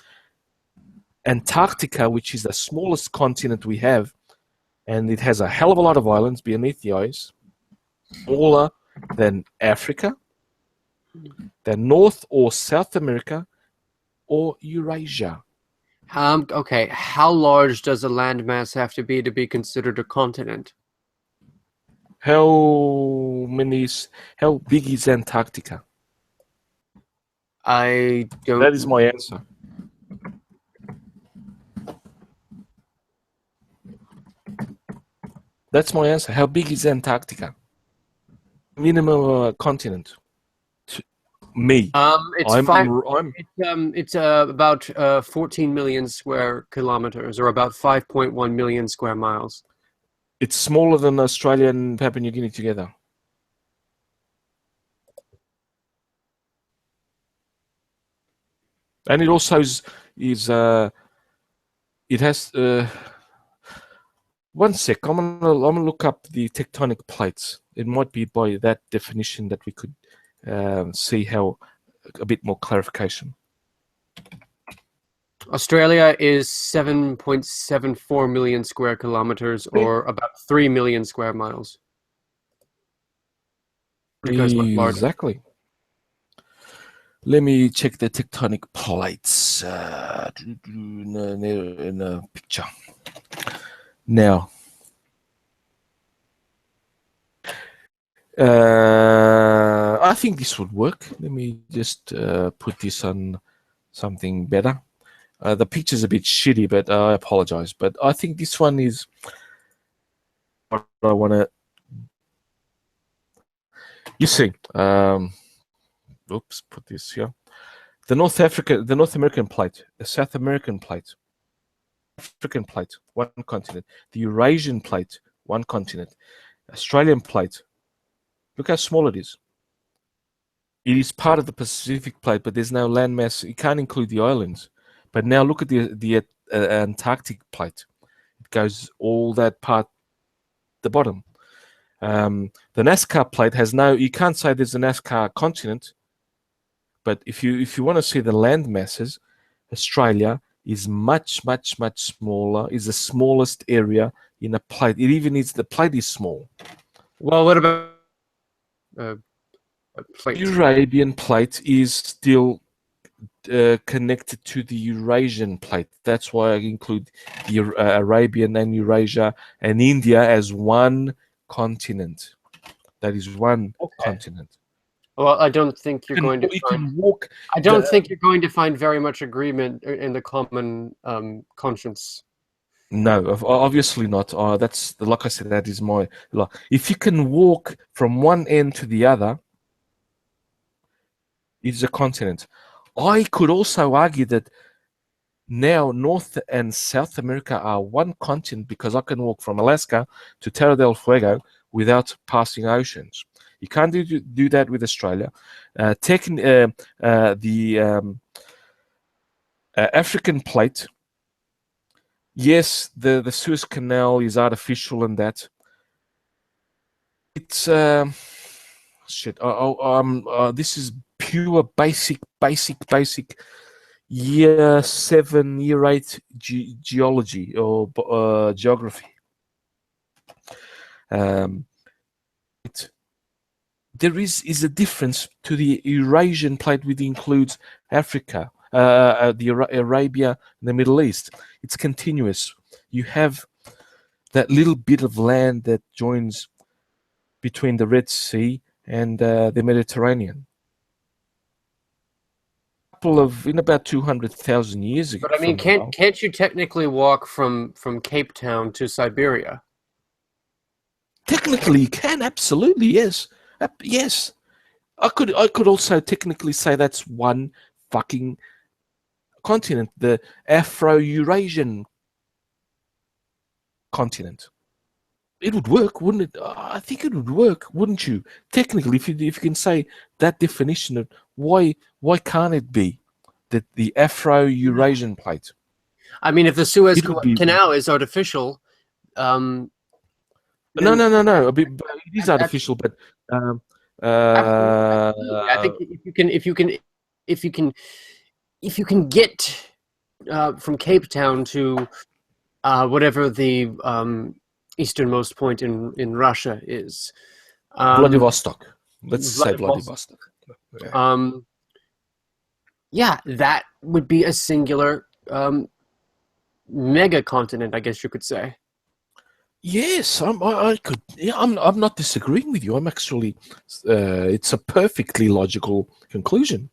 Antarctica, which is the smallest continent we have, and it has a hell of a lot of islands beneath the ice, smaller than Africa, than North or South America, or Eurasia. Okay, how large does a landmass have to be considered a continent? How big is Antarctica? I don't. That is my answer. That's my answer. How big is Antarctica? Minimum continent. Me. It's about 14 million square kilometers, or about 5.1 million square miles. It's smaller than Australia and Papua New Guinea together. And it also is it has one sec. I'm gonna look up the tectonic plates. It might be by that definition that we could see how a bit more clarification. Australia is 7.74 million square kilometers, or about 3 million square miles. Exactly. Let me check the tectonic plates in a picture. Now, I think this would work. Let me just put this on something better. The picture's a bit shitty, but I apologize. But I think this one is what I want to. You see, oops, put this here. The North American plate, the South American plate, African plate, one continent. The Eurasian plate, one continent. Australian plate. Look how small it is. It is part of the Pacific plate, but there's no landmass. You can't include the islands. But now look at the Antarctic plate. goes all that part, the bottom. The Nazca plate has no. You can't say there's a Nazca continent, but if you want to see the land masses, Australia is much smaller. Is the smallest area in a plate. It even is the plate is small. Well, what about a plate? Eurasian plate is still connected to the Eurasian plate. That's why I include the Arabian and Eurasia and India as one continent. That is one continent. Well, I don't think you're going to find. I don't think you're going to find very much agreement in the common conscience. No, obviously not. That's like I said. That is my. If you can walk from one end to the other, it's a continent. I could also argue that now North and South America are one continent because I can walk from Alaska to Terra del Fuego without passing oceans. You can't do that with Australia. The African plate, yes, the Suez Canal is artificial and that. It's shit. This is pure basic year 7, year 8 geology or geography. There is a difference to the Eurasian plate, which includes Africa, the Arabia, and the Middle East. It's continuous. You have that little bit of land that joins between the Red Sea and the Mediterranean. In about 200,000 years ago. But I mean, can't you technically walk from Cape Town to Siberia? Technically, you can. Absolutely, yes. Yes, I could also technically say that's one fucking continent, the Afro-Eurasian continent. It would work, wouldn't it? I think it would work, wouldn't you? Technically, if you can say that definition of why can't it be that the Afro-Eurasian plate? I mean, if the Suez Canal is artificial. No. It is artificial, but I think if you can get from Cape Town to whatever the easternmost point in Russia is, Vladivostok. Let's say Vladivostok. Yeah, that would be a singular mega continent, I guess you could say. Yes, I'm not disagreeing with you. I'm actually, it's a perfectly logical conclusion.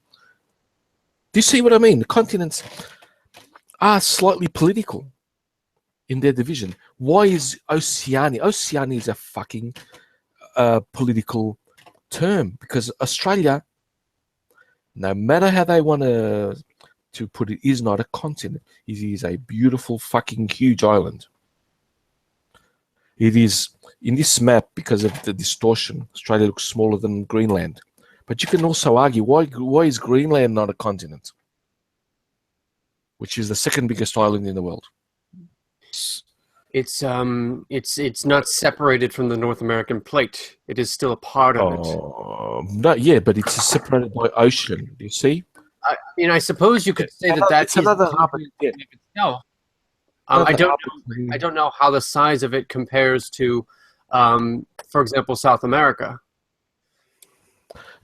Do you see what I mean? The continents are slightly political in their division. Why is Oceania? Oceania is a fucking political term because Australia, no matter how they want to put it, is not a continent. It is a beautiful fucking huge island. It is, in this map, because of the distortion, Australia looks smaller than Greenland. But you can also argue, why is Greenland not a continent? Which is the second biggest island in the world. It's not separated from the North American plate. It is still a part of it. Not yet, but it's separated by ocean. Do you see? I mean, I suppose you could say that's another. No. I don't know how the size of it compares to, for example, South America.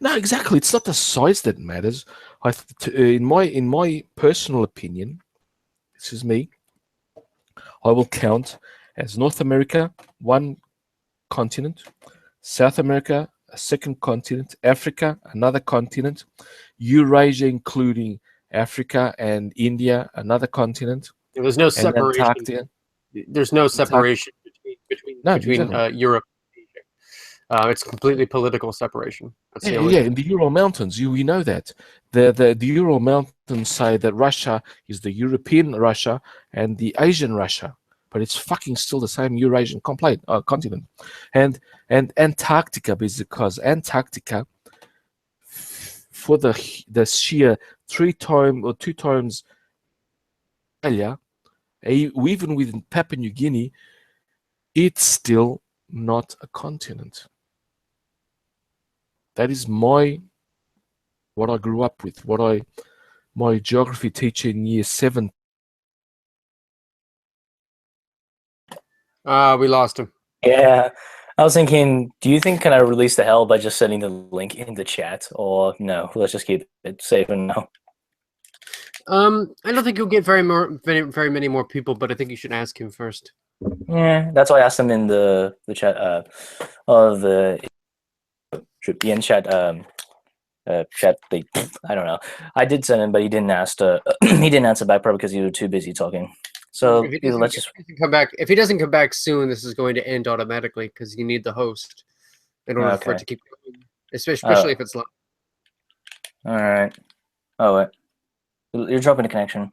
No, exactly. It's not the size that matters. In my personal opinion, this is me. I will count as North America one continent, South America a second continent, Africa another continent, Eurasia including Africa and India another continent. There's no separation. There's no separation between Europe and Asia. It's completely political separation. That's in the Ural Mountains, we know that. The Ural Mountains say that Russia is the European Russia and the Asian Russia, but it's fucking still the same Eurasian continent. And Antarctica, because Antarctica, for the sheer 3 times or 2 times Australia, Even with Papua New Guinea, it's still not a continent. That is what I grew up with, my geography teacher in year 7. We lost him. Yeah. I was thinking, do you think can I release the hell by just sending the link in the chat, or no? Let's just keep it safe and no. I don't think you'll get very many more people, but I think you should ask him first. Yeah, that's why I asked him in the chat of the in chat chat. I don't know. I did send him, but he didn't ask. He didn't answer back probably because he was too busy talking. So let's just come back. If he doesn't come back soon, this is going to end automatically because you need the host in order for it to keep going, especially if it's live. All right. Oh wait, you're dropping the connection.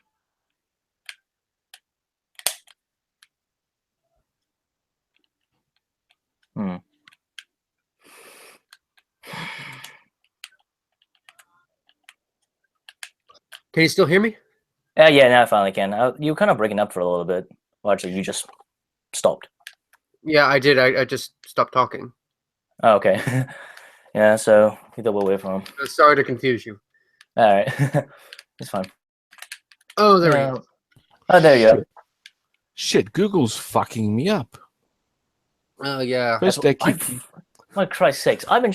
Can you still hear me? Yeah, now I finally can. You were kind of breaking up for a little bit. Well, actually, you just stopped. Yeah, I did. I just stopped talking. Oh, okay. Yeah, so you thought we'll wait for him. Sorry to confuse you. All right. It's fine. Oh, there we go. Oh, there you go. Shit, Google's fucking me up. Oh, yeah. First they keep... For Christ's sakes, I'm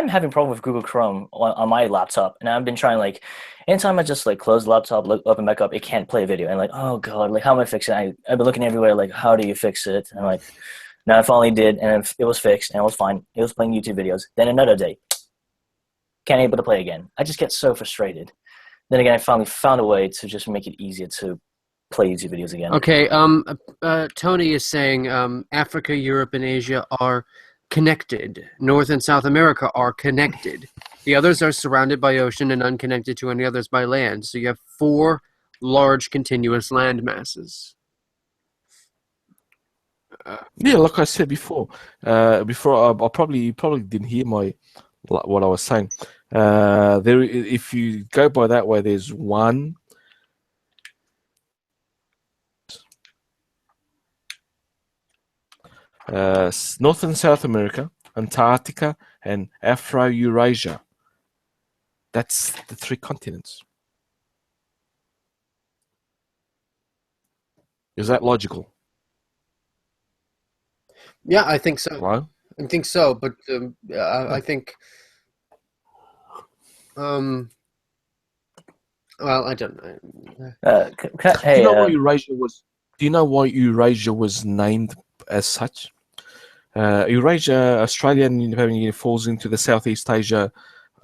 having problem with Google Chrome on my laptop, and I've been trying anytime I just close the laptop, open back up, it can't play a video, and oh god, how am I fixing it? I've been looking everywhere, how do you fix it? And now I finally did, and it was fixed, and it was fine. It was playing YouTube videos. Then another day, can't able to play again. I just get so frustrated. Then again, I finally found a way to just make it easier to play YouTube videos again. Okay, Tony is saying Africa, Europe, and Asia are connected. North and South America are connected. The others are surrounded by ocean and unconnected to any others by land. So you have 4 large continuous land masses. Yeah, like I said before, I probably didn't hear what I was saying. If you go by that way, there's one. North and South America, Antarctica, and Afro-Eurasia. That's the 3 continents. Is that logical? Yeah, I think so. Right? I think so, but I think... well, I don't know. Hey, do you know why Eurasia was? Do you know why Eurasia was named as such? Eurasia, Australia, and New Guinea falls into the Southeast Asia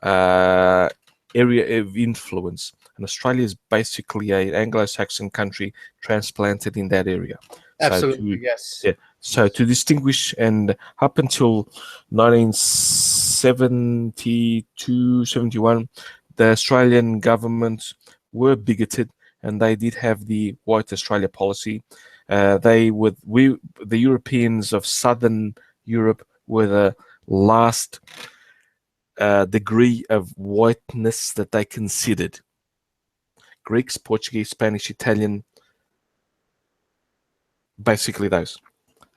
area of influence, and Australia is basically an Anglo-Saxon country transplanted in that area. Absolutely, yes. Yeah. So to distinguish, and up until 1972, 71, the Australian government were bigoted, and they did have the White Australia policy. The Europeans of Southern Europe were the last degree of whiteness that they considered. Greeks, Portuguese, Spanish, Italian, basically those.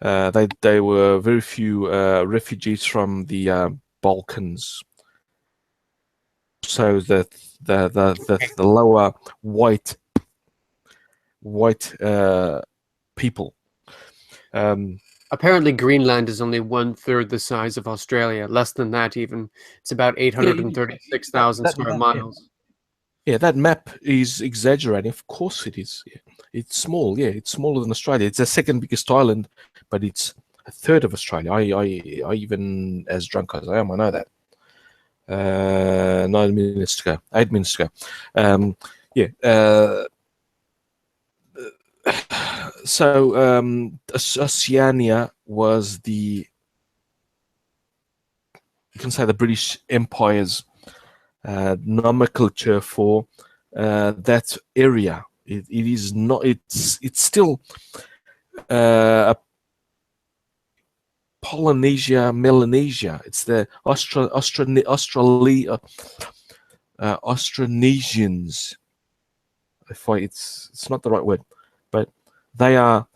They were very few refugees from the Balkans. So the lower white people. Apparently, Greenland is only 1/3 the size of Australia. Less than that, even. It's about 836,000 square miles. Yeah, that map is exaggerating. Of course it is. Yeah. It's small. Yeah, it's smaller than Australia. It's the 2nd biggest island, but it's 1/3 of Australia. I even, as drunk as I am, I know that. 9 minutes ago, 8 minutes ago. So Oceania was you can say the British Empire's nomenclature for that area. It is not. It's still Polynesia, Melanesia. It's the Austronesians. It's not the right word, but They are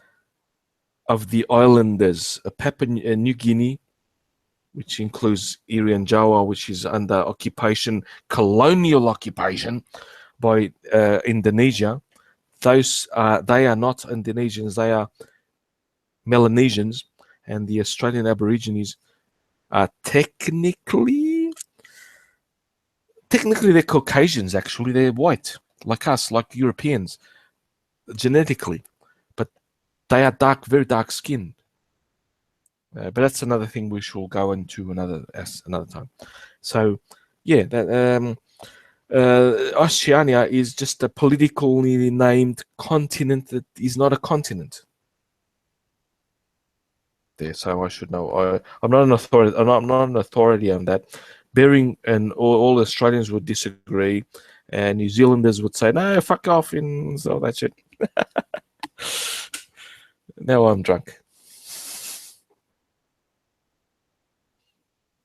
of the islanders, Papua New Guinea, which includes Irian Jaya, which is under occupation, colonial occupation by Indonesia. They are not Indonesians, they are Melanesians, and the Australian Aborigines are technically they're Caucasians. Actually, they're white, like us, like Europeans, genetically, but they are very dark skinned. But that's another thing we shall go into another time. So, yeah, that Oceania is just a politically named continent that is not a continent. There, so I should know. I'm not an authority. I'm not an authority on that. Bering and all Australians would disagree, and New Zealanders would say, "No, fuck off," and all that shit. Now I'm drunk.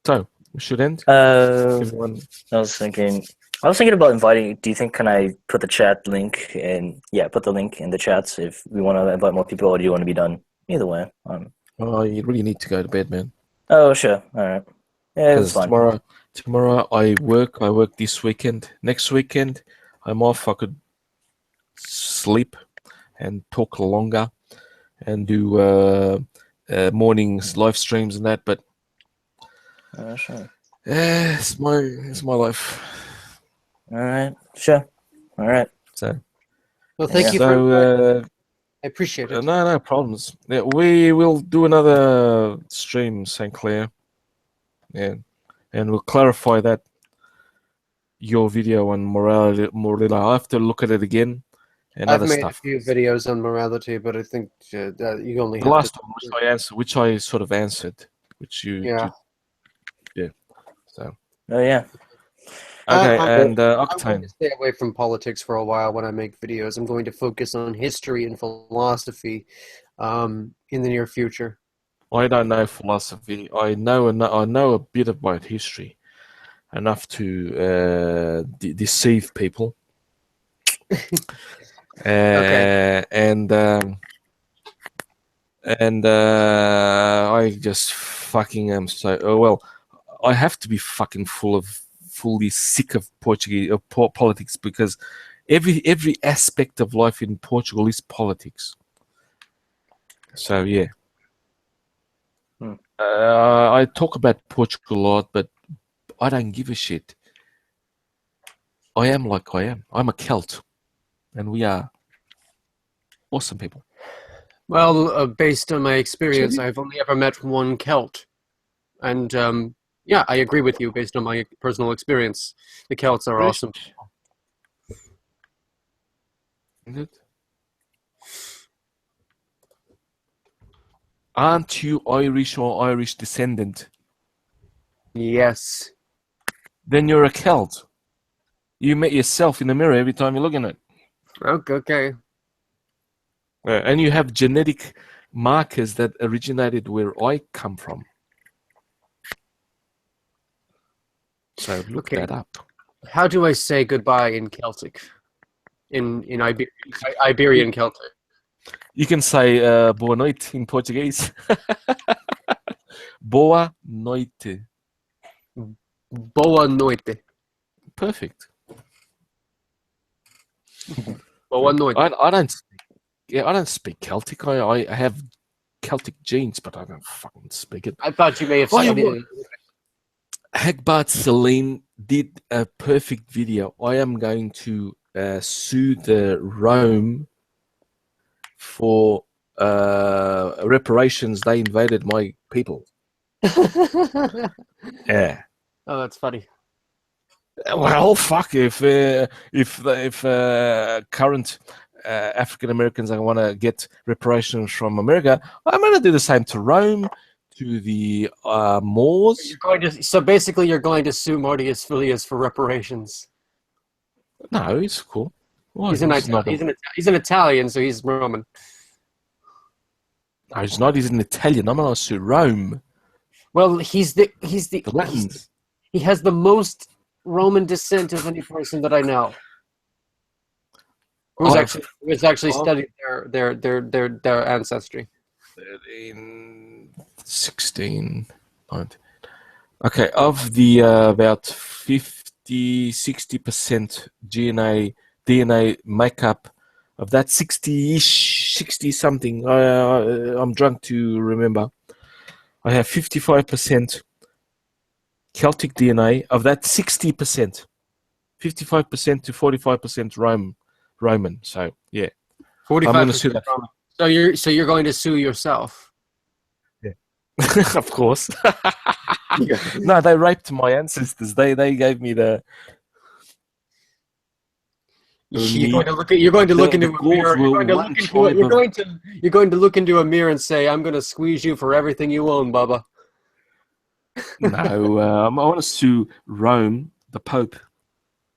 So we should end. Everyone. I was thinking about inviting. Do you think can I put the chat link in? Yeah, put the link in the chats if we want to invite more people, or do you want to be done? Either way. Oh, you really need to go to bed, man. Oh, sure. All right. Yeah, it's fine. Tomorrow I work. I work this weekend. Next weekend I'm off. I could sleep and talk longer and do mornings live streams and that. But sure. it's my life. All right. Sure. All right. So. Well, thank you. I appreciate it. No problems. Yeah, we will do another stream, St. Clair. Yeah, and we'll clarify that your video on morality. I have to look at it again. And I've other made stuff. a few videos on morality, but I think that you only the have last to... one which I sort of answered, which you yeah. So. Oh yeah. Okay, and I'm Octane. going to stay away from politics for a while when I make videos. I'm going to focus on history and philosophy in the near future. I don't know philosophy. I know a bit about history, enough to deceive people. Okay. And I just fucking am so well. I have to be fucking fully sick of Portuguese politics, because every aspect of life in Portugal is politics. So yeah, I talk about Portugal a lot, but I don't give a shit. I am like I am. I'm a Celt, and we are awesome people. Well, based on my experience, I've only ever met one Celt, and yeah, I agree with you based on my personal experience. The Celts are awesome. Aren't you Irish or Irish descendant? Yes. Then you're a Celt. You met yourself in the mirror every time you look in it. Okay. And you have genetic markers that originated where I come from. So look that up. How do I say goodbye in Celtic? In Iberian Celtic? You can say boa noite in Portuguese. Boa noite. Boa noite. Perfect. Boa noite. I don't speak Celtic. I have Celtic genes, but I don't fucking speak it. I thought you may have studied it. Hagbart Celine did a perfect video. I am going to sue the Rome for reparations. They invaded my people. Yeah. Oh, that's funny. Well, fuck, if current African Americans want to get reparations from America, I'm going to do the same to Rome, to the Moors. So basically, you're going to sue Martius Filius for reparations. No, he's cool. Well, he's an Italian, so he's Roman. No, he's not. He's an Italian. I'm going to sue Rome. Well, he's the Latins. He has the most Roman descent of any person that I know. who's actually studied their ancestry. In 16, 19. Okay, of the about 50-60% DNA makeup of that 60-ish, 60 something. I'm drunk to remember. I have 55% Celtic DNA. Of that 60%, 55% to 45% Roman. So yeah, 45%. I'm going to sue that. So you're going to sue yourself. Yeah, of course. No, they raped my ancestors. They gave me the. You're going to look into a mirror. You're going to look into a mirror and say, "I'm going to squeeze you for everything you own, Bubba." No, I want to sue Rome, the Pope,